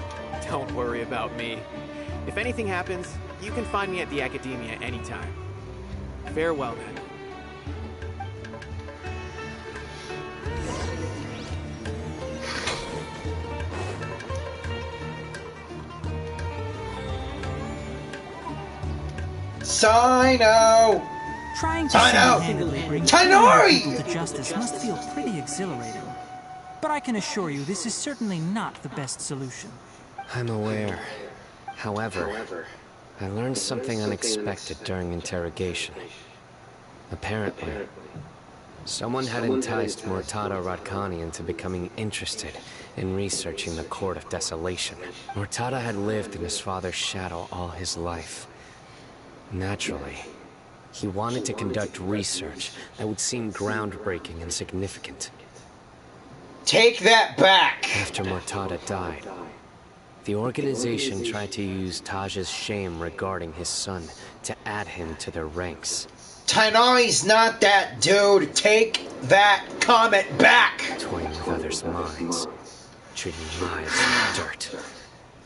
Don't worry about me. If anything happens, you can find me at the Academia anytime. Farewell then. Cyno! Trying to single-handedly bring people to justice must feel pretty exhilarating. But I can assure you this is certainly not the best solution. I'm aware. However, I learned something unexpected during interrogation. Apparently, someone had enticed Murtada Radkani into becoming interested in researching the Court of Desolation. Murtada had lived in his father's shadow all his life. Naturally, he wanted to conduct research that would seem groundbreaking and significant. Take that back! After Murtada died, the organization tried to use Taj's shame regarding his son to add him to their ranks. Tainari's not that dude! Take that comment back! Toying with others' minds, treating lives like dirt,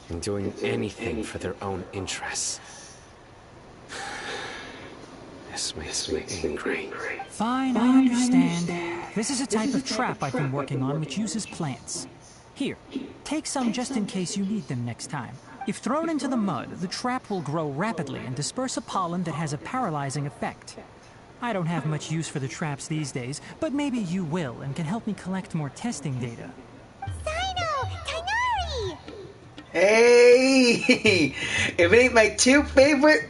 and doing anything for their own interests. This makes me angry. Fine, I understand. This is a type of trap I've been working on which uses plants. Here, take some just in case you need them next time. If thrown into the mud, the trap will grow rapidly and disperse a pollen that has a paralyzing effect. I don't have much use for the traps these days, but maybe you will and can help me collect more testing data. Cyno! Tainari! Hey! If it ain't my two favorite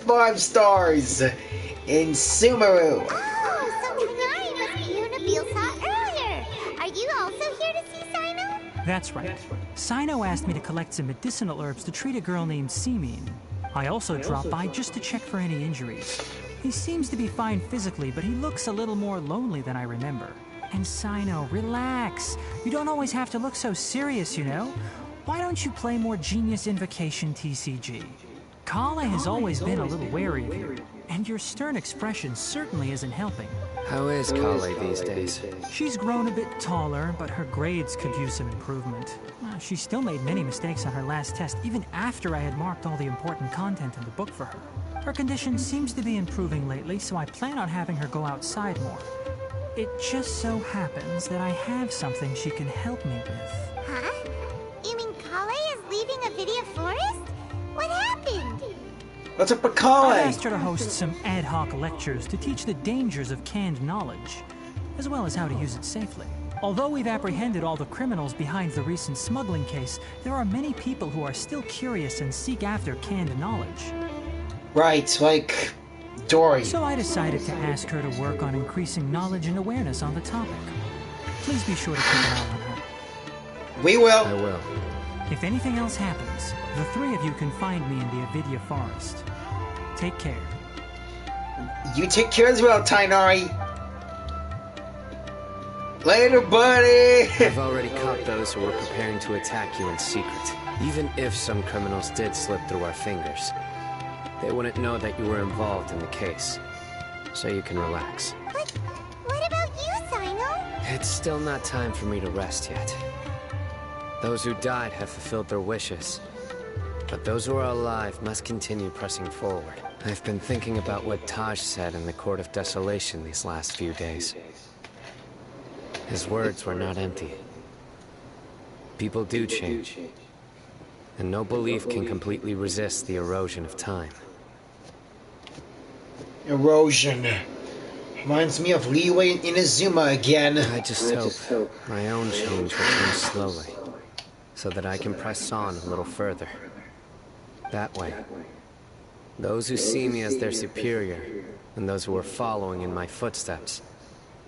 5 stars in Sumeru. Oh, so Tainari must be who Nabil saw earlier. Are you also here to see Cyno? That's right. Cyno asked me to collect some medicinal herbs to treat a girl named Semin. I also dropped by just to check for any injuries. He seems to be fine physically, but he looks a little more lonely than I remember. And Cyno, relax. You don't always have to look so serious, you know? Why don't you play more Genius Invocation TCG? Kale has always been a little wary of you, and your stern expression certainly isn't helping. How is Kale these days? She's grown a bit taller, but her grades could use some improvement. She still made many mistakes on her last test, even after I had marked all the important content in the book for her. Her condition seems to be improving lately, so I plan on having her go outside more. It just so happens that I have something she can help me with. Huh? You mean Kale is leaving a video forest? What happened? What's up with Kale? I asked her to host some ad hoc lectures to teach the dangers of canned knowledge, as well as how to use it safely. Although we've apprehended all the criminals behind the recent smuggling case, there are many people who are still curious and seek after canned knowledge. Right, like Dory. So I decided to ask her to work on increasing knowledge and awareness on the topic. Please be sure to keep an eye on her. We will. I will. If anything else happens, the three of you can find me in the Avidya Forest. Take care. You take care as well, Tainari. Later, buddy! I've already caught those who were preparing to attack you in secret. Even if some criminals did slip through our fingers, they wouldn't know that you were involved in the case. So you can relax. But what about you, Cyno? It's still not time for me to rest yet. Those who died have fulfilled their wishes. But those who are alive must continue pressing forward. I've been thinking about what Taj said in the Court of Desolation these last few days. His words were not empty. People do change. And no belief can completely resist the erosion of time. Erosion. Reminds me of Leeway and Inazuma again. I just hope my own change will come slowly, so that I can press on a little further. That way, those who see me as their superior, and those who are following in my footsteps,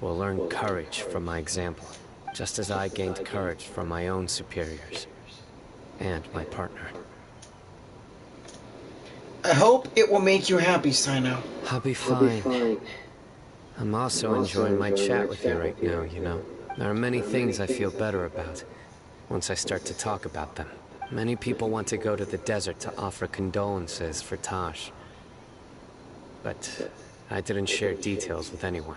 will learn courage from my example, just as I gained courage from my own superiors, and my partner. I hope it will make you happy, Cyno. I'll be fine. I'm also enjoying my chat with you right now, you know. There are many things I feel better about once I start to talk about them. Many people want to go to the desert to offer condolences for Taj. But I didn't share details with anyone.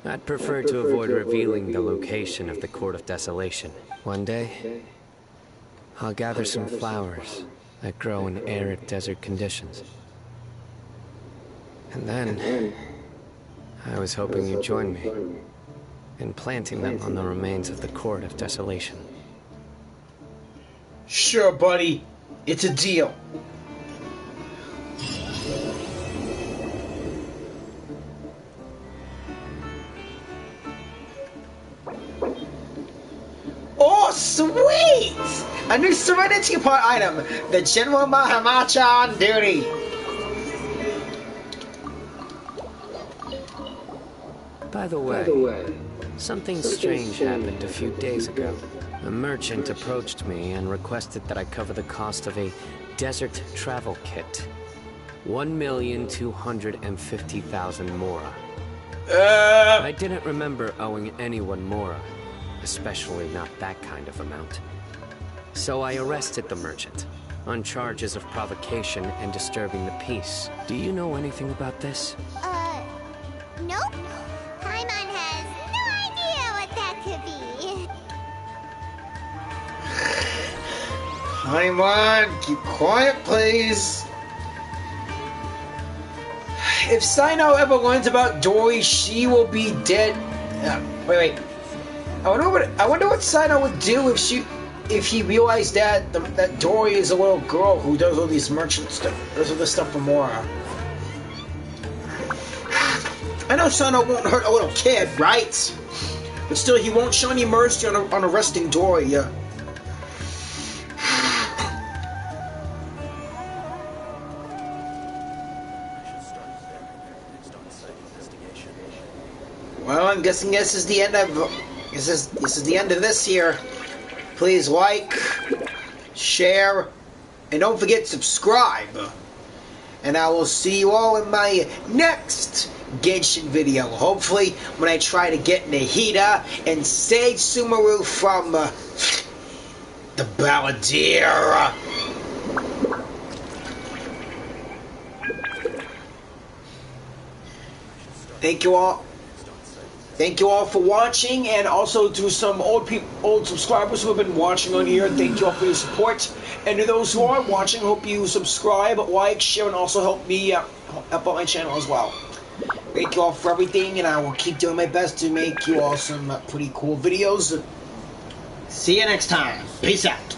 I'd prefer to avoid revealing the location of the Court of Desolation. One day, I'll gather some flowers that grow in arid desert conditions. And then, I was hoping you'd join me in planting them on the remains of the Court of Desolation. Sure, buddy. It's a deal. Oh, sweet! A new Serenity Pot item. The General Mahamacha on duty. By the way, something strange happened a few days ago. A merchant approached me and requested that I cover the cost of a desert travel kit. 1,250,000 mora. I didn't remember owing anyone mora, especially not that kind of amount. So I arrested the merchant on charges of provocation and disturbing the peace. Do you know anything about this? Nope. Paimon has no idea what that could be. Paimon, keep quiet, please. If Cyno ever learns about Dory, she will be dead. Wait. I wonder what Cyno would do if he realized that that Dory is a little girl who does all these merchant stuff, does all this stuff for Mora. I know Cyno won't hurt a little kid, right? But still, he won't show any mercy on arresting Dory. Well, I'm guessing this is the end of this is the end of this here. Please like, share, And don't forget to subscribe. And I will see you all in my next Genshin video. Hopefully, when I try to get Nahida and save Sumeru from the Balladeer. Thank you all. Thank you all for watching, and also to some old subscribers who have been watching on here. Thank you all for your support. And to those who are watching, hope you subscribe, like, share, and also help me help out my channel as well. Thank you all for everything, and I will keep doing my best to make you all some pretty cool videos. See you next time. Peace out.